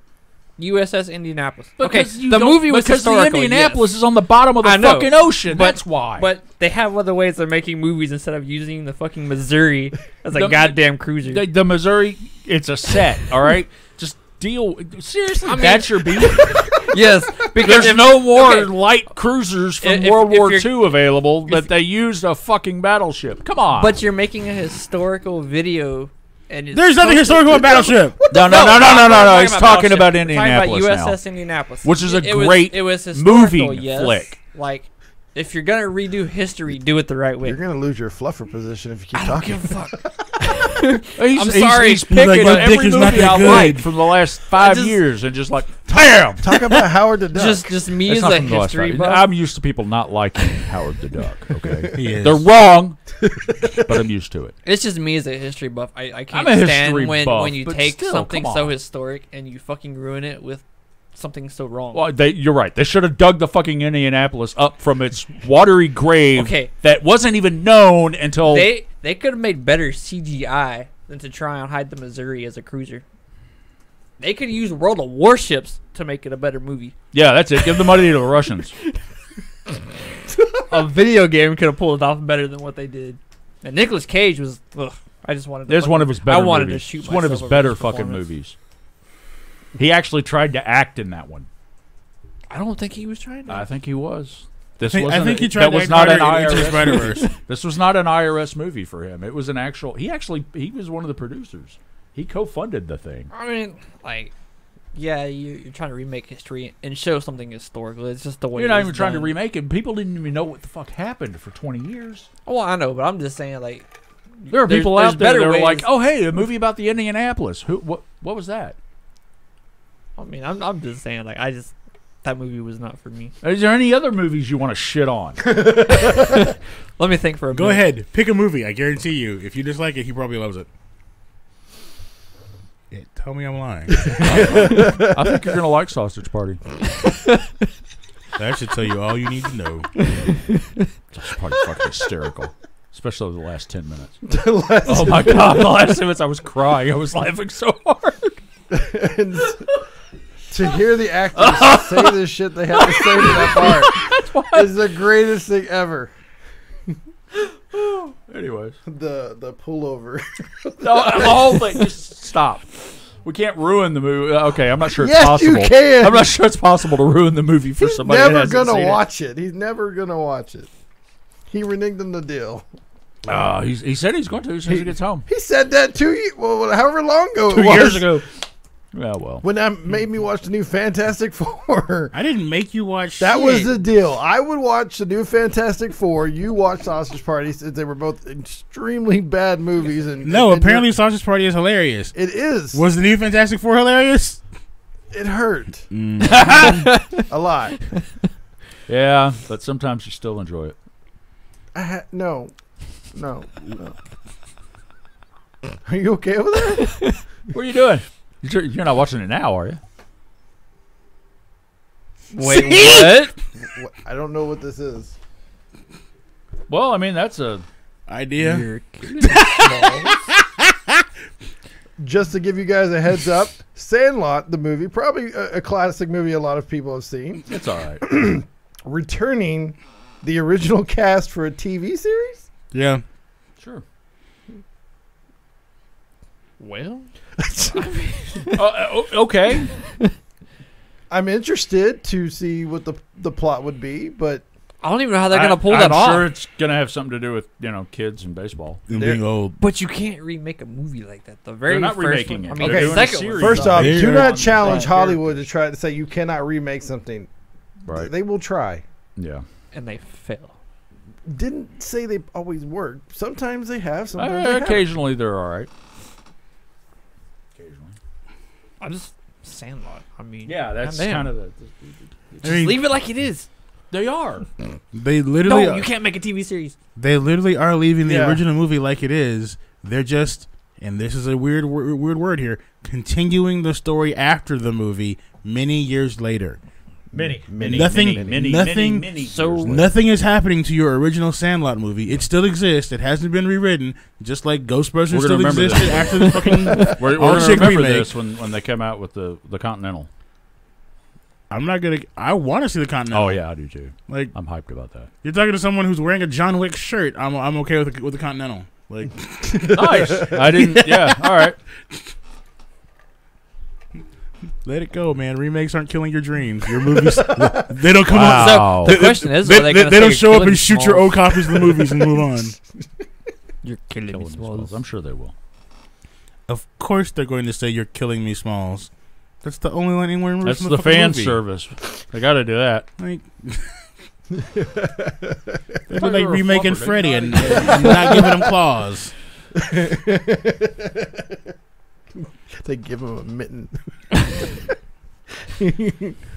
USS Indianapolis. Because okay, you the don't- movie was because the historical, Indianapolis yes. is on the bottom of the I know, fucking ocean. but- That's why. But they have other ways of making movies instead of using the fucking Missouri as a The- goddamn cruiser. the Missouri, it's a set. All right, just deal. Seriously, I mean- that's your beef. yes, because There's if- no more okay, light cruisers from If- World if War you're- II available, but if- they used a fucking battleship. Come on. But you're making a historical video, and it's There's nothing supposed to- historical about Battleship. no. I'm talking He's talking about Battleship. I'm Indianapolis talking now. about USS Indianapolis, Which is a It was- great it was historical, movie yes. flick. Like, if you're gonna redo history, do it the right way. You're gonna lose your fluffer position if you keep I don't talking. give a fuck. I'm sorry. He's He's picking like, your dick every is not movie that I good. liked from the last 5 just- years and just like, bam! Talk about Howard the Duck. Just me That's as not a from the last history 5 buff. I'm used to people not liking Howard the Duck. Okay, He is. they're wrong, but I'm used to it. It's just me as a history buff. I can't I'm a stand history when buff, when you but take still, something come so on. historic and you fucking ruin it with something so wrong. Well, you're right. They should have dug the fucking Indianapolis up from its watery grave Okay. that wasn't even known until. They could have made better CGI than to try and hide the Missouri as a cruiser. They could use World of Warships to make it a better movie. Yeah, that's it. Give the money to the Russians. A video game could have pulled it off better than what they did. And Nicolas Cage was. Ugh, I just wanted. There's one of his better I wanted movies. to shoot It's one of his myself over better his fucking performance. movies. He actually tried to act in that one. I don't think he was trying to. I think he was. This I wasn't. think he a- tried that to was act not an harder in Into the IRS. Spider-Verse. movie. This was not an IRS movie for him. It was an actual. He was one of the producers. He co-funded the thing. I mean, like, yeah, you're trying to remake history and show something historical. It's just the way. You're not it's even trying to done. remake it. People didn't even know what the fuck happened for 20 years. Well, I know, but I'm just saying, like, There are there's- people there's out there better that are ways. like, "Oh, hey, a movie about the Indianapolis. Who? What was that?" I mean, I'm just saying, like, that movie was not for me. Is there any other movies you want to shit on? Let me think for a Go minute. ahead, pick a movie. I guarantee you, if you dislike it, he probably loves it. Yeah, tell me I'm lying. I think you're gonna like Sausage Party. That should tell you all you need to know. Sausage Party fucking hysterical, especially the last 10 minutes. Let's- Oh my god, the last 10 minutes I was crying. I was laughing so hard. and to hear the actors say the shit they have to say to that part is the greatest thing ever. Anyways, The pullover. the whole thing. Just stop. We can't ruin the movie. Okay, I'm not sure it's Yes, possible. you can. I'm not sure it's possible to ruin the movie for He's somebody that never hasn't gonna seen watch it. He's never gonna watch it. He reneged on the deal. it. He said he's going to as soon as he gets home. He said that 2 years, well, however long ago 2 it was. years ago. Yeah, well. When that made me watch the new Fantastic Four. I didn't make you watch That shit. was the deal. I would watch the new Fantastic Four. You watch Sausage Party since they were both extremely bad movies. And No, and apparently Sausage Party is hilarious. it is. Was the new Fantastic Four hilarious? It hurt a lot. Yeah, but sometimes you still enjoy it. No. Are you okay over there? What are you doing? You're not watching it now, are you? Wait, what? I don't know what this is. Well, I mean, that's a... Idea. You're kidding. Balls. Just to give you guys a heads up, Sandlot, the movie, probably a classic movie a lot of people have seen, It's all right. returning the original cast for a TV series. Yeah. Sure. Well, Okay. I'm interested to see what the plot would be, but I don't even know how they're gonna pull that I'm off. sure it's going to have something to do with, kids and baseball. And They're- being old. But you can't remake a movie like that. The very They're not first remaking one. it. I mean, They're the doing a second series. one. first off, They're do on not the challenge side Hollywood to try to say you cannot remake something. Right. They will try. Yeah. and they fail. Didn't say they always work. Sometimes they have. Sometimes they haven't. Occasionally they're all right. Occasionally. I'm just Sandlot. I mean, Yeah, that's goddamn. kind of the... Just I mean, leave it like it is. They are. They literally, No, you can't make a TV series. they literally are leaving the Yeah. original movie like it is. They're just, and this is a weird word here, continuing the story after the movie many years later. Nothing- So- Nothing is happening to your original Sandlot movie. It still exists. It hasn't been rewritten, just like Ghostbusters We're gonna still remember existed this. after the fucking We're All going to Chick remember remake. this when they come out with the Continental. I'm not gonna. I want to see the Continental. Oh, yeah, I do too. Like I'm hyped about that. you're talking to someone who's wearing a John Wick shirt. I'm okay with the Continental. Like Nice. I didn't... Yeah, all right. let it go, man. Remakes aren't killing your dreams. Your movies, they don't come Wow. up. So the question is, they, are they they, gonna they say don't you're show up killing and shoot your Smalls? old copies of the movies and move on. You're killing me, Killing me, Smalls. Smalls. I'm sure they will. Of course, they're going to say you're killing me, Smalls. That's the only line anywhere in That's the the fucking fan movie. service. They got to do that. Like, they're thought like they were a remaking flopper. Freddy and not giving him claws. They give him a mitten.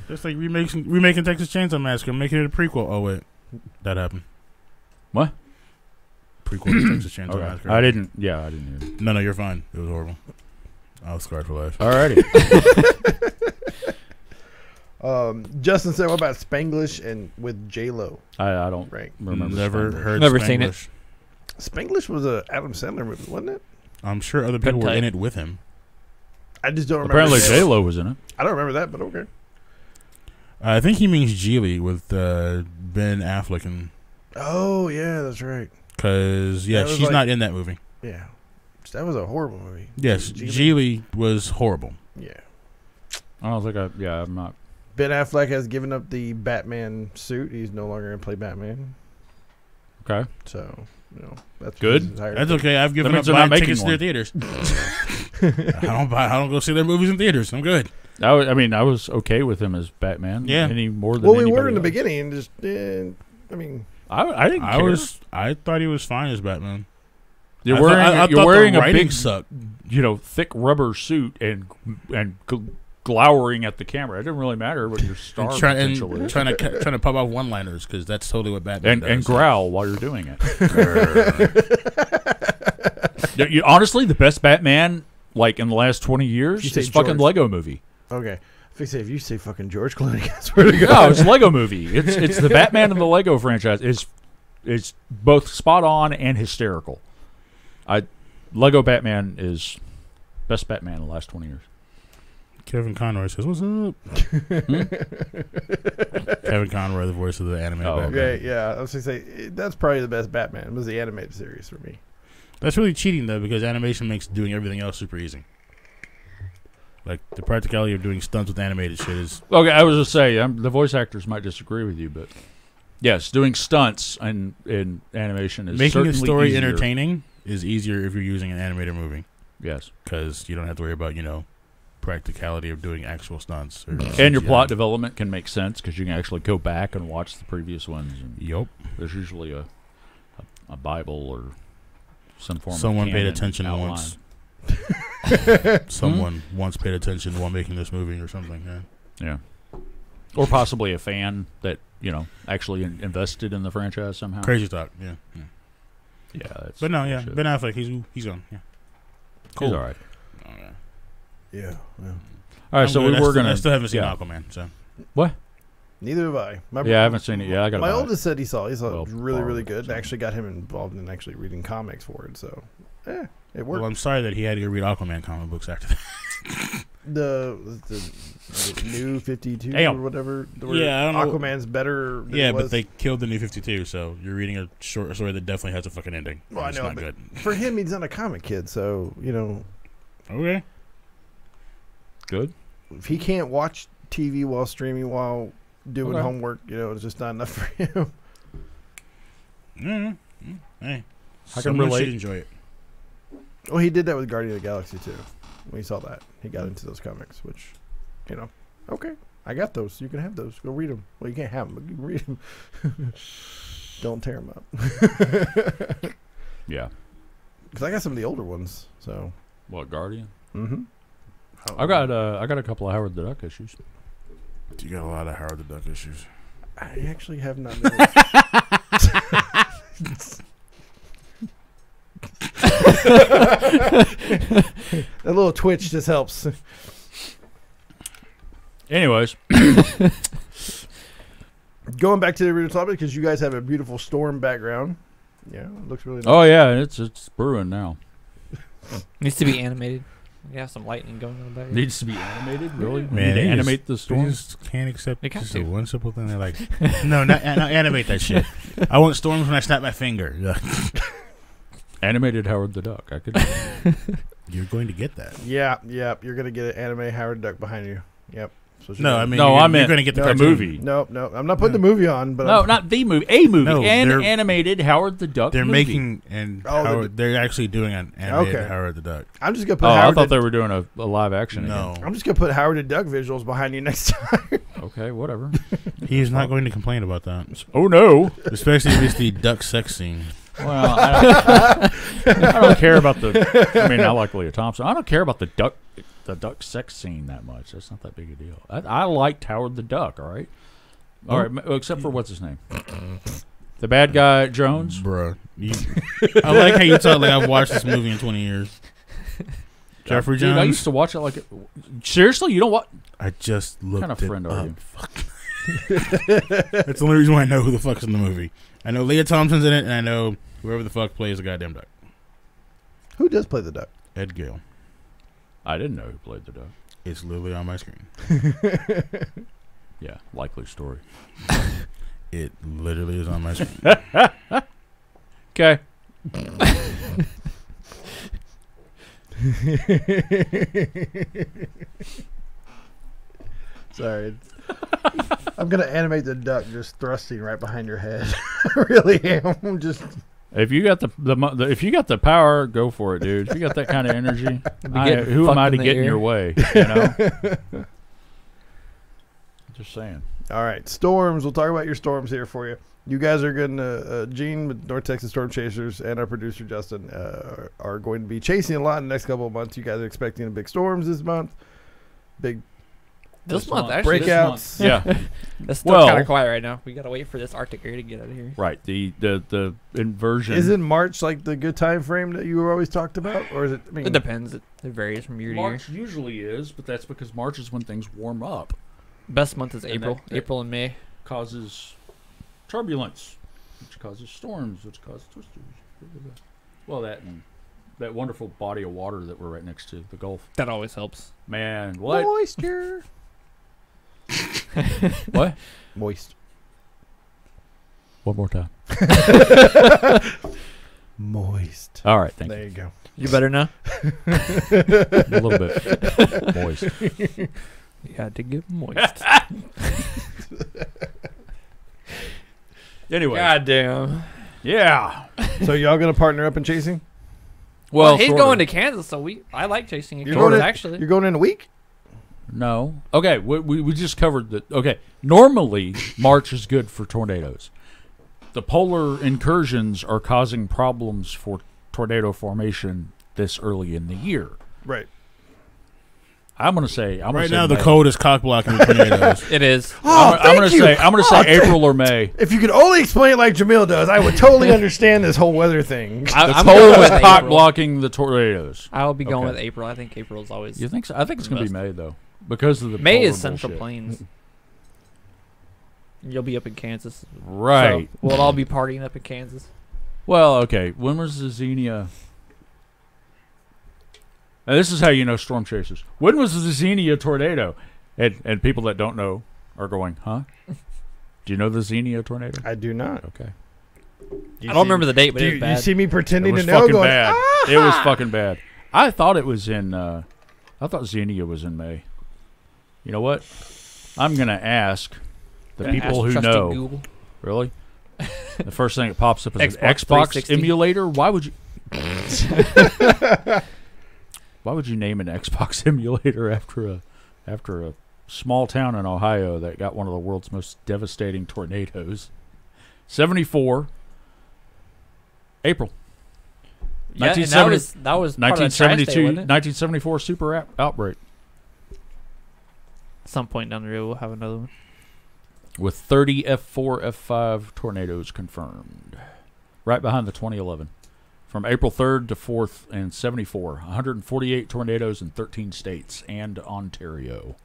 Just like remaking Texas Chainsaw Massacre, making it a prequel. Oh wait, that happened. What? Prequel to Texas Chainsaw Okay. Massacre. I didn't hear it. No, you're fine. It was horrible. I was scarred for life. Alrighty. Justin said, "What about Spanglish and with J Lo?" I don't Right. remember. Never Spanglish. heard. Never seen it. Spanglish. Spanglish was a Adam Sandler movie, wasn't it? I'm sure other people were tight. in it with him. I just don't remember. Apparently, his J name. Lo was in it. I don't remember that, but okay. I think he means Geely with Ben Affleck, and Oh yeah, that's right. because That was she's like- not in that movie. Yeah, that was a horrible movie. Yes, Geely? Geely was horrible. Yeah. I don't think I'm not. Ben Affleck has given up the Batman suit. He's no longer going to play Batman. Okay. So, that's Good. his entire That's thing. okay. I've given That up means they're not buying making tickets to their one. theaters. I don't go see their movies in theaters. I'm good. I was okay with him as Batman. Yeah. Any more than Well, we anybody were in the else. beginning, and just, I mean, I didn't care. I thought he was fine as Batman. You're I thought- wearing I you're thought wearing the a writing big, sucked. thick rubber suit and glowering at the camera. It didn't really matter what your star potential is. Trying to pop off one-liners because that's totally what Batman does. And growl while you're doing it. Honestly, the best Batman, like in the last 20 years, You say is fucking George. Lego Movie. okay. If you say fucking George Clooney, I swear to God. No, it's Lego Movie. It's the Batman of the Lego franchise. It's both spot on and hysterical. Lego Batman is best Batman in the last 20 years. Kevin Conroy says, "What's up?" Kevin Conroy, the voice of the animated Oh, Batman. Okay, yeah. I was going to say, that's probably the best Batman. Was the animated series for me. That's really cheating though, because animation makes doing everything else super easy. Like the practicality of doing stunts with animated shit is Okay, I was just saying, the voice actors might disagree with you, but yes, doing stunts in animation is making a certainly story easier. entertaining is easier if you're using an animated movie Yes, because you don't have to worry about practicality of doing actual stunts. Or and your CGI. plot development can make sense because you can actually go back and watch the previous ones. And Yup. there's usually a Bible or some form. Someone of paid canon attention outline. once. Someone once paid attention while making this movie or something. Yeah. Yeah. Or possibly a fan that, actually invested in the franchise somehow. Crazy talk. Yeah. Yeah. That's But no, yeah. bullshit. Ben Affleck, he's gone. Yeah. Cool. He's all right. Oh, yeah. Yeah. All right, so we were going I to. still haven't seen yeah. Aquaman. So Neither have I. Yeah, I haven't seen it yet. I got My buy it. oldest said he saw it. He thought it Well, was really, really borrowed good. it, so. Actually got him involved in actually reading comics for it. So, it worked. well, I'm sorry that he had to go read Aquaman comic books after that. the new 52 Damn. or whatever. Yeah, I don't know. Aquaman's better. Than Yeah, it but was. they killed the New 52, so you're reading a short story that definitely has a fucking ending. Well, I It's know, not but- good. for him, he's not a comic kid. So Okay. Good. if he can't watch TV while streaming while doing Okay. homework, it's just not enough for him. Mm-hmm. Hey, I can someone relate. should enjoy it. Well, he did that with Guardian of the Galaxy too. When he saw that, he got into those comics, which, okay, I got those. You can have those. Go read them. Well, you can't have them, but you can read them. Don't tear them up. Yeah. Because I got some of the older ones. So. What, Guardian? Mm-hmm. I got a couple of Howard the Duck issues. You got a lot of Howard the Duck issues. I actually have not. That little twitch just helps. Anyways, Going back to the original topic, because you guys have a beautiful storm background. Yeah, it looks really nice. oh yeah, it's brewing now. Needs to be animated. We have some lightning going on back here. Needs to be animated, really? We Man, need to they animate the They storm. just can't accept They got just to. a one simple thing. They're like, no, not animate that shit. I want storms when I snap my finger. Animated Howard the Duck. I could. You're going to get that. Yeah, you're gonna get an anime Howard Duck behind you. Yep. So No, I mean, No, you're, I you're meant going to get the no, cartoon. movie. No, I'm not putting the movie on, but No, I'm, not the movie. A movie. No, An they're- animated Howard the Duck. They're movie. making and Oh, Howard, they're actually doing an animated Okay. Howard the Duck. I'm just gonna put Oh, I Howard. thought the, they were doing a live action. No, I'm just gonna put Howard the Duck visuals behind you next time. Again. Okay, whatever. he's not going to complain about that, Oh no. especially if it's the duck sex scene. Well, I don't care about the. I mean, I like Leah Thompson. I don't care about the duck sex scene that much. That's not that big a deal. I liked Howard the Duck. All right. All right, except for what's his name, the bad guy Jones. Bruh. I like how you talk like I've watched this movie in 20 years. Jeffrey Dude, I Jones. used to watch it like. Seriously, you don't watch? I just looked What kind of friend it are up. you? That's the only reason why I know who the fuck's in the movie. I know Leah Thompson's in it, and I know whoever the fuck plays the goddamn duck. Who does play the duck? Ed Gale. I didn't know who played the duck. It's literally on my screen. Yeah, likely story. It literally is on my screen. Okay. Sorry. I'm gonna animate the duck just thrusting right behind your head. I really am. I'm just. If you got if you got the power, go for it, dude. If you got that kind of energy, who am I to get in your way? You know. Just saying. All right, storms. We'll talk about your storms here for you. You guys are going to, Gene with North Texas Storm Chasers and our producer Justin are going to be chasing a lot in the next couple of months. You guys are expecting big storms this month. Big This This month, month. actually. breakouts. Yeah. It's still kind of quiet right now. We gotta wait for this Arctic air to get out of here. Right. The inversion. Isn't March like the good time frame that you were always talked about, or is it? I mean, It depends. It varies from year to year. March usually is, but that's because March is when things warm up. Best month is And April. that- April and May. Causes turbulence, which causes storms, which causes twisters. Well, that wonderful body of water that we're right next to, the Gulf. That always helps. Man, what? moisture. What? Moist. One more time. Moist. All right, thank There you go. You better know. you. A little bit moist. You had to get moist. Anyway, God damn. yeah. So y'all gonna partner up in chasing? Well, he's sorta. going to Kansas, so I like chasing in You're Kansas, going to- actually. You're going in a week? No. Okay, we just covered that. Okay, normally March is good for tornadoes. The polar incursions are causing problems for tornado formation this early in the year. Right. I'm gonna say Right now, the May. cold is cock blocking the tornadoes. It is. I'm gonna say Oh, April or May. If you could only explain it like Jamil does, I would totally understand this whole weather thing. The I'm cold going is with cock April. blocking the tornadoes. I'll be going Okay. with April. I think April is always. You think so? I think it's gonna be Best. May though, because of the May polar is Central bullshit. Plains. You'll be up in Kansas. Right. So we'll all be partying up in Kansas. Well, okay. When was the Xenia? Now, this is how you know storm chasers. When was the Xenia tornado? And people that don't know are going, huh? Do you know the Xenia tornado? I do not. Okay. I don't remember the date, but Do it you, was bad. you see me It pretending was to know? fucking Going, bad. "Ah!" It was fucking bad. I thought it was in. I thought Xenia was in May. You know what? I'm gonna ask the Gonna people ask who trusty know. Google. Really? The first thing that pops up is an Xbox Xbox 360. emulator. Why would you? Why would you name an Xbox emulator after a small town in Ohio that got one of the world's most devastating tornadoes? 74 April. Yeah, and 1970 that was part of the tri-state, 1972 wasn't it? 1974 super outbreak At some point down the road, we'll have another one. with 30 F4 F5 tornadoes confirmed. Right behind the 2011. From April 3rd to 4th and 74. 148 tornadoes in 13 states and Ontario.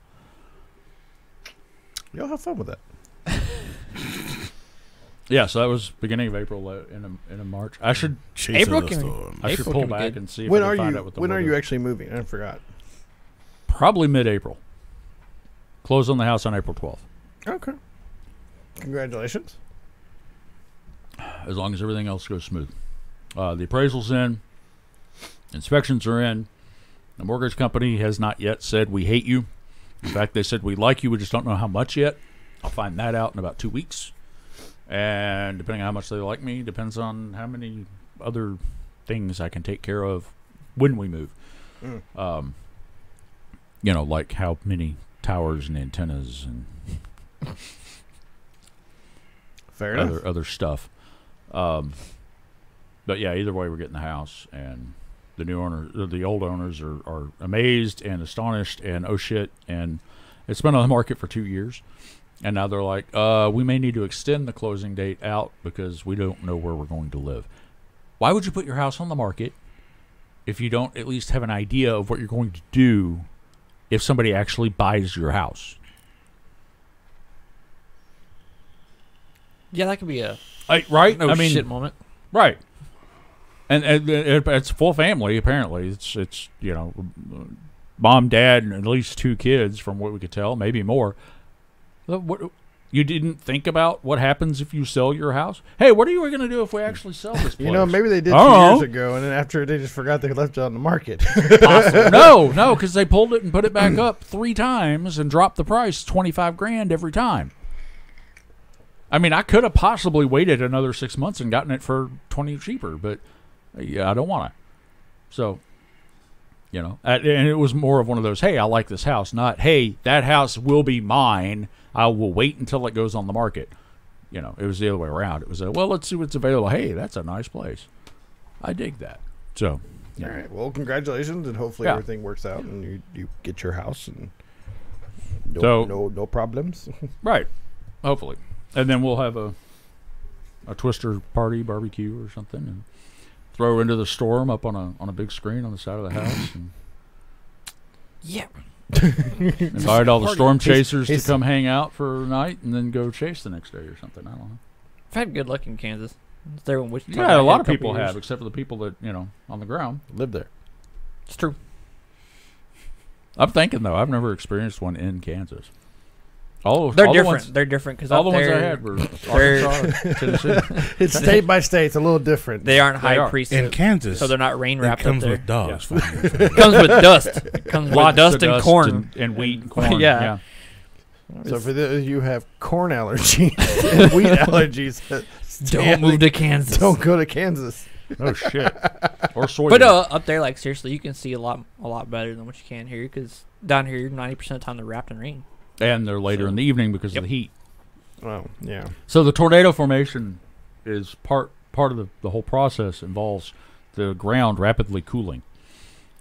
Y'all have fun with that. Yeah, so that was beginning of April in a March. I should Chasing April the can- storm. I should April pull can be back good. and see if When I are can find you? out what the When are you weather- actually moving? I forgot. Probably mid-April. Close on the house on April 12th. Okay. Congratulations. As long as everything else goes smooth. The appraisal's in. Inspections are in. The mortgage company has not yet said we hate you. In fact, they said we like you. We just don't know how much yet. I'll find that out in about 2 weeks. And depending on how much they like me, depends on how many other things I can take care of when we move. Mm. You know, like how many towers and antennas and Fair enough. other stuff. But yeah, either way, we're getting the house, and the new owner, the old owners are amazed and astonished, and oh shit, and it's been on the market for 2 years, and now they're like, we may need to extend the closing date out because we don't know where we're going to live. Why would you put your house on the market if you don't at least have an idea of what you're going to do if somebody actually buys your house? Yeah, that could be a Right? no I mean, shit moment. right. And it's full family. Apparently, it's mom, dad, and at least 2 kids, from what we could tell, maybe more. What, you didn't think about what happens if you sell your house? Hey, what are you going to do if we actually sell this place? You know, maybe they did 2 Oh. years ago, and then after they just forgot they left it on the market. No, because they pulled it and put it back up 3 times and dropped the price $25,000 every time. I mean, I could have possibly waited another 6 months and gotten it for $20 cheaper, but yeah, I don't want to. So, and it was more of one of those, hey, I like this house, not, hey, that house will be mine. I will wait until it goes on the market. It was the other way around. It was well, let's see what's available. Hey, that's a nice place. I dig that. So, All right. Well, congratulations, and hopefully Yeah. everything works out, and you get your house, and So- no problems. right, hopefully. And then we'll have a Twister party barbecue or something, and throw Into the Storm up on a big screen on the side of the house, and Yeah. invite all the storm chasers his- to come hang out for a night, and then go chase the next day or something. I don't know. I've had good luck in Kansas. It's there in Wichita. I Yeah, had a lot of couple people years. have, except for the people that on the ground. Live there. It's true. I'm thinking though, I've never experienced one in Kansas. All They're all different. They're different because all the up ones I there, had were they're- Arkansas, Tennessee. It's state by state. It's a little different. they aren't They high are. priests, In Kansas, so they're not rain it wrapped up comes there. with dogs. It comes with dust. It comes with Lots dust of and corn. and wheat and corn. Yeah. So for those you have corn allergies and wheat allergies, Don't move to Kansas. Don't go to Kansas. Oh shit. Or soybean. But up there, like seriously, you can see a lot better than what you can here. Because down here, 90% of the time they're wrapped in rain. And they're later in the evening because of the heat. Oh, yeah. So the tornado formation is part of the whole process involves the ground rapidly cooling,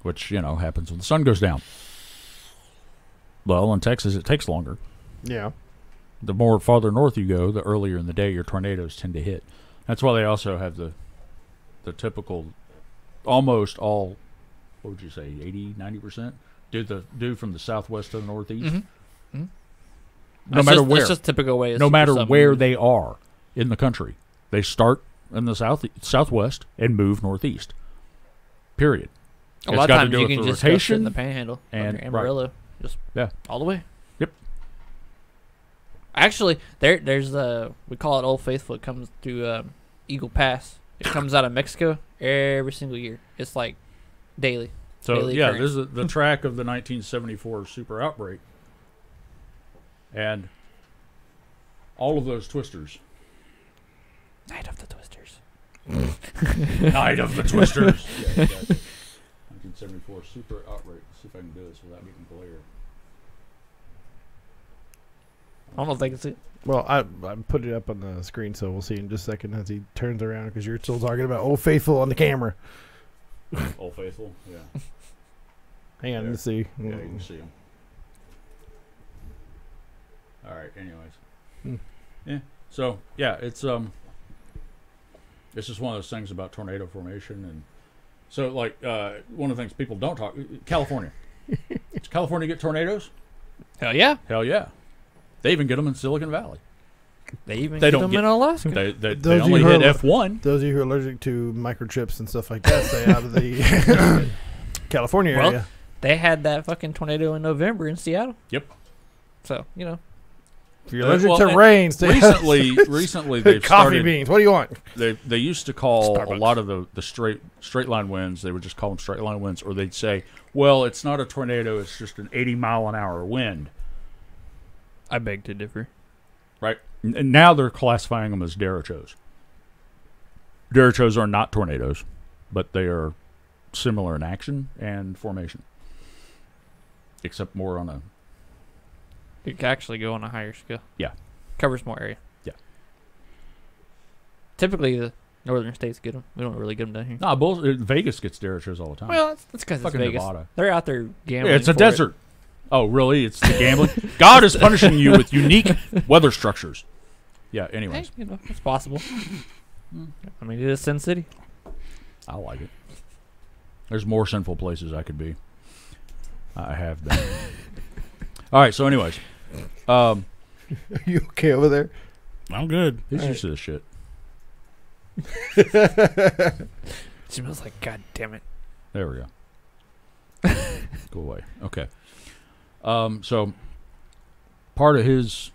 which happens when the sun goes down. Well, in Texas it takes longer. Yeah. The more farther north you go, the earlier in the day your tornadoes tend to hit. That's why they also have the typical, almost all, what would you say, 80-90% do from the southwest to the northeast. Mm-hmm. No matter where. It's just typical way. of No super matter sub where moves. they are in the country, they start in the southwest and move northeast. Period. A It's lot of got to times do you with can the just go sit in rotation the panhandle and- and Amarillo, just Yeah. all the way. Yep. Actually, there's we call it Old Faithful. It comes through Eagle Pass. It comes out of Mexico every single year. It's like daily. So Daily yeah, occurrence. this is the track of the 1974 super outbreak, and all of those twisters. Night of the Twisters. Night of the Twisters. Yeah, exactly. 1974 super outbreak. Let's see if I can do this without getting glare. I don't know if they can see it. Well, I put it up on the screen, so we'll see in just a second as he turns around because you're still talking about Old Faithful on the camera. Old Faithful. Yeah. Hang on, There. let's see. Yeah, you can see them. All right. Anyways. Hmm. Yeah. So yeah, it's just one of those things about tornado formation, and so like one of the things people don't talk. California. Does California get tornadoes? Hell yeah. Hell yeah. They even get them in Silicon Valley. They even They get don't them get- in Alaska. They Those only you hit heard- F1. Those of you who are allergic to microchips and stuff like that, stay out of the California Well, area. They had that fucking tornado in November in Seattle. Yep. So, If you're allergic well, to and rain, stay Recently they've coffee started. beans. What do you want? They used to call Starbucks. a lot of the straight line winds. They would just call them straight line winds, or they'd say, "Well, it's not a tornado; it's just an 80-mile-an-hour wind." I beg to differ. Right? And now they're classifying them as derechos. Derechos are not tornadoes, but they are similar in action and formation, except more on a. It can actually go on a higher scale. Yeah. Covers more area. Yeah. Typically, the northern states get them. We don't really get them down here. No, Vegas gets derechos all the time. Well, that's because it's Fucking Vegas. Nevada. They're out there gambling. Yeah, it's a for desert. Oh, really? It's the gambling? God is punishing you with unique weather structures. Yeah, It. anyways. Hey, it's possible. I mean, it is Sin City. I like it. There's more sinful places I could be. I have been. All right, so anyways. Are you okay over there? I'm good. He's used to this shit. Smells like, God damn it. There we go. Go away. Okay. So part of the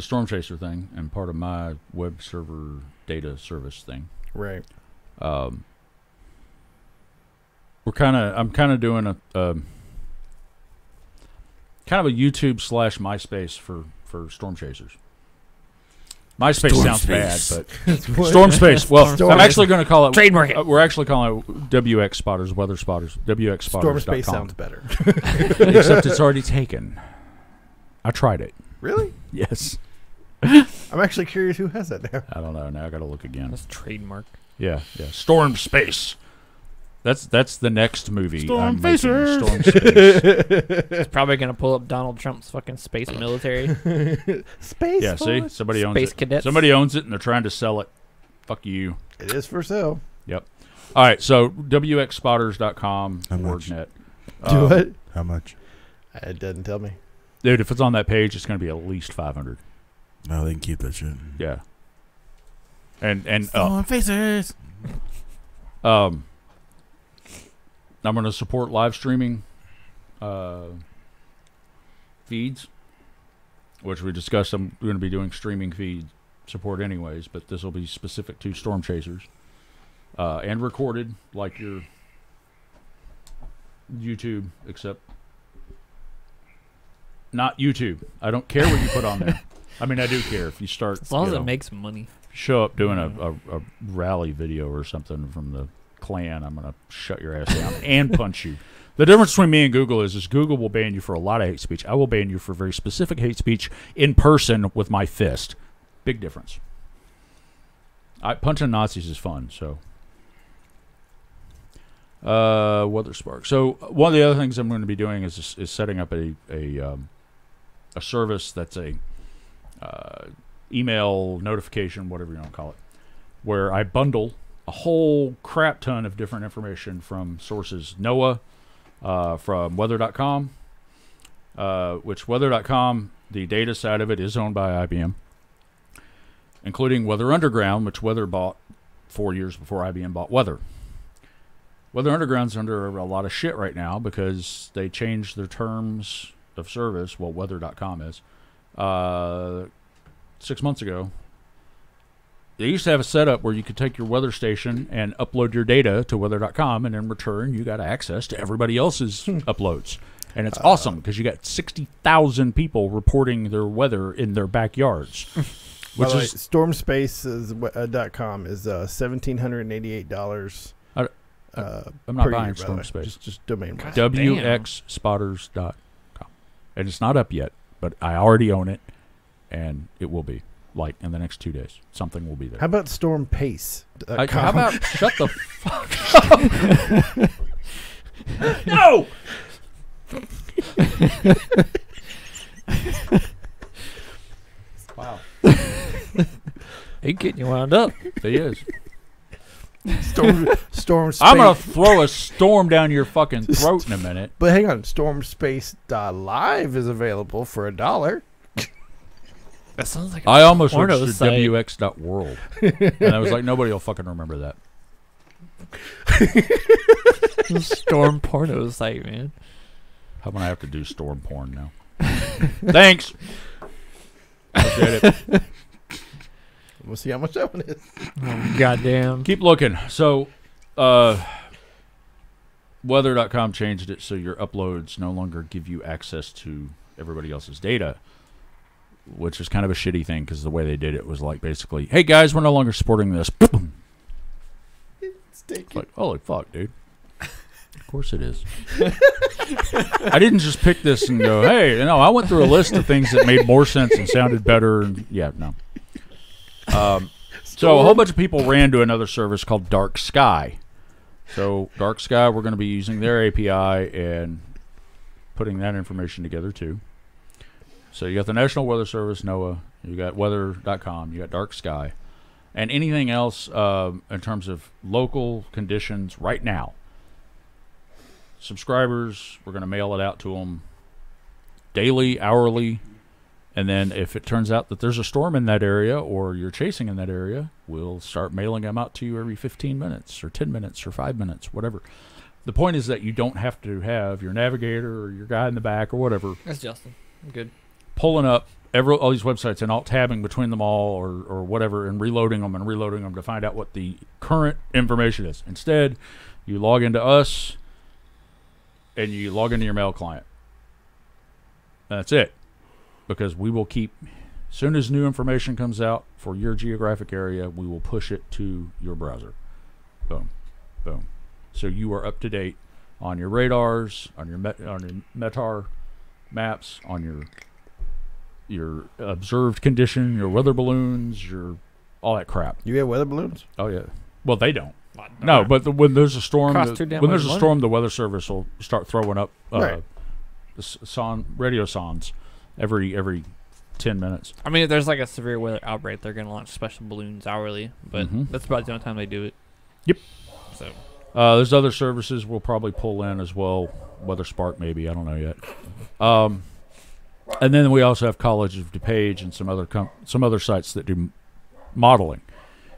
Storm Chaser thing and part of my web server data service thing. Right. I'm kind of doing a kind of a YouTube / MySpace for Storm Chasers. MySpace Storm sounds Space. bad, but Storm Space. Well, Storm I'm actually going to call it Trademark it. We're actually calling it WX Spotters, Weather Spotters, WXSpotters.com. Storm Space sounds better. Except it's already taken. I tried it. Really? Yes. I'm actually curious who has that now. I don't know. Now I got to look again. That's trademark. Yeah. Storm Space. That's the next movie. Storm I'm making, Facers. Storm Space. It's probably going to pull up Donald Trump's fucking space military. Space. Yeah. See, Force. somebody owns Space it. cadets. Somebody owns it, and they're trying to sell it. Fuck you. It is for sale. Yep. All right. So WXSpotters.com. How much? WordNet. Do it. How much? It doesn't tell me. Dude, if it's on that page, it's going to be at least 500. No, they can keep that shit. Yeah. And Storm Facers. I'm going to support live streaming feeds, which we discussed. I'm going to be doing streaming feed support anyways, but this will be specific to Storm Chasers and recorded like your YouTube, except not YouTube. I don't care what you put on there. I mean, I do care if you start. As long as you it know, makes money. show up doing a rally video or something from the Klan, I'm going to shut your ass down and punch you. The difference between me and Google is Google will ban you for a lot of hate speech. I will ban you for very specific hate speech in person with my fist. Big difference. Punching Nazis is fun, so. Weather Spark. So one of the other things I'm going to be doing is setting up a service that's a email notification, whatever you want to call it, where I bundle a whole crap ton of different information from sources. NOAA, from weather.com, which weather.com, the data side of it is owned by IBM, including Weather Underground, which Weather bought 4 years before IBM bought Weather. Weather Underground's under a lot of shit right now because they changed their terms of service, well, weather.com is, 6 months ago. They used to have a setup where you could take your weather station and upload your data to weather.com, and in return, you got access to everybody else's uploads. And it's awesome because you got 60,000 people reporting their weather in their backyards. By Which the way, is stormspace.com is $1,788. I'm not per buying year, by the Storm way. Space. Just domain. God. WXSpotters.com. And it's not up yet, but I already own it, and it will be. Like in the next 2 days, something will be there. How about stormpace? How about shut the fuck up? No! Wow. He getting you wound up. He is. storm space? I'm going to throw a storm down your fucking throat in a minute. But hang on, stormspace.live is available for $1. That sounds like a I almost porno registered site. WX.world. And I was like, nobody will fucking remember that. Storm porno site, man. How about I have to do storm porn now? Thanks. Appreciate it. We'll see how much that one is. Oh, goddamn. Keep looking. So, weather.com changed it so your uploads no longer give you access to everybody else's data, which is kind of a shitty thing because the way they did it was like basically, hey guys, we're no longer supporting this. It's like, holy fuck, dude. Of course it is. I didn't just pick this and go, hey, I went through a list of things that made more sense and sounded better. And yeah, no. So a whole bunch of people ran to another service called Dark Sky. So Dark Sky, we're going to be using their API and putting that information together too. So you got the National Weather Service, NOAA, you got weather.com, you got Dark Sky, and anything else in terms of local conditions right now. Subscribers, we're going to mail it out to them daily, hourly, And then if it turns out that there's a storm in that area or you're chasing in that area, we'll start mailing them out to you every 15 minutes or 10 minutes or 5 minutes, whatever. The point is that you don't have to have your navigator or your guy in the back or whatever That's Justin. I'm good. pulling up all these websites and alt-tabbing between them all or whatever and reloading them to find out what the current information is. Instead, you log into us and you log into your mail client. That's it. Because we will keep, as soon as new information comes out for your geographic area, we will push it to your browser. Boom. Boom. So you are up to date on your radars, on your METAR maps, on your observed condition, your weather balloons, your all that crap. You have weather balloons? Oh yeah. Well, they don't. No, but when there's a storm, the Weather Service will start throwing up Right. radio songs every 10 minutes. I mean, if there's like a severe weather outbreak, they're going to launch special balloons hourly, but that's about the only time they do it. Yep. So There's other services we'll probably pull in as well. Weather Spark, maybe. I don't know yet. And then we also have College of DuPage and some other sites that do modeling.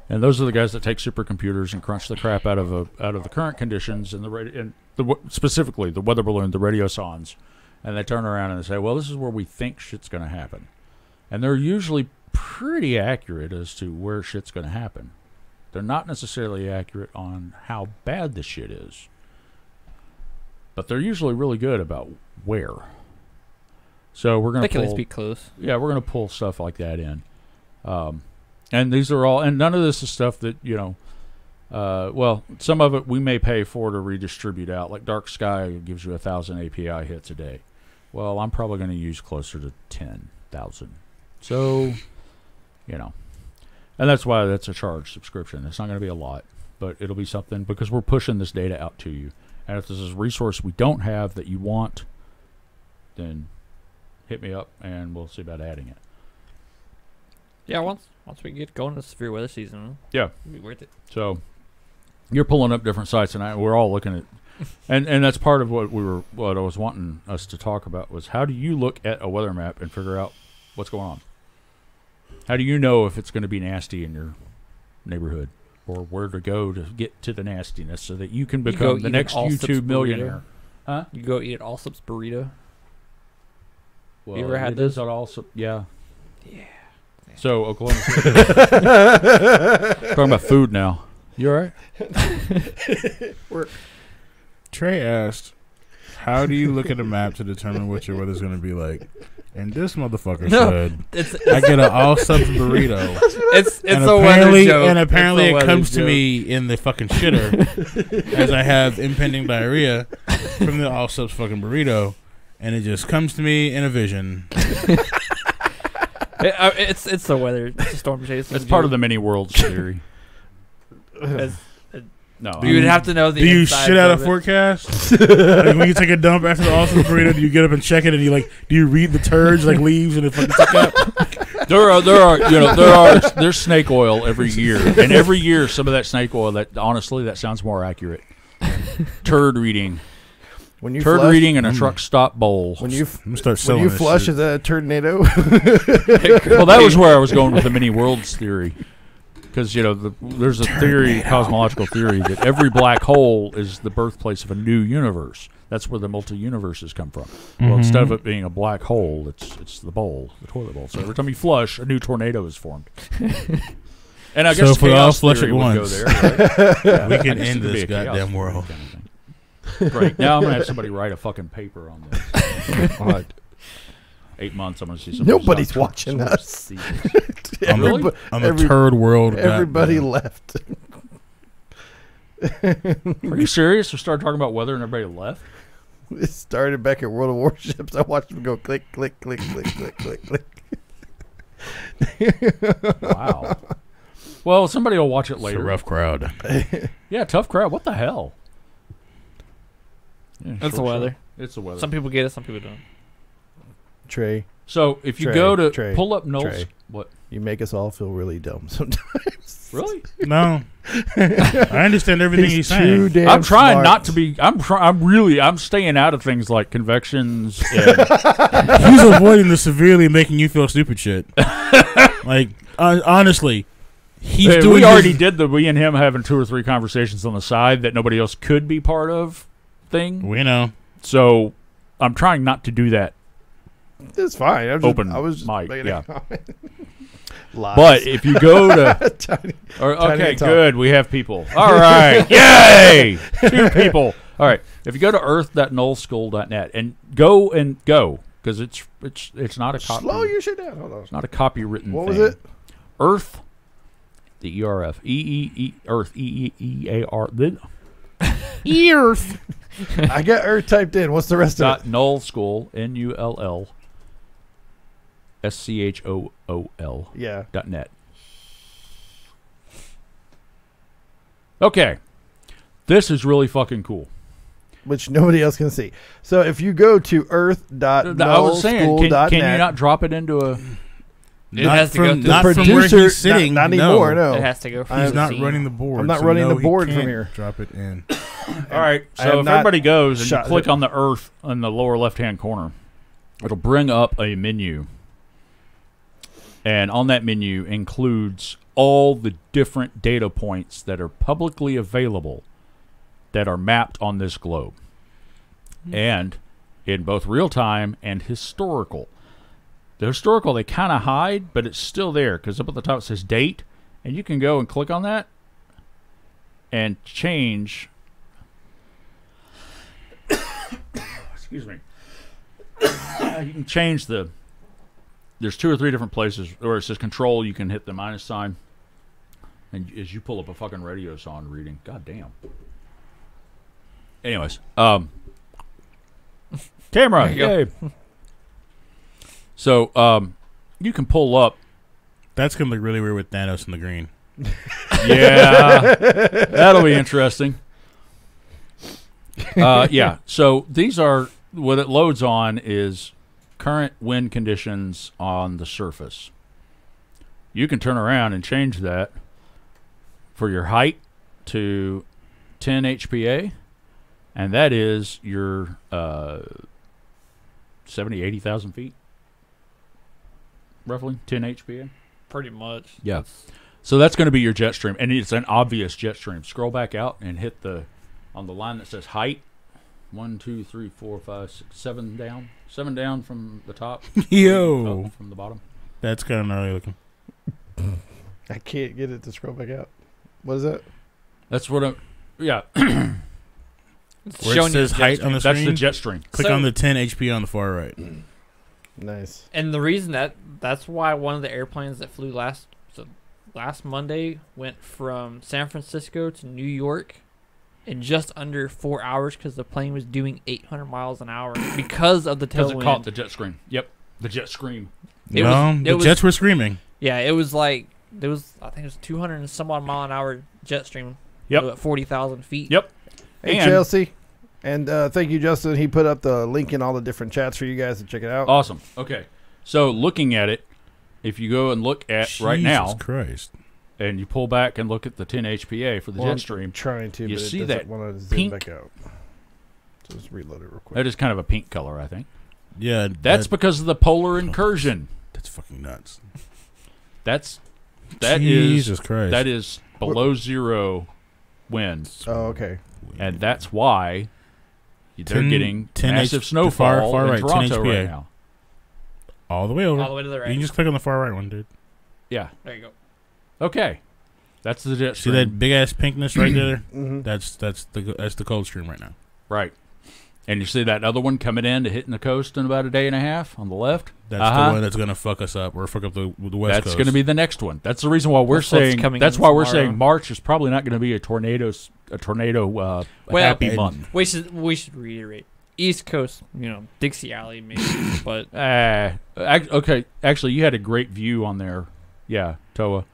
And those are the guys that take supercomputers and crunch the crap out of the current conditions and specifically the weather balloon, the radiosondes, and they turn around and they say, well, this is where we think shit's going to happen. And they're usually pretty accurate as to where shit's going to happen. They're not necessarily accurate on how bad the shit is. But they're usually really good about where. So we're going to they can at least be close. Yeah, we're going to pull stuff like that in. And these are all, and none of this is stuff that, well, some of it we may pay for to redistribute out. Like Dark Sky gives you 1,000 API hits a day. Well, I'm probably going to use closer to 10,000. So, and that's why that's a charged subscription. It's not going to be a lot, but it'll be something because we're pushing this data out to you. And if there's a resource we don't have that you want, then hit me up and we'll see about adding it. Yeah, once we get going to severe weather season, yeah, it'll be worth it. So you're pulling up different sites, and we're all looking at, and that's part of what I was wanting us to talk about was how do you look at a weather map and figure out what's going on? How do you know if it's going to be nasty in your neighborhood, or where to go to get to the nastiness so that you can become the next YouTube millionaire? Huh? You go eat at Allsup's burrito. Well, you ever had this this? at Allsup? Yeah. Yeah. So Oklahoma City. Talking about food now. You all right? Trey asked, how do you look at a map to determine what your weather's going to be like? And this motherfucker said, I get an all subs burrito. It's a weather joke. And apparently it comes to me in the fucking shitter as I have impending diarrhea from the all subs fucking burrito. And it just comes to me in a vision. It's the weather. It's a storm chasing. It's part of the mini worlds theory. No, you would have to know the. Do you shit out a forecast? Like when you take a dump after the awesome burrito, do you get up and check it? And do you read the turds like leaves and it fucking tick up? There's snake oil every year, and every year some of that snake oil that sounds more accurate. Turd reading. When you turd flush, reading in a truck stop bowl. When you when you flush, is that a tornado? Well, that was where I was going with the mini worlds theory, because there's a theory, cosmological theory, that every black hole is the birthplace of a new universe. That's where the multi-universes come from. Well, instead of it being a black hole, it's the bowl, the toilet bowl. So every time you flush, a new tornado is formed. And I guess if we all flush theory at would once, go there, right? we can end this goddamn world. Great. Now I'm gonna have somebody write a fucking paper on this. God. 8 months. I'm gonna see some. Nobody's watching us. On the turd world. Everybody left. Are you serious? We started talking about weather and everybody left. It started back at World of Warships. I watched them go click, click, click, click, click, click, click. Wow. Well, somebody will watch it later. It's a rough crowd. Yeah, tough crowd. What the hell? Yeah, It's the weather. It's the weather. Some people get it, some people don't. Trey, So if you Trey, go to Trey, pull up Knowles, Trey. what? You make us all feel really dumb sometimes. Really? No, I understand everything he's too saying. damn I'm trying smart. not to be. I'm staying out of things like convections. And, He's avoiding the severely making you feel stupid shit. Like honestly, he's Hey, doing. we already his- did we and him having 2 or 3 conversations on the side that nobody else could be part of thing. We know. So I'm trying not to do that. It's fine. Open I was just mic, making yeah. a comment. Lies. But if you go to Tiny- okay, and talk. good, we have people. All right, yay, 2 people. All right, if you go to earth.nullschool.net and go because it's not a copy. Slow your shit down. Hold on. It's not a copywritten. What thing. was it? Earth, the ERF, Earth, EEAR, Earth. I got Earth typed in. What's the rest of Dot null school NULLSCHOOL it? Yeah. .net. Okay, this is really fucking cool. Which nobody else can see. So if you go to earth.nullschool.net, I was saying, can you not drop it into a? It has to go through not the from where producer, he's sitting. not anymore, no. It has to go from He's the not scene. running the board. I'm not so running no, the he board from can't here. Drop it in. All right, I so have if not everybody goes and you shot click it. on the Earth in the lower left-hand corner, it'll bring up a menu. And on that menu includes all the different data points that are publicly available that are mapped on this globe. And in both real time and historical. The historical they kind of hide, but it's still there because up at the top it says date, and you can go and click on that and change. Excuse me. You can change the. There's 2 or 3 different places where it says control. You can hit the minus sign, and as you pull up a fucking radio song reading, god damn. Anyways, camera, There you go. yay. So, you can pull up. That's gonna look really weird with Thanos in the green. Yeah, that'll be interesting. Yeah, so these are what it loads on is current wind conditions on the surface. You can turn around and change that for your height to 10 HPA, and that is your 70, 80,000 feet, roughly 10 HPA. Pretty much. Yeah. So that's going to be your jet stream, and it's an obvious jet stream. Scroll back out and hit on the line that says height. 1, 2, 3, 4, 5, 6, 7 down. 7 down from the top. Yo, Up from the bottom. that's kind of gnarly looking. I can't get it to scroll back out. What is that? That's what I'm. Yeah, It's Where it showing you says the jet height stream. on the that's the screen. jet stream. Click So- on the 10 HP on the far right. Nice. And the reason that's why one of the airplanes that flew last Monday went from San Francisco to New York in just under 4 hours because the plane was doing 800 miles an hour because of the Because it caught tailwind. the jet stream. Yep, the jet stream. It No, was- the it was- Jets were screaming. Yeah, it was like I think it was 200 and some odd mile an hour jet stream. Yep. At 40,000 feet. Yep. Hey, And- Chelsea. And thank you, Justin. He put up the link in all the different chats for you guys to check it out. Awesome. Okay, so looking at it, if you go and look at right now, Jesus Christ. and you pull back and look at the 10 HPA for the Well, jet I'm stream, trying to, You but see it doesn't that want to zoom pink- back out. So just reload it real quick. that is kind of a pink color, I think. Yeah, That's because of the polar incursion. that's fucking nuts. That Jesus Christ. that is below zero winds, Oh, okay. and that's why they're 10 getting 10 massive H- snowfall far in right, 10 Toronto HPA. right now. all the way over. All the way to the You right. can just click on the far right one, dude. Yeah. There you go. Okay. That's the jet See stream. that big ass pinkness right there? Mm-hmm. That's the cold stream right now. Right. And you see that other one coming in to hitting the coast in about a day and a half on the left? That's Uh-huh. the one that's gonna fuck us up or fuck up the West That's Coast. going to be the next one. That's the reason why we're That's what's saying. coming That's in why we're tomorrow. saying March is probably not going to be a tornado Well, happy and- month. We should reiterate. East Coast, Dixie Alley maybe, but Okay, actually, you had a great view on there. Yeah, Toa.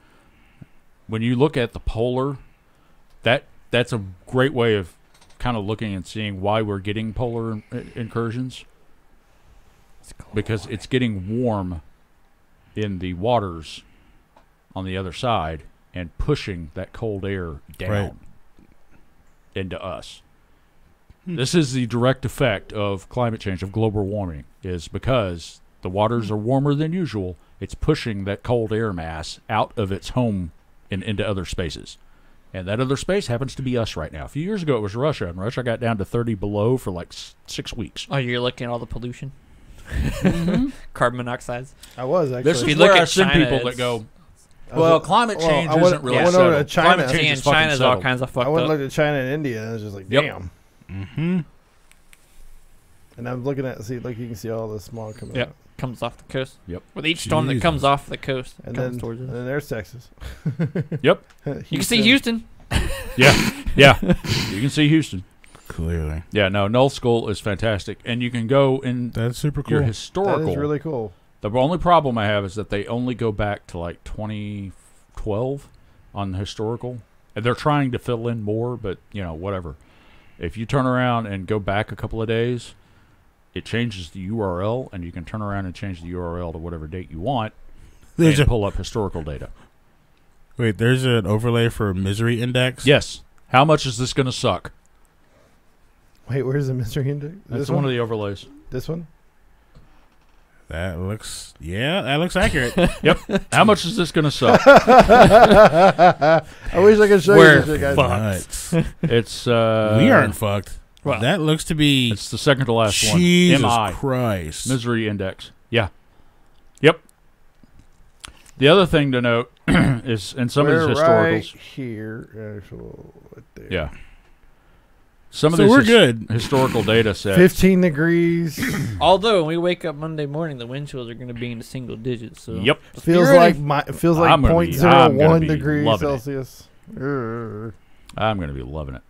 When you look at the polar, that's a great way of kind of looking and seeing why we're getting polar incursions. because it's getting warm in the waters on the other side and pushing that cold air down Right. into us. This is the direct effect of climate change, of global warming, is because the waters are warmer than usual. It's pushing that cold air mass out of its home and into other spaces. And that other space happens to be us right now. A few years ago, it was Russia, and Russia got down to 30 below for like 6 weeks. Oh, you're looking at all the pollution, carbon monoxides. I was actually. This If you is look where at I send China, people that it's- go, I was well, at- climate change I went- isn't really I went over to settled. China. Climate change Seeing is fucking China's all settled. kinds of fucked I went and up. looked at China and India, and I was just like, Yep. damn. Mm-hmm. And I'm looking at you can see all the smog coming Yep. out. Comes off the coast. Yep. With each storm that Jesus. comes off the coast, And comes then, towards and us. then there's Texas. Yep. You can see Houston. Yeah, yeah. You can see Houston. Clearly. Yeah, no, Null Skull is fantastic. And you can go in That's super cool. your That historical. is really cool. The only problem I have is that they only go back to like 2012 on the historical. And they're trying to fill in more, but, whatever. If you turn around and go back a couple of days, it changes the URL, and you can turn around and change the URL to whatever date you want There's and a, pull up historical data. wait, there's an overlay for misery index? Yes. How much is this going to suck? Wait, where's the mystery index? That's This one one? of the overlays. This one? That looks accurate. How much is this going to suck? I wish I could show We're you this shit, guys. Nuts. It's We aren't fucked. Well, That looks to be It's the second to last Jesus one. MI. Christ. Misery index. Yeah. Yep. The other thing to note is in some We're of these right historicals. here. Actual, right there. Yeah. Some of So these we're good. historical data sets. 15 degrees. although when we wake up Monday morning, the wind chills are going to be in the single digits. So Yep. let's be feels ready. like feels like I'm gonna be 0.01 be degrees loving it. Celsius. Urgh. I'm going to be loving it.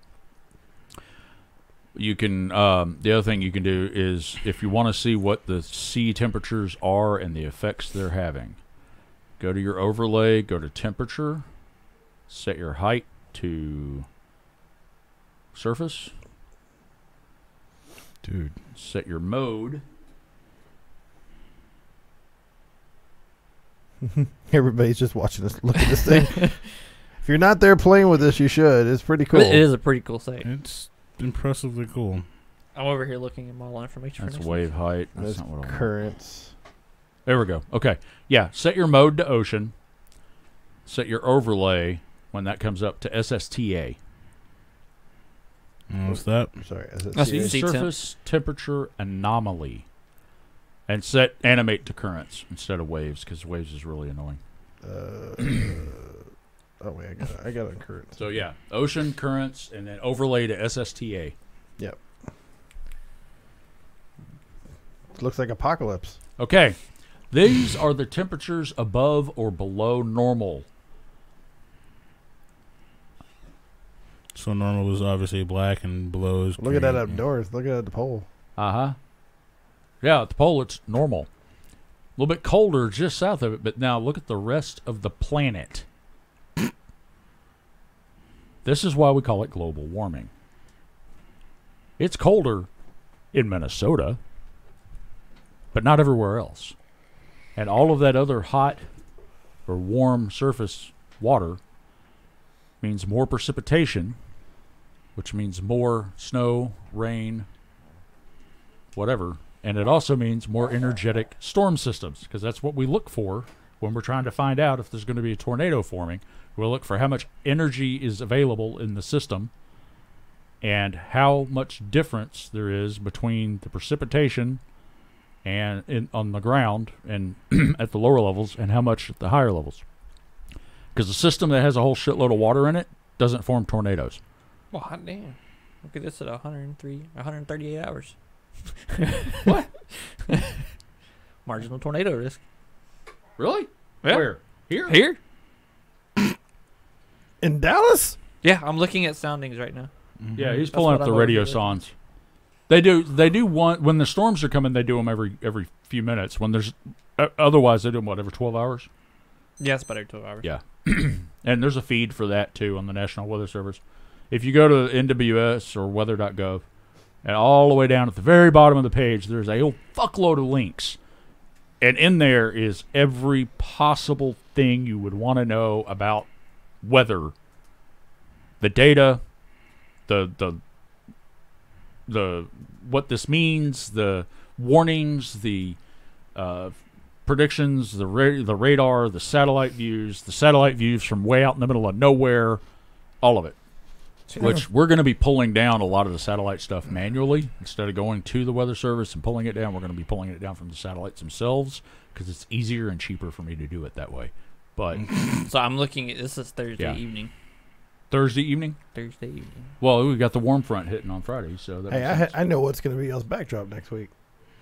You can. The other thing you can do is if you want to see what the sea temperatures are and the effects they're having, go to your overlay, go to temperature, set your height to surface, Dude. set your mode. Everybody's just watching us look at this thing. If you're not there playing with this, you should. It's pretty cool. It is a pretty cool site. It's impressively cool. I'm over here looking at model information. That's for next wave height. That's There's not what I want. currents. There we go. Okay. Yeah. Set your mode to ocean. Set your overlay when that comes up to SSTA. What's that? Sorry. That's Sea Sea temp. surface temperature anomaly. And set animate to currents instead of waves because waves is really annoying. Oh wait, I got it on currents. So yeah, ocean currents and then overlay to SSTA. Looks like apocalypse. Okay. These are the temperatures above or below normal. So normal is obviously black and below is Look at that green. outdoors. Look at the pole. Uh-huh. Yeah, at the pole it's normal. A little bit colder just south of it, but now look at the rest of the planet. This is why we call it global warming. It's colder in Minnesota, but not everywhere else. And all of that other hot or warm surface water means more precipitation, which means more snow, rain, whatever. And it also means more energetic storm systems, because that's what we look for when we're trying to find out if there's going to be a tornado forming. We'll look for how much energy is available in the system and how much difference there is between the precipitation and on the ground and at the lower levels and how much at the higher levels. Because a system that has a whole shitload of water in it doesn't form tornadoes. Well, hot damn. Look at this at 138 hours. What? Marginal tornado risk. Really? Yeah. Where? Here? Here? In Dallas? Yeah, I'm looking at soundings right now. Yeah, he's That's pulling what up the I've radio overheard. songs. They do one when the storms are coming. They do them every few minutes. When there's otherwise they do them every 12 hours. Yeah, it's better 12 hours. Yeah, and there's a feed for that too on the National Weather Service. If you go to NWS or weather.gov, And all the way down at the very bottom of the page, there's a whole fuckload of links. And in there is every possible thing you would want to know about weather, the data, the what this means, the warnings, the predictions, the radar, the satellite views from way out in the middle of nowhere, all of it. Which we're going to be pulling down a lot of the satellite stuff manually instead of going to the Weather Service and pulling it down. We're going to be pulling it down from the satellites themselves because it's easier and cheaper for me to do it that way. But So I'm looking at this is Thursday evening. Thursday evening? Thursday evening. Well, we got the warm front hitting on Friday, so that Hey, makes sense. I know what's going to be y'all's backdrop next week.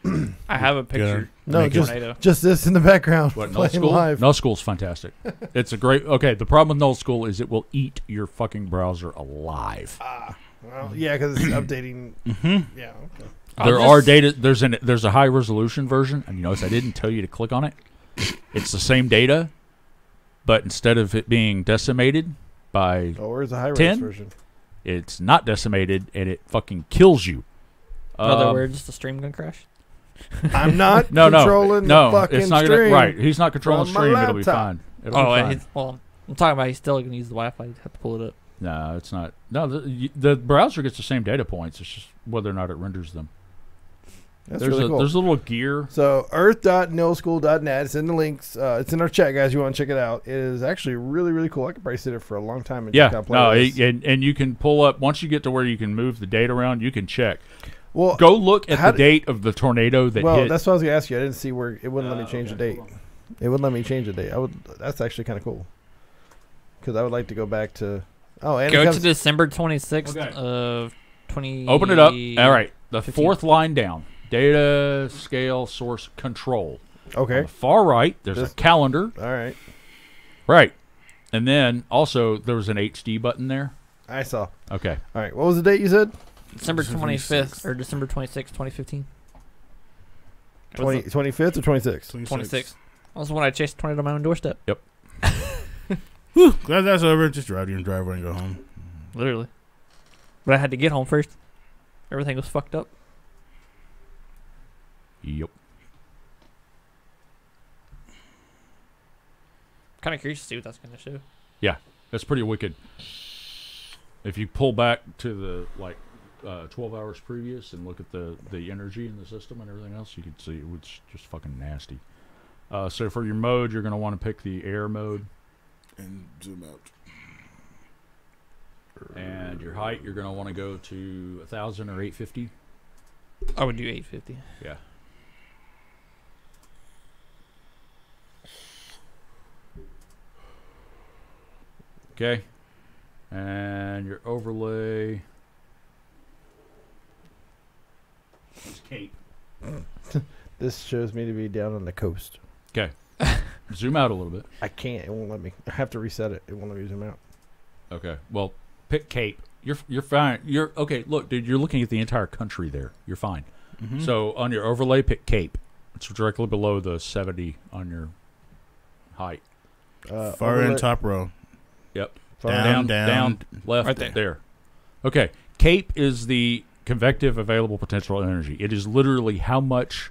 I have a picture. No, of a just tornado. just this in the background. What, Null playing School? live. Null School's fantastic. It's a great... Okay, the problem with Null School is it will eat your fucking browser alive. Well, yeah, because it's updating. Yeah. Okay. There are data... There's a high-resolution version, and you notice I didn't tell you to click on it. It's the same data, but instead of it being decimated by... Oh, where's the high res 10? version? It's not decimated, and it fucking kills you. In other words, the stream gonna crash. I'm not No, controlling no, the fucking it's not stream. Right, he's not controlling the from my stream. It'll be laptop. fine. It'll be And fine. well, I'm talking about he's still gonna use the Wi-Fi. You have to pull it up. No, it's not. No, the browser gets the same data points. It's just whether or not it renders them. That's There's really a cool. there's a little gear. So earth.nilschool.net. It's in the links. It's in our chat, guys. You want to check it out? It is actually really, really cool. I could probably sit it for a long time and just Yeah, kinda play no, with this. and you can pull up once you get to where you can move the date around. You can check. Well, Go look at how the date of the tornado that well, hit. that's what I was gonna ask you. I didn't see where it wouldn't let me change the date. hold on. It wouldn't let me change the date. That's actually kind of cool. Because I would like to go back to. Oh, and Go it to comes, December 26th Okay. of 20. Open it up. All right, the 15. fourth line down. Data scale source control. On okay. the far right, there's This- a calendar. All right. Right, and then also there was an HD button there. I saw. Okay. All right. What was the date you said? December December 25th or December 26th, 2015. 25th or 26th? 26th. That was when I chased a tornado on my own doorstep. Whew, glad that's over. Just drive your driveway and go home. Literally. But I had to get home first. Everything was fucked up. Yep. Kind of curious to see what that's going to show. That's pretty wicked. If you pull back to the 12 hours previous and look at the energy in the system and everything else, you can see it was just fucking nasty. So for your mode, you're going to want to pick the air mode, And zoom out. and your height, you're going to want to go to 1,000 or 850. I would do 850. Yeah. Okay. And your overlay. It's Cape. This shows me to be down on the coast. Okay. Zoom out a little bit. I can't. It won't let me. I have to reset it. It won't let me zoom out. Okay. Well, pick Cape. You're fine. You're okay. Look, dude, you're looking at the entire country there. You're fine. Mm-hmm. So on your overlay, pick Cape. It's directly below the 70 on your height. Far overlay- end top row. Yep. far Down. Down, left, Right there. Okay. Cape is the convective available potential energy. It is literally how much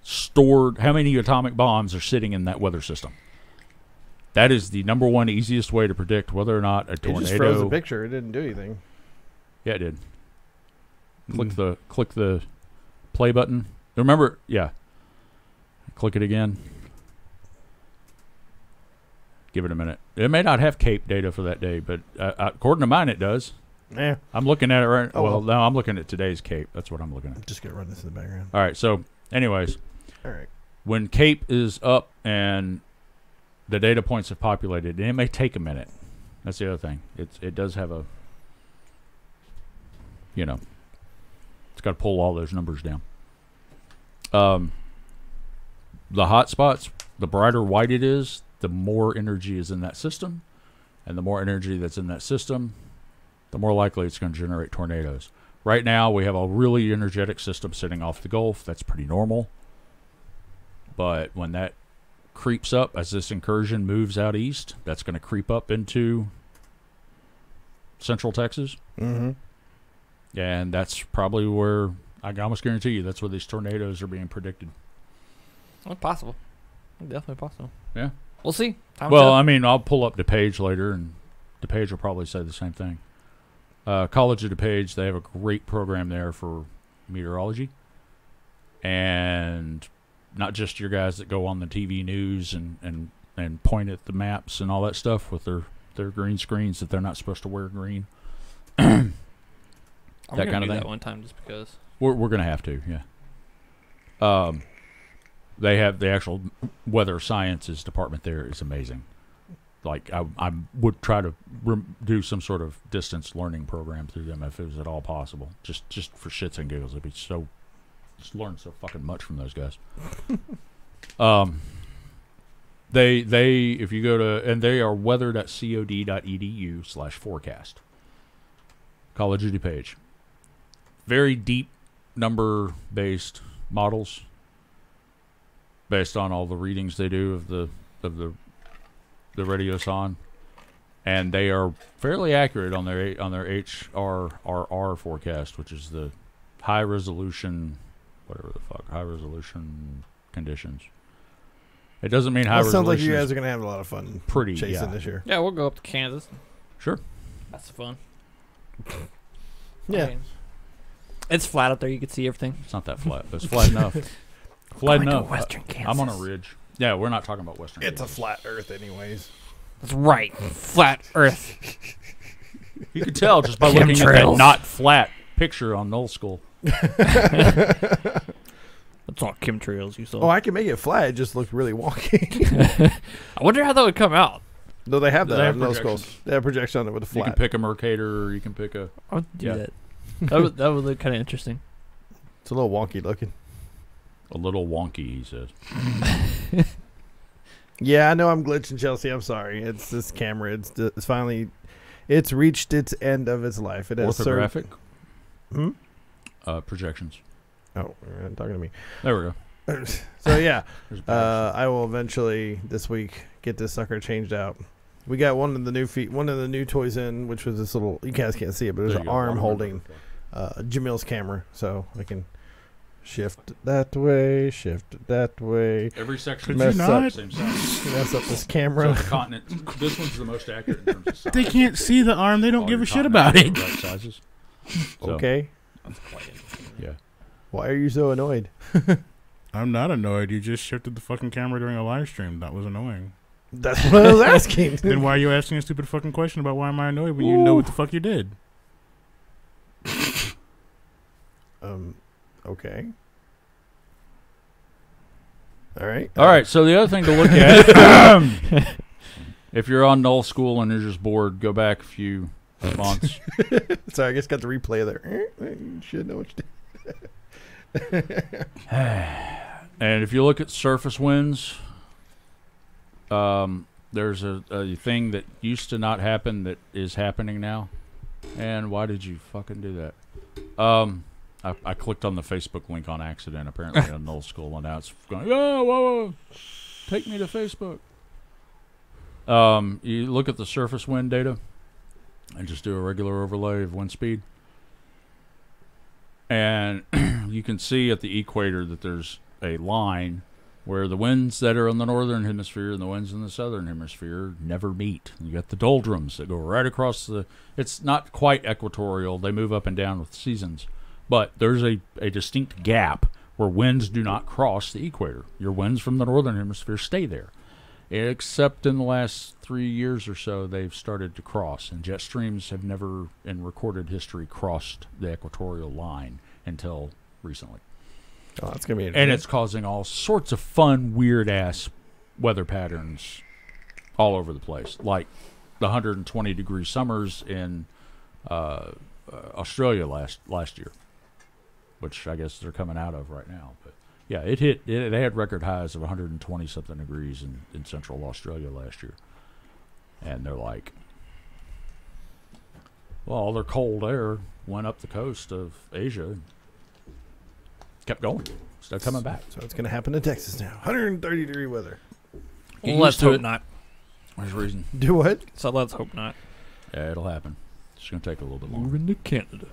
stored, how many atomic bombs are sitting in that weather system. That is the number one easiest way to predict whether or not a It tornado. just froze the picture. It didn't do anything. Yeah, it did. Click the play button. Remember, yeah. Click it again. Give it a minute. It may not have Cape data for that day, but according to mine, it does. Yeah. I'm looking at it right. Oh, well, well. no, I'm looking at today's Cape. That's what I'm looking at. I'm just gonna run this in the background. All right. So, anyways, All right. when Cape is up and the data points have populated, and it may take a minute. That's the other thing. It does have a, it's got to pull all those numbers down. The hot spots, the brighter white it is, the more energy is in that system, and the more energy that's in that system, the more likely it's going to generate tornadoes. Right now, we have a really energetic system sitting off the Gulf. That's pretty normal. But when that creeps up, as this incursion moves out east, that's going to creep up into central Texas. Mm-hmm. And that's probably where, I can almost guarantee you, that's where these tornadoes are being predicted. Well, possible. Definitely possible. Yeah. We'll see. Time Well, will I mean, I'll pull up DePage later, and DePage will probably say the same thing. College of DePage, they have a great program there for meteorology. And not just your guys that go on the TV news and point at the maps and all that stuff with their green screens that they're not supposed to wear green. I'm that gonna kind of do thing. that one time just because. We're going to have to, yeah. They have the actual weather sciences department there is amazing. Like, I would try to do some sort of distance learning program through them if it was at all possible. Just for shits and giggles. It'd be so, just learn so fucking much from those guys. They if you go to, and they are weather.cod.edu/forecast. College of DuPage. Very deep number-based models based on all the readings they do of the radiosonde, and they are fairly accurate on their HRRR forecast, which is the high resolution, whatever the fuck, high resolution conditions. It doesn't mean high Well, it sounds like resolution. you guys is are gonna have a lot of fun pretty chasing yeah. this year. Yeah, we'll go up to Kansas. Sure. That's fun. Yeah. I mean, it's flat up there. You can see everything. It's not that flat, but it's flat enough. Flat Going to enough. Western Kansas. I'm on a ridge. Yeah, we're not talking about Western. It's a Kansas. flat Earth, anyways. That's right. Flat Earth. You can tell just by looking at that Chemtrails. not flat picture on Null Skull. That's all chemtrails you saw. Oh, I can make it flat. It just looks really wonky. I wonder how that would come out. No, they have that. They have on those projections. skulls. They have projection on it with a You can flat. pick a Mercator, or you can pick a. I would do Yeah. that. That would look kind of interesting. It's a little wonky looking. A little wonky, he says. Yeah, I know I'm glitching, Chelsea. I'm sorry. It's this camera. It's finally, it's reached its end of its life. It has served. Orthographic projections. Oh, you're not talking to me. There we go. So yeah, There's a I will eventually this week get this sucker changed out. We got one of the new toys in, which was this little. You guys can't see it, but there's There an you go. arm Long holding Jamil's camera, so I can shift that way, shift that way, Every section Could is you mess not? the same size. mess up this So camera. the continent. This one's the most accurate in terms of size. They can't see the arm. They don't All give your a shit continents about are it. the right sizes. So, Okay, Yeah. why are you so annoyed? I'm not annoyed. You just shifted the fucking camera during a live stream. That was annoying. That's what I was asking. Then why are you asking a stupid fucking question about why am I annoyed when you know what the fuck you did? Okay. All right. All right. So the other thing to look at, if you're on Null School and you're just bored, go back a few months. Sorry, I just got the replay there. You should know what you did. And if you look at surface winds, there's a thing that used to not happen that is happening now. And why did you fucking do that? I clicked on the Facebook link on accident, apparently, on Null School, and now it's going, oh, whoa, take me to Facebook. You look at the surface wind data and just do a regular overlay of wind speed. And you can see at the equator that there's a line where the winds that are in the northern hemisphere and the winds in the southern hemisphere never meet. You got the doldrums that go right across the... It's not quite equatorial. They move up and down with seasons. But there's a distinct gap where winds do not cross the equator. Your winds from the northern hemisphere stay there. Except in the last 3 years or so, they've started to cross. And jet streams have never, in recorded history, crossed the equatorial line until recently. Oh, that's gonna be interesting. And it's causing all sorts of fun, weird-ass weather patterns all over the place. Like the 120-degree summers in Australia last year, which I guess they're coming out of right now. But yeah, they had record highs of 120-something degrees in central Australia last year. And they're like, well, all their cold air went up the coast of Asia and kept going. Still coming back. So it's gonna happen in Texas now. 130-degree weather. Get Well, let's used to hope it. not. There's a reason. Do what? So let's hope not. Yeah, it'll happen. It's going to take a little bit longer. Moving to Canada.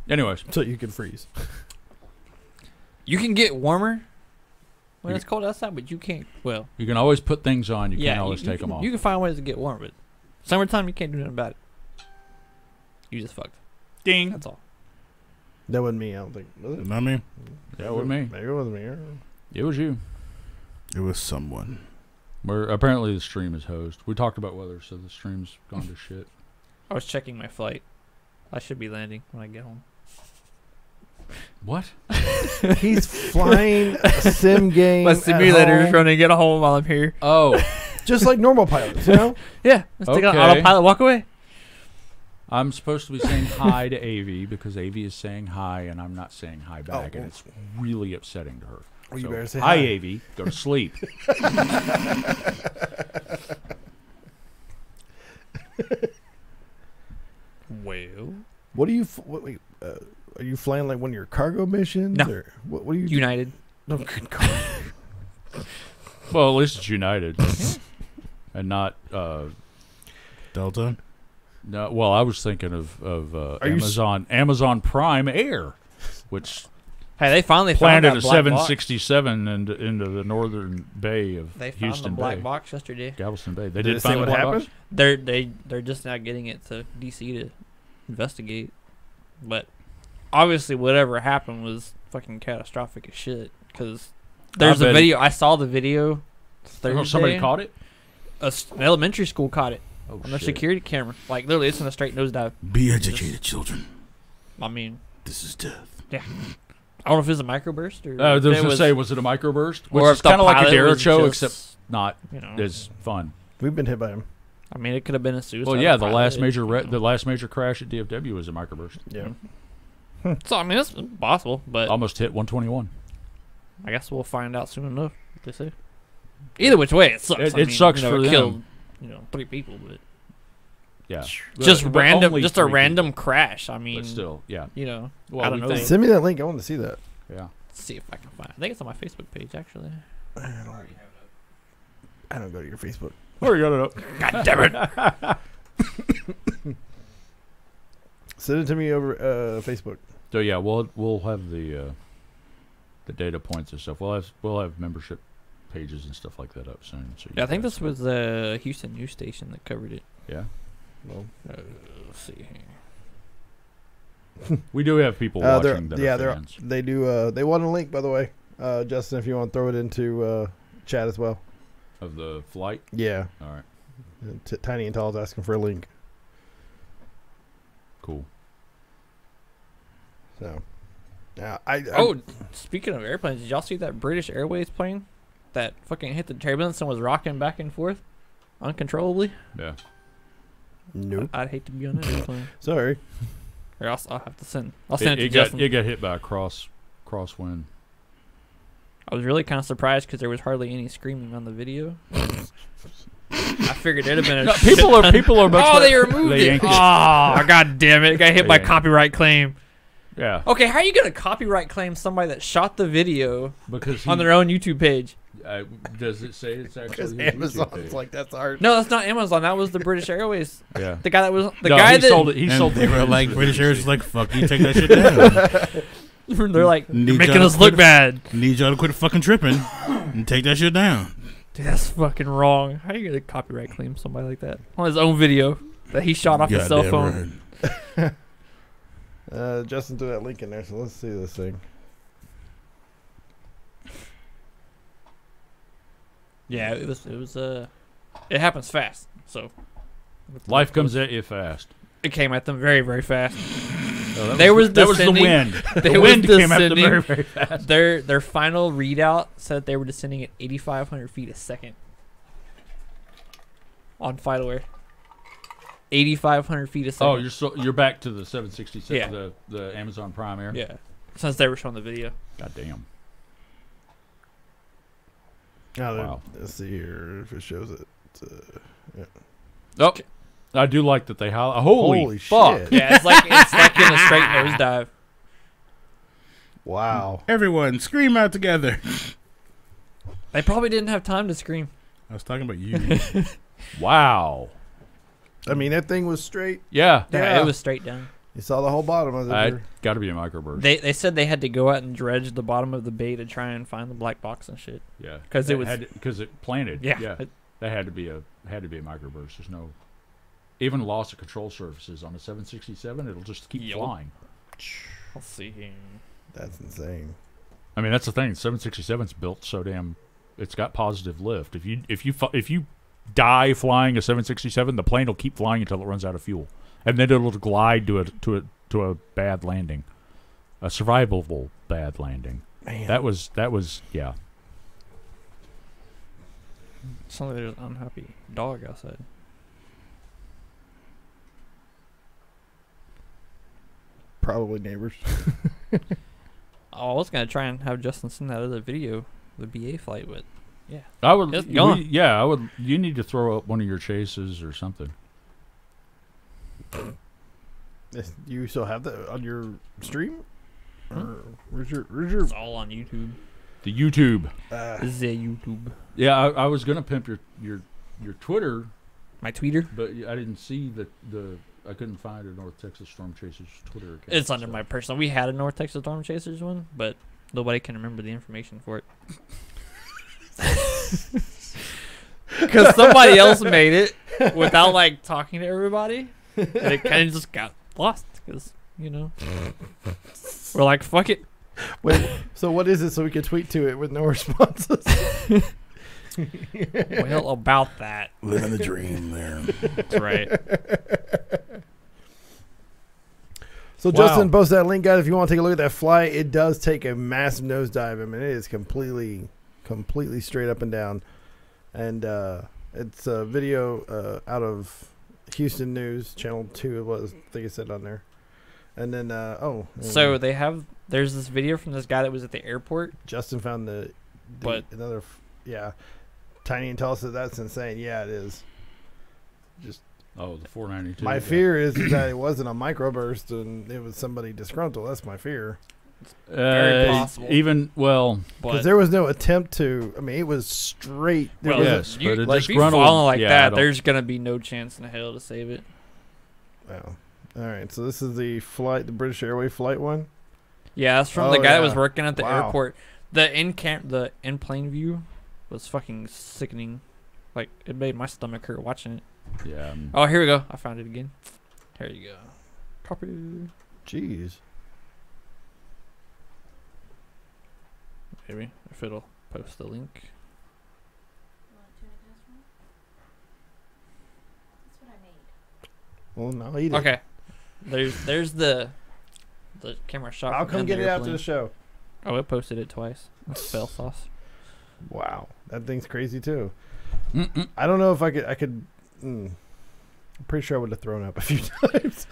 Anyways, So you can freeze. You can get warmer when You- it's cold outside, but you can't. Well, you can always put things on. You yeah, can't always you take them can, off. You can find ways to get warm, but summertime you can't do nothing about it. You just fucked. Ding. That's all. That wasn't me. I don't think. Was it? Not me. Yeah, with me. Maybe it was me. It was you. It was someone. Where apparently the stream is hosed. We talked about weather, so the stream's gone to shit. I was checking my flight. I should be landing when I get home. What? He's flying a sim game. My at simulator is home, trying to get home while I'm here. Oh, just like normal pilots, you know. Yeah, let's take on Okay. autopilot. Walk away. I'm supposed to be saying hi to Avi because Avi is saying hi and I'm not saying hi back, Oh, and it's really upsetting to her. Well, you So, better say hi, hi. Avi. Go to sleep. Well, What do you? Wait, are you flying like one of your cargo missions? No. Or what are you? United. No, good God. Well, at least it's United, and not. Delta. No, well, I was thinking of Are you s- Amazon Prime Air, which Hey, they finally found planted that a black box. 767 into the northern bay of They found Houston the black Bay, box yesterday. Galveston Bay. They Did did it say find the what black happened? box. They're just now getting it to DC to investigate, but obviously whatever happened was fucking catastrophic as shit. Because there's a bet video. I saw the video Thursday. Oh, somebody caught it. An elementary school caught it Oh, on their shit. security camera. Like literally, it's in a straight nosedive. Be educated, children. I mean, This is death. I don't know if it was a microburst or. I was if going it to was- say, was it a microburst? or Which if is the kind of like a pilot Derek was show, just, except not you know. as fun. We've been hit by him. I mean, it could have been a suicide. Well, yeah, the pilot, last you major know. the last major crash at DFW was a microburst. Yeah. So I mean, it's possible, but Almost hit 121. I guess we'll find out soon enough. What they say. Either which way, it sucks. It sucks for it them. Killed, 3 people, but Yeah, just But random, only just a 3 random people. crash. I mean, But still, yeah. I don't we know. think- Send me that link. I want to see that. Yeah. Let's see if I can find it. I think it's on my Facebook page, actually. I don't go to your Facebook. Oh, you got it up. God damn it. Send it to me over Facebook. So yeah, we'll have the data points and stuff. We'll have membership pages and stuff like that up soon. So Yeah, I think guys this was the Houston news station that covered it. Yeah, Well, Let's see here. we do have people watching that are fans. they do. They want a link, by the way, Justin. If you want to throw it into chat as well. Of the flight. Yeah. All right, Tiny and Tall is asking for a link. cool. So, yeah, Oh, speaking of airplanes, did y'all see that British Airways plane that fucking hit the turbulence and was rocking back and forth uncontrollably? Yeah. nope. I'd hate to be on that airplane. Sorry. Or I'll have to send. I'll send it to It got Justin. it got hit by a crosswind. I was really kind of surprised because there was hardly any screaming on the video. I figured there'd have been a No, shit people are ton- much Oh, they better- removed they it. yanked it. Oh, god damn it! It got hit They by yanked it. copyright claim. Yeah, Okay, how are you gonna copyright claim somebody that shot the video because on their own YouTube page? does it say it's actually Because his YouTube Amazon's page? like, that's ours. No, that's not Amazon. That was the British Airways. Yeah. The guy that was the No, guy he that sold it. He And sold they the were like, rights to British the Airways music. like, fuck you, take that shit down. they're like Need making y'all us to look quit- bad. Need y'all to quit fucking tripping and take that shit down. Dude, that's fucking wrong. How are you gonna copyright claim somebody like that on his own video that he shot off his cell Goddamn phone? right. Justin threw that link in there, so let's see this thing. Yeah, it was it happens fast. So Life comes at you fast. it came at them very, very fast. Oh, that There was that was the descending- wind. They The was wind came at them descending. very, very fast. Their final readout said they were descending at 8,500 feet a second on FlightAware. 8,500 feet a second. Oh, you're back to the 767, Yeah. the Amazon Prime Air. yeah. Since they were showing the video. God damn. Wow. Let's see here if it shows it. Oh, I do like that they highlight. Holy, Holy fuck! shit. Yeah, it's like in a straight nosedive. Wow. Everyone, scream out together. They probably didn't have time to scream. I was talking about you. Wow. I mean, that thing was straight. Yeah. Yeah, Yeah. it was straight down. You saw the whole bottom of it. Got to be a microburst. They said they had to go out and dredge the bottom of the bay to try and find the black box and shit. Yeah, 'Cause it was- because it planted. Yeah. Yeah. That had to be a microburst. There's no even loss of control surfaces on a 767. It'll just keep Yup. flying. Let's see here. That's insane. I mean, that's the thing. 767's built so damn. It's got positive lift. If you die flying a 767, the plane will keep flying until it runs out of fuel, and then it'll glide to a bad landing, a survivable bad landing. Man. That was yeah. Sounds like there's an unhappy dog outside. Probably neighbors. Oh, I was gonna try and have Justin send that other video, the BA flight, but I would. It's gone. I would. You need to throw up one of your chases or something. You still have that on your stream? Or where's your it's all on YouTube. The YouTube. The YouTube. Yeah, I was gonna pimp your Twitter, My tweeter. but I didn't see the I couldn't find a North Texas Storm Chasers Twitter account. It's under so. my personal. We had a North Texas Storm Chasers one, but nobody can remember the information for it. Because somebody else made it without like talking to everybody, and it kind of just got lost. Because we're like, fuck it. Wait, so what is it so we can tweet to it with no responses? Well, about that. Living the dream there. That's right. So Wow. Justin, post that link, guys, if you want to take a look at that flight. It does take a massive nosedive. I mean, it is completely straight up and down. And it's a video out of Houston News, Channel 2 it was. I think it said on there. And then, So there's this video from this guy that was at the airport. Justin found another, Tiny and Tall said that's insane. Yeah, it is. Just Oh, the 492. my yeah. fear is that it wasn't a microburst and it was somebody disgruntled. That's my fear. Very possible. Even well, Because But there was no attempt to. I mean, it was straight. There well, was yes, you, but it like, if you disgruntled- falling like yeah, I that, don't- there's gonna be no chance in hell to save it. Wow. All right. So this is the flight, the British Airways flight one. Yeah, that's from Oh, the guy that was yeah. working at the Wow. airport. The in plane view was fucking sickening. Like it made my stomach hurt watching it. yeah. Oh, here we go. I found it again. There you go. Copy. Jeez. Maybe if it'll post the link. Well, no, he did. Okay. There's the camera shot. I'll from come in get the it after airplane. the show. Oh, it posted it twice. Spell sauce. Wow, that thing's crazy too. Mm-mm. I don't know if I could. I'm pretty sure I would have thrown up a few times.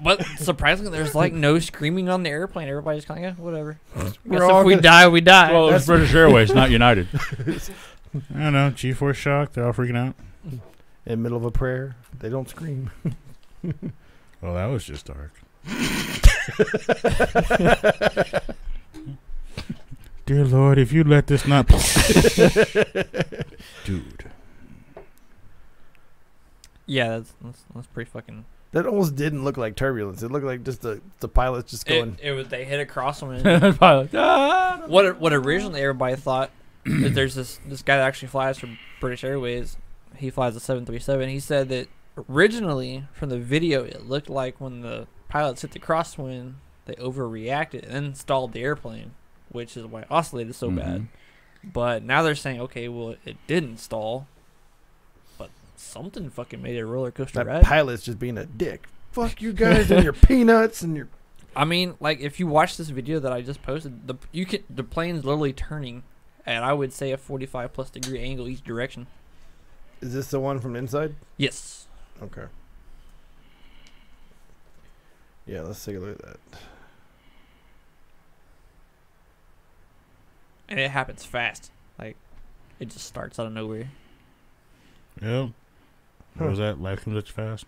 But surprisingly, there's like no screaming on the airplane. Everybody's kind of whatever. We're Guess all if we gonna- die, we die. Well, it's British Airways, not United. I don't know. G-force shock. They're all freaking out. In the middle of a prayer, they don't scream. Well, that was just dark. Dear Lord, if you let this not... Dude. Yeah, that's pretty fucking. That almost didn't look like turbulence. It looked like just the pilot just going. It was they hit across them. Pilot. Ah! What originally everybody thought is there's this guy that actually flies for British Airways. He flies a 737. He said that originally from the video it looked like when the pilots hit the crosswind they overreacted and then stalled the airplane, which is why it oscillated so bad. But now they're saying, okay, well it didn't stall, but something fucking made it a roller coaster That ride. pilot's just being a dick. Fuck you guys and your peanuts and your. I mean, like if you watch this video that I just posted, the plane's literally turning at I would say a 45+ degree angle each direction. Is this the one from inside? Yes. Okay. Yeah, let's take a look at that. And it happens fast. Like it just starts out of nowhere. Yep. What was that? Life comes at you fast.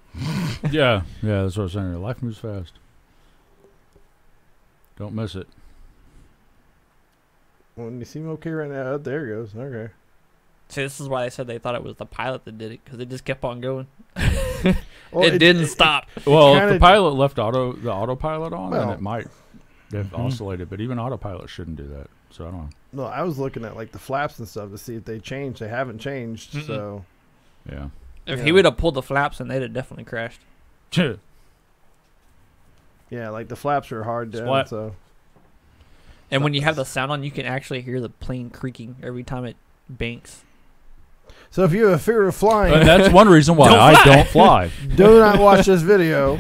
Yeah, that's what I was saying. Life moves fast. Don't miss it. Well, you seem okay right now. Oh, there it goes. Okay. See, this is why they said they thought it was the pilot that did it because it just kept on going. Well, it didn't stop. Well, if kinda- the pilot left the autopilot on, then Well- it might have oscillated. But even autopilot shouldn't do that. So I don't No, I was looking at like the flaps and stuff to see if they changed. They haven't changed, Mm-mm. so know. If Yeah. he would have pulled the flaps, then they'd have definitely crashed. Yeah. yeah, like the flaps are hard down. Splat. So And when you have the sound on, you can actually hear the plane creaking every time it banks. so if you have a fear of flying, And that's one reason why I don't fly. do not watch this video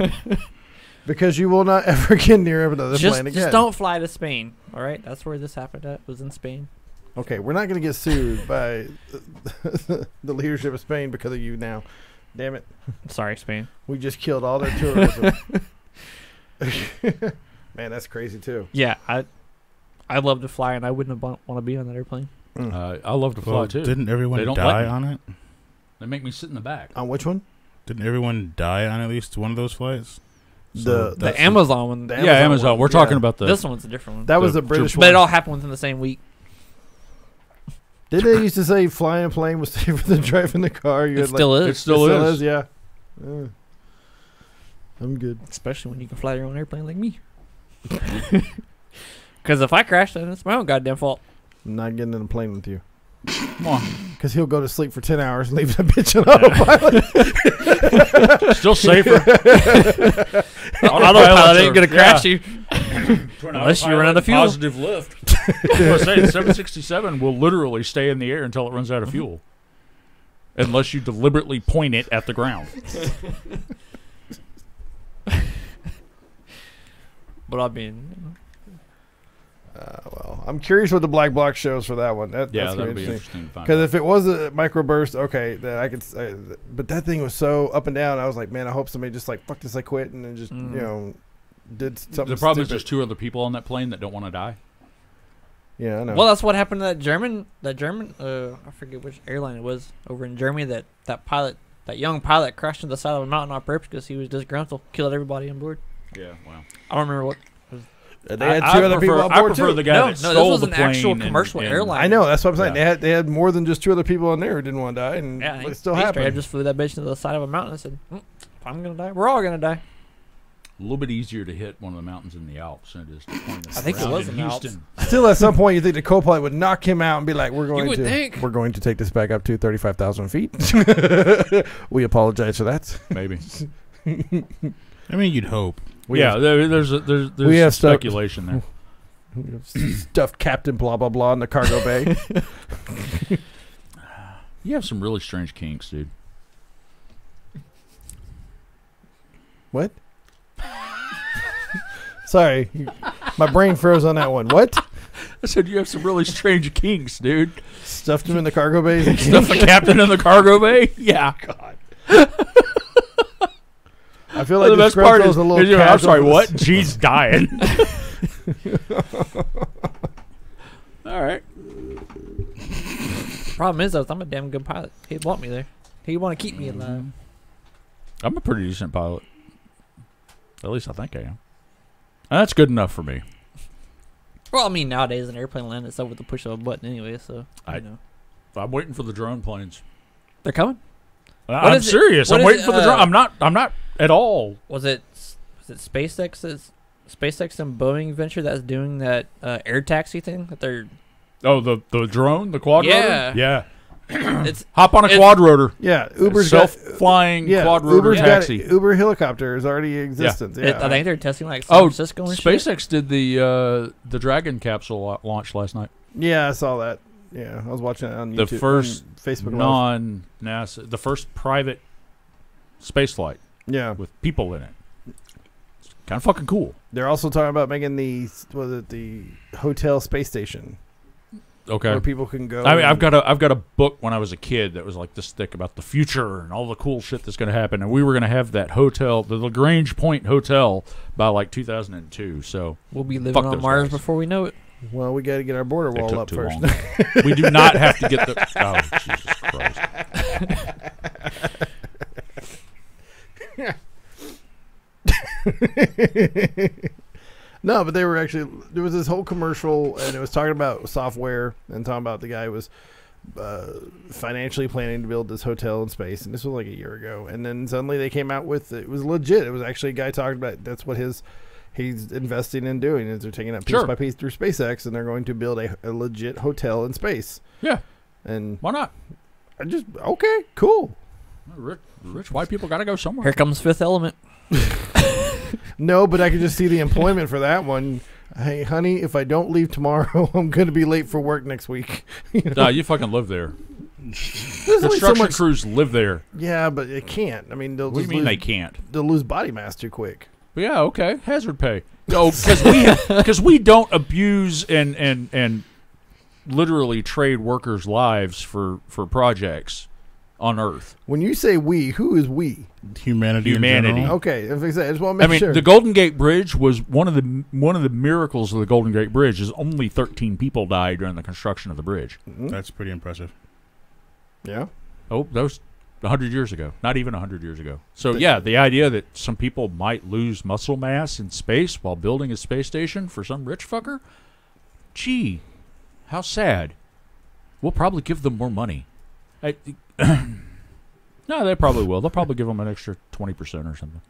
because you will not ever get near another plane again. Just don't fly to Spain. All right, that's where this happened at. Was in Spain. Okay, we're not going to get sued by the leadership of Spain because of you now. Damn it. Sorry, Spain. We just killed all their tourism. Man, that's crazy too. Yeah, I love to fly, and I wouldn't want to be on that airplane. I love to fly Well, too. didn't everyone They don't die let me. on it? They make me sit in the back. On which one? Didn't everyone die on at least one of those flights? The- The Amazon one. the Yeah, Amazon. one. We're talking Yeah. about the. This one's a different one. That was the the British But one. it all happened within the same week. Did they used to say flying a plane was safer than driving the car? You It had, still it is, still is. Yeah. I'm good. especially when you can fly your own airplane like me. Because if I crash, then it's my own goddamn fault. I'm not getting in a plane with you. Come on. Because he'll go to sleep for 10 hours and leave that bitch on autopilot. Still safer. Autopilot ain't gonna Yeah. crash you unless you run out of fuel. Positive lift. I was saying 767 will literally stay in the air until it runs out of fuel, unless you deliberately point it at the ground. But I mean, Well, I'm curious what the black box shows for that one. That's Yeah, gonna that'll be interesting. interesting to find Because out. if it was a microburst, okay, then I could. But that thing was so up and down. I was like, man, I hope somebody just like fuck this, I quit, and then just did something. The problem is stupid. there's two other people on that plane that don't want to die. Yeah, I know. well, that's what happened to that German. I forget which airline it was over in Germany. That young pilot crashed into the side of a mountain on purpose because he was disgruntled, killed everybody on board. Yeah, wow. I don't remember what. they had two other people on I board prefer too. the guy No, that no, this stole was the an plane actual and- commercial and- airline. I know. That's what I'm saying. Yeah. They had more than just two other people on there who didn't want to die, and Yeah, it still he straight up happened. just flew that bitch into the side of a mountain and said, "If I'm gonna die, we're all gonna die." A little bit easier to hit one of the mountains in the Alps than it is to point it I think it around was in in the Alps. Houston. Still, at some point, you think the co-pilot would knock him out and be like, "We're going would to, think. we're going to take this back up to 35,000 feet." We apologize for that. Maybe. I mean, you'd hope. Yeah, there's we have some speculation there. Stuffed Captain blah blah blah in the cargo bay. You have some really strange kinks, dude. What? Sorry, my brain froze on that one. What? I said you have some really strange kinks, dude. Stuffed him in the cargo bay. Stuff the captain in the cargo bay? Yeah. I feel like the the best part is, a little. I'm casual sorry, for what? this. G's dying. All right. Problem is, though, I'm a damn good pilot. He'd want me there. He'd want to keep me alive. I'm a pretty decent pilot. At least I think I am. And that's good enough for me. Well, I mean, nowadays an airplane lands itself with the push of a button anyway, so I- I'm waiting for the drone planes. they're coming. I'm is it? serious. What I'm is waiting it, for the drone. I'm not at all. Was it SpaceX and Boeing venture that's doing that air taxi thing that they're Oh, the drone, the quad Yeah. rotor? Yeah. it's Hop on a It's- quad rotor. Yeah, Uber's got. Self-flying Yeah, quad rotor Uber's taxi. got Uber helicopter is already in existence. Yeah, I think they're testing like San Oh, Francisco and shit. SpaceX did the Dragon capsule launch last night. yeah, I saw that. Yeah, I was watching it on The YouTube, first on Facebook Live. Non-NASA, the first private space flight Yeah, with people in it. It's kind of fucking cool. they're also talking about making the hotel space station Okay. where people can go. I mean, and- I've got a book when I was a kid that was like this thick about the future and all the cool shit that's going to happen, and we were going to have that hotel, the Lagrange Point Hotel, by like 2002. So We'll be living Fuck on those Mars guys. before we know it. Well, we got to get our border it wall took up too first. long. We do not have to get the. Oh, Jesus Christ! No, but they were actually there was this whole commercial and it was talking about software and talking about the guy was financially planning to build this hotel in space, and this was like a year ago. And then suddenly they came out with it was legit. It was actually a guy talking about that's what he's investing in doing is they're taking it piece by piece through SpaceX, and they're going to build a legit hotel in space. Yeah, and why not? I just okay, cool. Rich white people got to go somewhere. Here comes Fifth Element. No, but I could just see the employment for that one. Hey, honey, if I don't leave tomorrow, I'm going to be late for work next week. You fucking live there. Construction crews live there. Yeah, but it can't. I mean, what do you mean they can't? They'll lose body mass too quick. But yeah, okay, hazard pay. No, because we don't abuse and literally trade workers' lives for projects on Earth. When you say we, who is we? Humanity. In general. Okay, if I just want to make sure. The Golden Gate Bridge was one of the miracles of the Golden Gate Bridge. Is only 13 people died during the construction of the bridge. Mm-hmm. That's pretty impressive. Yeah. Oh, that was 100 years ago. Not even 100 years ago. So yeah, the idea that some people might lose muscle mass in space while building a space station for some rich fucker. Gee, how sad. We'll probably give them more money. No, they probably will. They'll probably give them an extra 20% or something.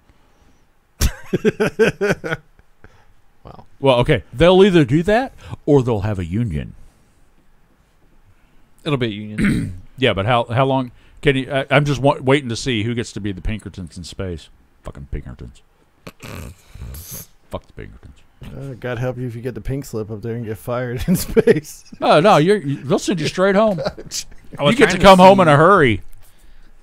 Wow. Well, okay. They'll either do that or they'll have a union. It'll be a union. Yeah, but how long can you? I'm just waiting to see who gets to be the Pinkertons in space. Fucking Pinkertons. Fuck the Pinkertons. God help you if you get the pink slip up there and get fired in space. Oh no, they'll send you straight home. You get to come home in a hurry.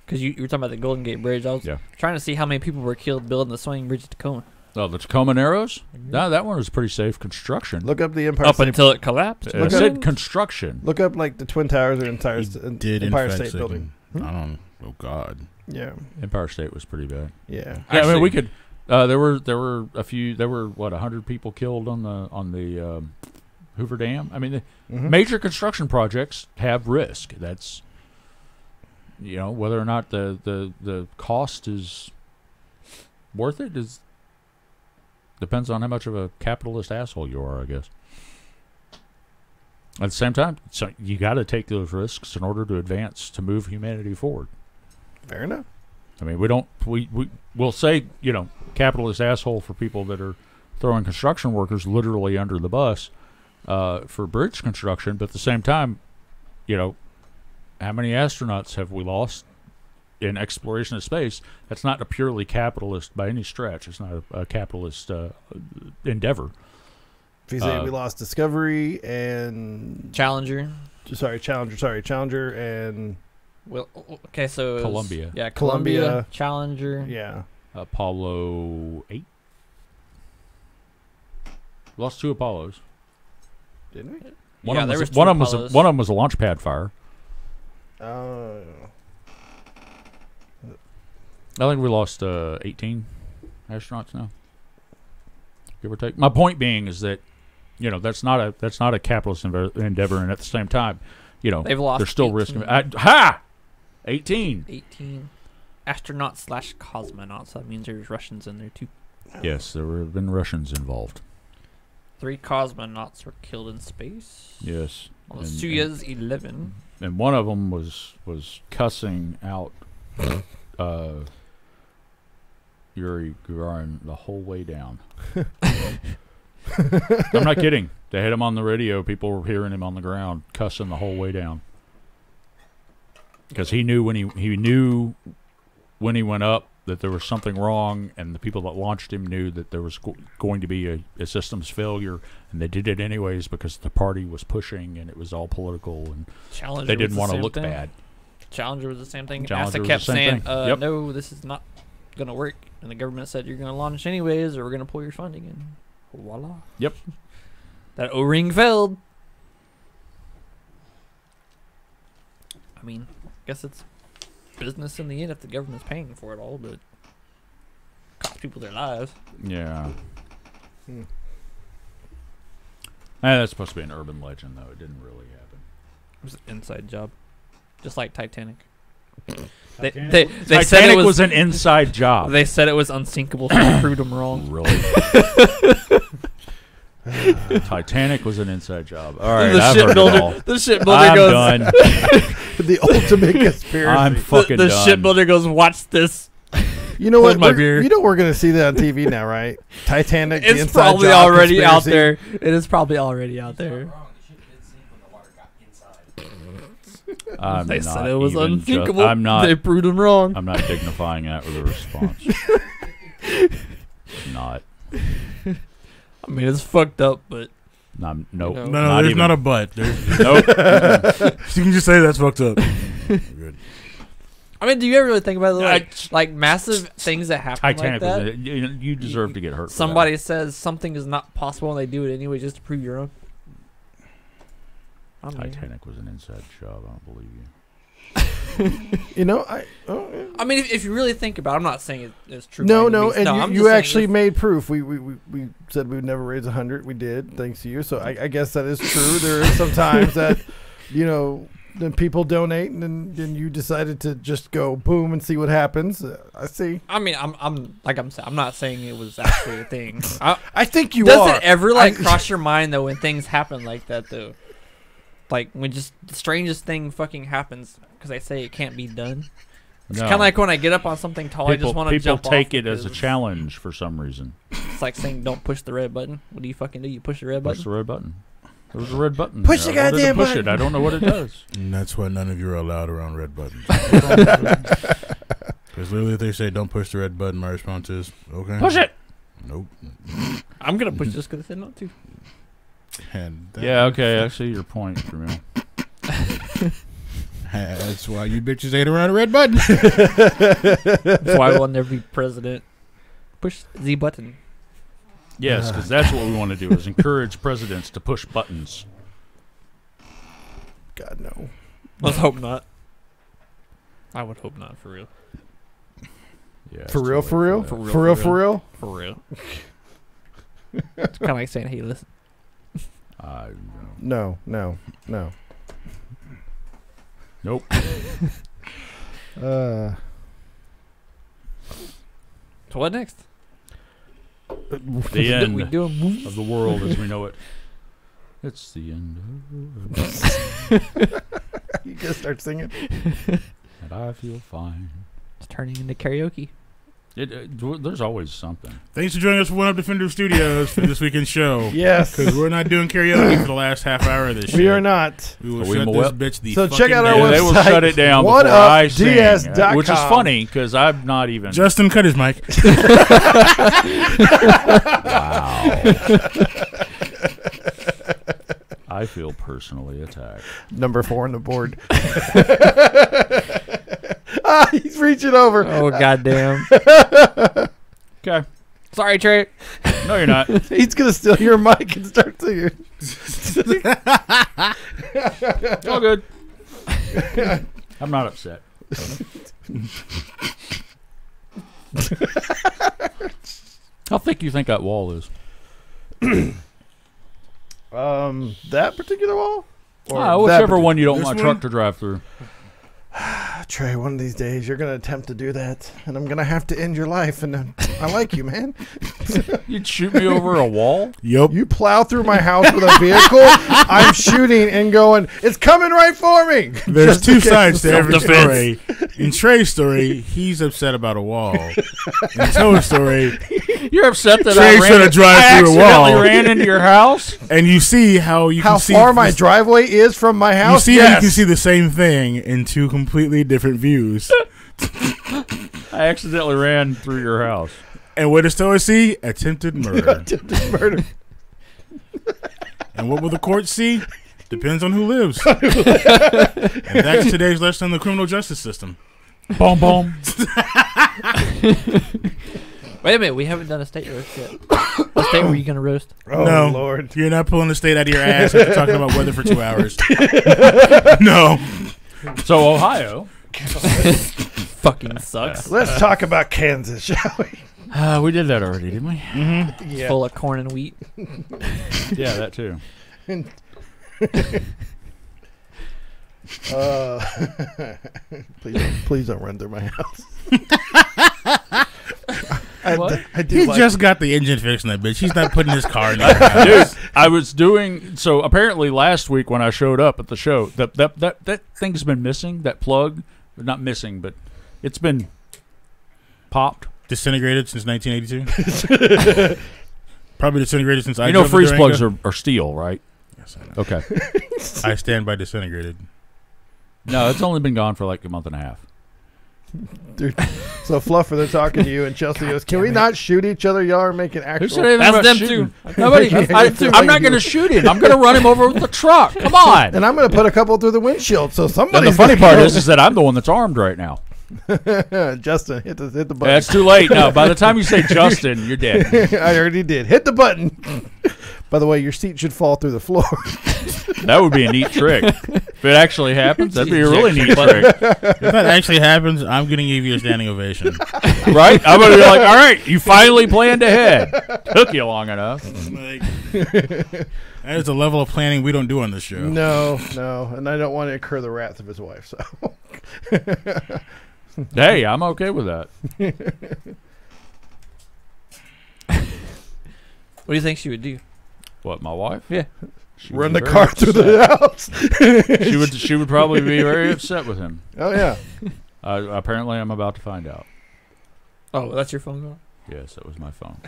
Because you were talking about the Golden Gate Bridge. I was trying to see how many people were killed building the swinging bridge at Tacoma. Oh, the Tacoma Narrows? No, that one was pretty safe construction. Look up the Empire Up State. until it collapsed. I said construction. Look up like the Twin Towers or Empire State say Building. I don't. Oh God. Yeah. Empire State was pretty bad. Yeah. Yeah, I mean, we could. There were a few. There were 100 people killed on the Hoover Dam. I mean, major construction projects have risk. That's whether or not the cost is worth it is depends on how much of a capitalist asshole you are, I guess. At the same time, so you got to take those risks in order to advance to move humanity forward. Fair enough. I mean, we'll say, capitalist asshole for people that are throwing construction workers literally under the bus for bridge construction, but at the same time, how many astronauts have we lost in exploration of space? That's not a purely capitalist by any stretch. It's not a capitalist endeavor. If you say we lost Discovery and Challenger. Challenger and Well, okay, so Columbia. Yeah, Columbia. Challenger. Yeah. Apollo 8. Lost 2 Apollos. Didn't we? One of them was a launch pad fire. Oh. I think we lost 18 astronauts now, give or take. My point being is that that's not a capitalist endeavor, and at the same time, they've lost. There's still 18. risk. 18 astronauts / cosmonauts. That means there's Russians in there too. Yes, there have been Russians involved. 3 cosmonauts were killed in space. Yes, on the Soyuz 11. And one of them was cussing out Yuri Gagarin the whole way down. I'm not kidding. They had him on the radio. People were hearing him on the ground cussing the whole way down because he knew when he went up that there was something wrong, and the people that launched him knew that there was going to be a systems failure, and they did it anyways because the party was pushing and it was all political, and Challenger they didn't want to look bad. Challenger was the same thing. Challenger NASA kept saying, yep. no, this is not going to work. And the government said, you're going to launch anyways, or we're going to pull your funding. And voila. Yep. That O-ring failed. I mean, I guess it's business in the end if the government's paying for it all, but it costs people their lives. Yeah. That's supposed to be an urban legend, though. It didn't really happen. It was an inside job. Just like Titanic. They Titanic said it was an inside job. They said it was unsinkable, so they proved them wrong. Really? Titanic was an inside job. All right, the I've heard it all. shipbuilder. The shipbuilder I'm goes. done. The ultimate conspiracy. I'm fucking The done. shipbuilder goes. Watch this. You know what? Hold my beer. You know we're gonna see that on TV now, right? Titanic. the It's inside probably job already out conspiracy. there. It is probably already out there. Wrong. The ship did sink when the water got inside. I'm They not said it was even unthinkable. I'm not. They proved them wrong. I'm not dignifying that with a response. Not. I mean, it's fucked up, but Nope. No. No, Not there's even. not a but. There's, Nope. you can just say that's fucked up. Good. I mean, do you ever really think about it? I- Like massive things that happen Titanic like that? was. You deserve to get hurt. for that. Somebody says something is not possible and they do it anyway just to prove you're wrong. I mean, Titanic was an inside job. I don't believe you. You know, I mean, if you really think about it, I'm not saying it's true. no, by any no, means. and I'm you just saying actually if- made proof. We said we'd never raise 100. We did, thanks to you. So I guess that is true. There is sometimes that, then people donate, and then you decided to just go boom and see what happens. I see. I mean, I'm not saying it was actually a thing. I think you Does are. it ever like I- cross your mind though when things happen like that though? Like when just the strangest thing fucking happens because I say it can't be done. It's kind of like when I get up on something tall, I just want to people jump take off it as a because challenge for some reason. It's like saying don't push the red button. What do you fucking do? You push the red Push button. the red button. There was a red button. Push there. the I wanted to goddamn push button. it. I don't know what it does. And that's why none of you are allowed around red buttons. Because literally, if they say don't push the red button, my response is okay. Push it. Nope. I'm gonna push just because I said not to. And that- Yeah. Okay. I see your point, Jamil. That's why you bitches ain't around a red button. That's why we'll never be president. Push Z button. Yes, because that's what we want to do: is encourage presidents to push buttons. God no. Let's hope not. I would hope not for real. Yeah. it's For too real, late for real, that. For real, for real, for for real. For real. It's kind of like saying, "Hey, listen." I No. Nope. So what next? The end We doing movies? of the world as we know it. It's the end You gotta start singing. and I feel fine. It's turning into karaoke. There's always something. Thanks for joining us for One Up Defender Studios for this weekend's show. Yes. Because we're not doing karaoke for the last half hour of this show. We are not. We will Are we shut this Moab? bitch the So fucking check out our down. Yeah, they will website, shut it down before I sing, oneups.com. which is funny because I'm not even. Justin, cut his mic. Wow. I feel personally attacked. Number 4 on the board. He's reaching over. Oh goddamn! Okay. Sorry, Trey. No, you're not. He's gonna steal your mic and start singing. All good. I'm not upset. How thick do you think that wall is? That particular wall? Or that whichever partic- one you don't This want a one? truck to drive through. Trey, one of these days you're gonna attempt to do that, and I'm gonna have to end your life. And then I like you, man. You'd shoot me over a wall? Yup. You plow through my house with a vehicle, I'm shooting and going, it's coming right for me. There's Just two in case sides to of every self-defense. story. In Trey's story, he's upset about a wall. In Toe's story, You're upset that Trey's I trying to drive through a accidentally wall. ran into your house? And you see how you How can see far my this- driveway is from my You house? see how yes. you can see the same thing in two completely different views. I accidentally ran through your house. And what does Toe see? Attempted murder. Attempted murder. And what will the court see? Depends on who lives. And that's today's lesson on the criminal justice system. Boom, boom. Wait a minute, we haven't done a state roast yet. What state were you gonna roast? Oh, No. Lord. You're not pulling the state out of your ass after talking about weather for 2 hours. No. So, Ohio. Fucking sucks. Let's talk about Kansas, shall we? We did that already, didn't we? Yeah. Full of corn and wheat. Yeah, that too. Please don't run through my house. What? I do He like just got the engine fixed in that bitch. He's not putting his car in that Dude, house. I was doing so. Apparently, last week when I showed up at the show, that thing's been missing. That plug, not missing, but it's been popped. Disintegrated since 1982. Probably disintegrated since I You know, drove the freeze Durango. plugs are steel, right? Yes, I know. Okay. I stand by disintegrated. No, it's only been gone for like a month and a half. Dude. So Fluffer, they're talking to you, and Chelsea goes, "Can we not shoot each other? Y'all are making Who actual." said anything That's about them shooting? too. Nobody. That's them. I'm not going to shoot him. I'm going to run him over with the truck. Come on. And I'm going to put a couple through the windshield. So And somebody. the funny part is that I'm the one that's armed right now. Justin, hit the button. That's too late now. By the time you say Justin, you're dead. I already did. Hit the button. By the way, your seat should fall through the floor. That would be a neat trick. If it actually happens, that'd be a really neat trick. If that actually happens, I'm going to give you a standing ovation. Right? I'm going to be like, all right, you finally planned ahead. Took you long enough. Like, that is a level of planning we don't do on this show. No, and I don't want to incur the wrath of his wife. So. Hey, I'm okay with that. What do you think she would do? What, my wife? Yeah. She would Run be the very car through the house. She would probably be very upset with him. Oh yeah. Apparently, I'm about to find out. Oh, that's your phone call? Yes, that was my phone.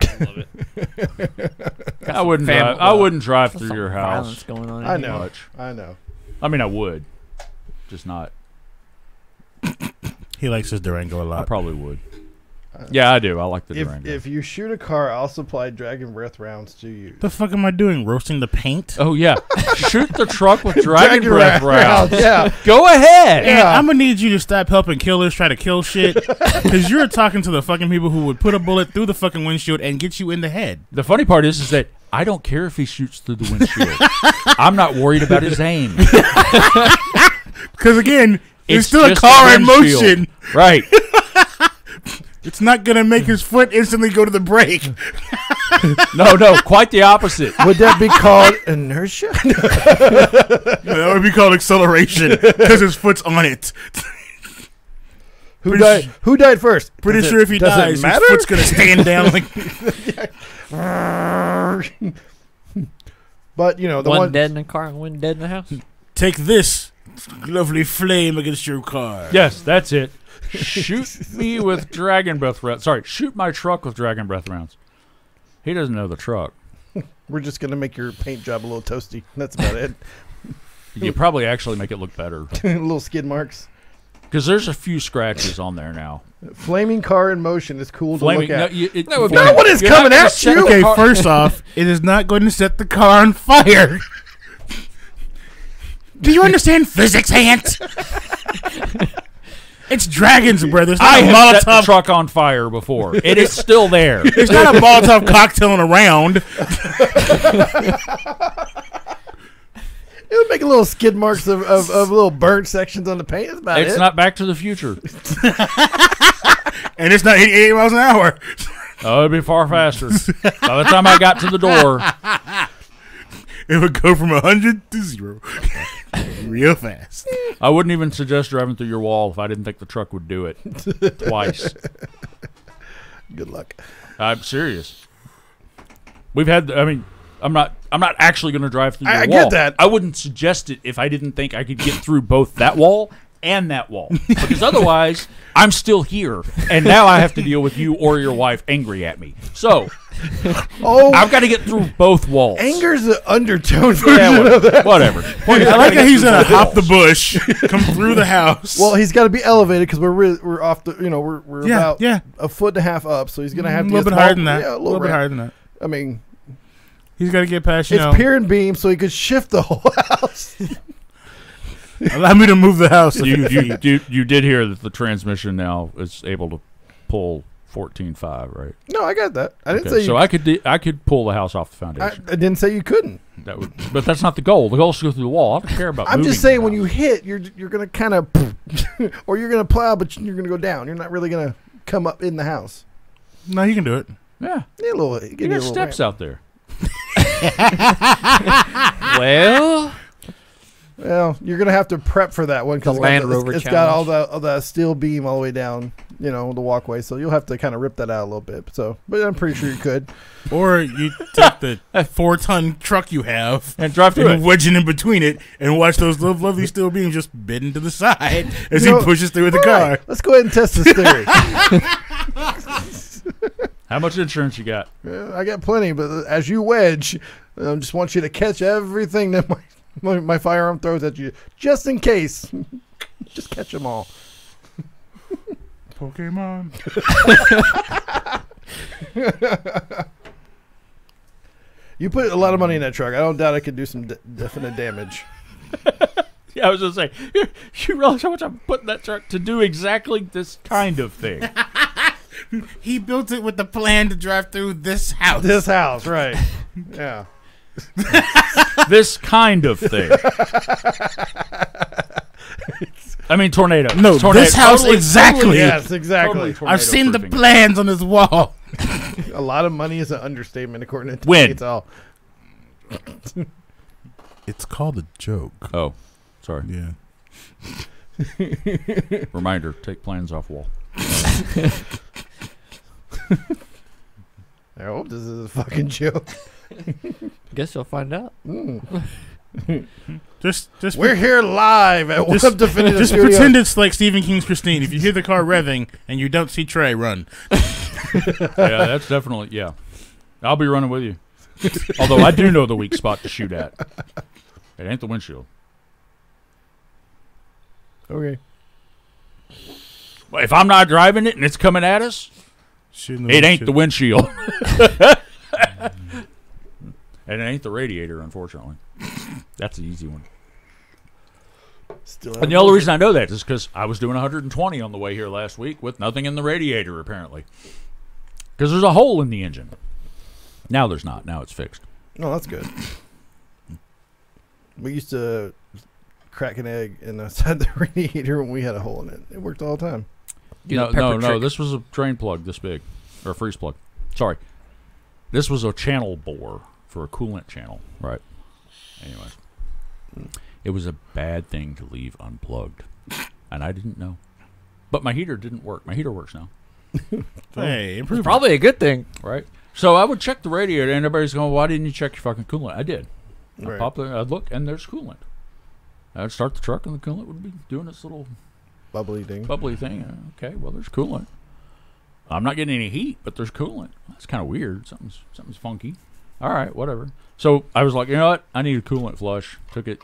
I love it. I wouldn't Fam- drive. I wouldn't drive There's through some your violence house going on. I in here. know. much. I know. I mean, I would, just not. He likes his Durango a I lot. probably would. Yeah, I do. I like the Durango. If you shoot a car, I'll supply Dragon Breath rounds to you. The fuck am I doing? Roasting the paint? Oh yeah, shoot the truck with Dragon Breath rounds. Yeah. Go ahead. And Yeah. I'm gonna need you to stop helping killers try to kill shit, because you're talking to the fucking people who would put a bullet through the fucking windshield and get you in the head. The funny part is that I don't care if he shoots through the windshield. I'm not worried about his aim. Because again, it's still a just car the in windshield. motion. Right. It's not gonna make his foot instantly go to the brake. No, quite the opposite. Would that be called inertia? That would be called acceleration because his foot's on it. Who Pretty died? Who died first? Pretty Does sure it- if he does it dies, his matter? foot's gonna stand down like. But you know the one one. dead in the car and one dead in the house. Take this lovely flame against your car. Yes, that's it. Shoot me with Dragon Breath rounds. Sorry, shoot my truck with Dragon Breath rounds. He doesn't know the truck. We're just gonna make your paint job a little toasty. That's about it. You probably actually make it look better Little skid marks. because there's a few scratches on there now. Flaming car in motion is cool to Flaming. look at. That would be- No one is you're not coming gonna at set you. the Okay, car- first off, it is not going to set the car on fire. Do you understand physics, Ant? It's dragons, brother. It's not I a have set the Molotov. truck on fire before. It is still there. It's not a Molotov cocktailing around. It would make little skid marks of little burnt sections on the paint. That's about It's it. not Back to the Future. And it's not 88 miles an hour. Oh, it'd be far faster. By the time I got to the door, It would go from 100 to 0 real fast. I wouldn't even suggest driving through your wall if I didn't think the truck would do it twice. Good luck. I'm serious. We've had. I mean, I'm not actually going to drive through your I wall. get that. I wouldn't suggest it if I didn't think I could get through both that wall and that wall, because otherwise I'm still here, and now I have to deal with you or your wife angry at me. So Oh, I've got to get through both walls. anger's an undertone version Yeah, of that. whatever. I like how he's gonna hop the bush, come through the house. Well, he's got to be elevated because we're off the we're yeah, about yeah, a foot and a half up, so he's gonna have a to little get bit higher than small- that. Yeah, a little bit ramp. higher than that. I mean, He's got to get past. You it's know, pier and beam, so he could shift the whole house. allow me to move the house. You did hear that the transmission now is able to pull 14.5, right? No, I got that. I didn't Okay, say you. so I could pull the house off the I foundation. didn't say you couldn't. That would, but that's not the goal. The goal is to go through the wall. I don't care about. I'm moving just saying the when you house. hit, you're gonna kind of, or you're gonna plow, but you're gonna go down. You're not really gonna come up in the house. No, you can do it. yeah, Yeah, a little. Give you you a got little steps ramp. out there. Well, Well, you're gonna have to prep for that one because The Land Rover it's got all challenge. that steel beam all the way down, the walkway. So you'll have to kind of rip that out a little bit. So, but I'm pretty sure you could. Or you take the 4-ton truck you have And drive through and it. wedge it in between it and watch those lovely steel beams just bending to the side as You know, he pushes through with the All car. right, let's go ahead and test this theory. How much insurance you got? I got plenty, but as you wedge, I just want you to catch everything that my firearm throws at you, just in case. Just catch them all. Pokemon. You put a lot of money in that truck. I don't doubt it could do some definite damage. Yeah, I was just saying, you realize how much I'm putting that truck to do exactly this kind of thing. He built it with the plan to drive through this house. This house, right? Yeah. This kind of thing. I mean, tornado. No, tornado. this house exactly. Yes, exactly. Totally I've seen the tornado-proofing. plans on his wall. A lot of money is an understatement, according to When? It's all. It's called a joke. Oh, sorry. Yeah. Reminder, take plans off wall. I hope this is a fucking joke. Guess you'll find out. Just We're here live at Just- One Up Definitive just Studio. pretend it's like Stephen King's Christine. If you hear the car revving and you don't see Trey, run. Yeah, that's definitely, yeah. I'll be running with you. Although I do know the weak spot to shoot at. It ain't the windshield. Okay. Well, if I'm not driving it and it's coming at us, it ain't the windshield. And it ain't the radiator, unfortunately. That's the easy one. Still And the only reason I know that is because I was doing 120 on the way here last week with nothing in the radiator, apparently. Because there's a hole in the engine. Now there's not. Now it's fixed. No, that's good. We used to crack an egg inside the radiator when we had a hole in it. It worked all the time. Do the No, pepper no, no. trick. This was a drain plug this big. Or a freeze plug. Sorry. This was a channel bore for a coolant channel. Right. Anyways. It was a bad thing to leave unplugged. And I didn't know. But my heater didn't work. My heater works now. Hey, improvement. Probably a good thing. Right. So I would check the radiator, and everybody's going, "Why didn't you check your fucking coolant?" I did. Right. I'd pop there, I'd look, and there's coolant. I'd start the truck, and the coolant would be doing its little Bubbly thing. bubbly thing. Okay, well, there's coolant. I'm not getting any heat, but there's coolant. That's kind of weird. Something's funky. All right, whatever. So I was like, you know what? I need a coolant flush. Took it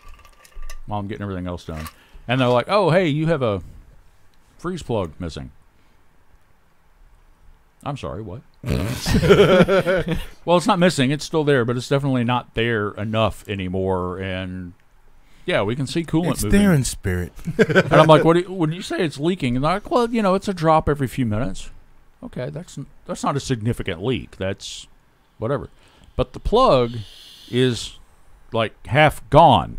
while I'm getting everything else done. And they're like, oh, hey, you have a freeze plug missing. I'm sorry, what? Well, it's not missing. It's still there, but it's definitely not there enough anymore. And yeah, we can see coolant It's moving. there in spirit. And I'm like, what? When you say it's leaking, and they're like, well, it's a drop every few minutes. Okay, that's not a significant leak. That's whatever. But the plug is like half gone.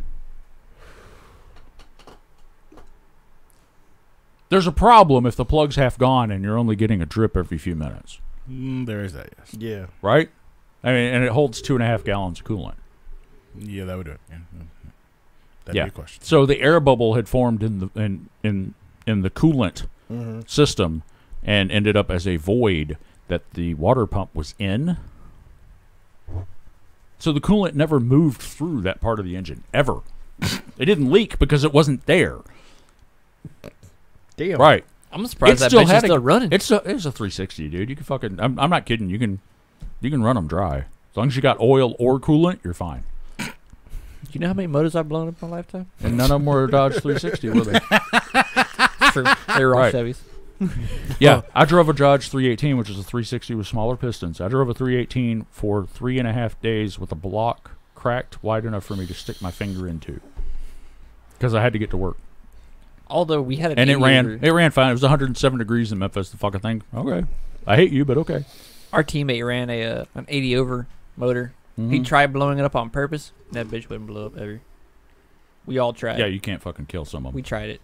There's a problem if the plug's half gone and you're only getting a drip every few minutes, There is that, yes. Yeah. right? I mean, and it holds 2.5 gallons of coolant. Yeah, that would do it. Yeah. That'd Yeah. be a question. So the air bubble had formed in the coolant Mm-hmm. system and ended up as a void that the water pump was in. So the coolant never moved through that part of the engine ever. It didn't leak because it wasn't there. Damn. Right. I'm surprised that still bitch is had still running. It's a 360, dude. You can fucking. I'm not kidding. You can run them dry as long as you got oil or coolant. You're fine. Do you know how many motors I've blown up in my lifetime? And none of them were Dodge 360, were they? True. They were all Right. Chevys. Yeah, I drove a Dodge 318, which is a 360 with smaller pistons. I drove a 318 for 3.5 days with a block cracked wide enough for me to stick my finger into because I had to get to work. Although we had an And it 80 ran. over- It ran fine. It was 107 degrees in Memphis. The fucking thing. Okay, I hate you, but okay. Our teammate ran an 80 over motor. He Mhm. tried blowing it up on purpose. That bitch wouldn't blow up ever. We all tried. Yeah, you can't fucking kill someone. We tried it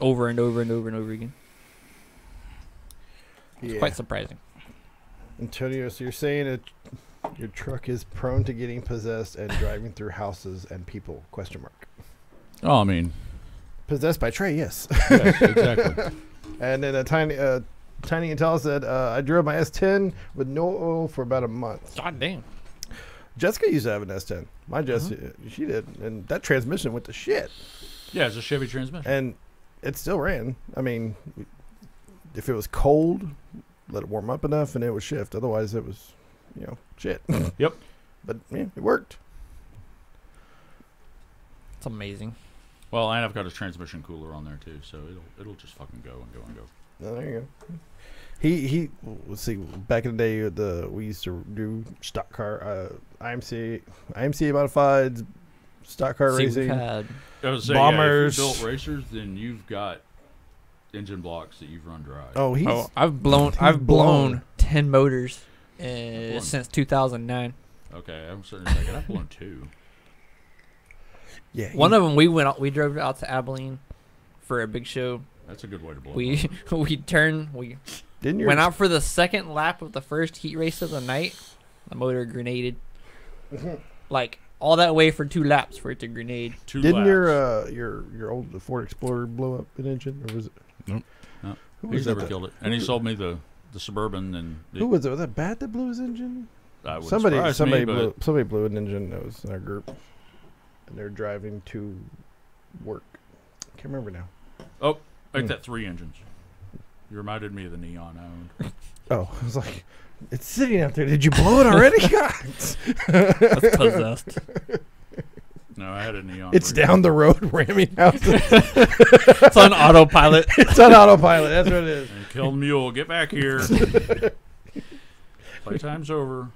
over and over and over and over again. Yeah. Quite surprising. Antonio, so you're saying that your truck is prone to getting possessed and driving through houses and people? Question mark. Oh, I mean, Possessed by Trey, yes. yes, exactly. And then Tiny Intel said, I drove my S10 with no oil for about a month. God damn. Jessica used to have an S10. My Jessica, she did. And that transmission went to shit. Yeah, it's a Chevy transmission. And it still ran. I mean, if it was cold, let it warm up enough and it would shift. Otherwise, it was, shit. Yep. But, yeah, it worked. It's amazing. Well, and I've got a transmission cooler on there too, so it'll just fucking go and go and go. Oh, there you go. He let's see. Back in the day, we used to do stock car, IMCA modified stock car See, racing. we've had I was Bombers. Yeah, if you built racers, then you've got engine blocks that you've run dry. Oh, I've blown he's blown. 10 motors Blown. since 2009. Okay, I'm starting to second. I've blown 2. yeah. One of them we drove out to Abilene for a big show. That's a good way to blow. We didn't you went out for the second lap of the first heat race of the night. The motor grenaded. Like all that way for 2 laps for it to grenade. 2 Didn't laps. your old Ford Explorer blow up an engine, or was it? Nope. No. Who was He's that? never killed it, and he sold me the Suburban, and Who was it? Was that Bat that blew his engine? that would Somebody surprise me, but blew an engine that was in our group, and they're driving to work. Can't remember now. like that 3 engines. You reminded me of the Neon I owned. Oh, I was like, it's sitting out there. Did you blow it already? God. That's possessed. No, I had a Neon. It's 3. down the road ramming houses. It's on autopilot. It's on autopilot. That's what it is. And killed mule. Get back here. Playtime's over.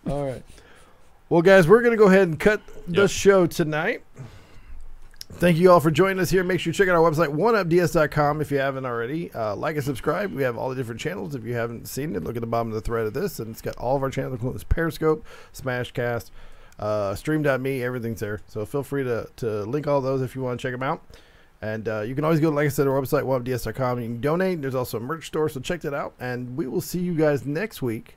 All right. Well, guys, we're going to go ahead and cut the Yep. show tonight. Thank you all for joining us here. Make sure you check out our website, oneupds.com, if you haven't already. Like and subscribe. We have all the different channels. If you haven't seen it, look at the bottom of the thread of this, and it's got all of our channels, including Periscope, Smashcast, Stream.me, everything's there. So feel free to link all those if you want to check them out. And you can always go, like I said, to our website, oneupds.com. You can donate. There's also a merch store, so check that out. And we will see you guys next week,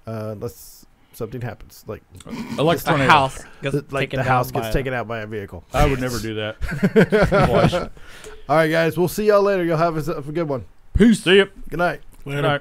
unless something happens. Like I like The house gets like taken the down house by gets a- taken out by a vehicle. I would never do that. Twice. All right, guys. We'll see y'all later. You'll have a good one. Peace. See ya. Good night. Good night.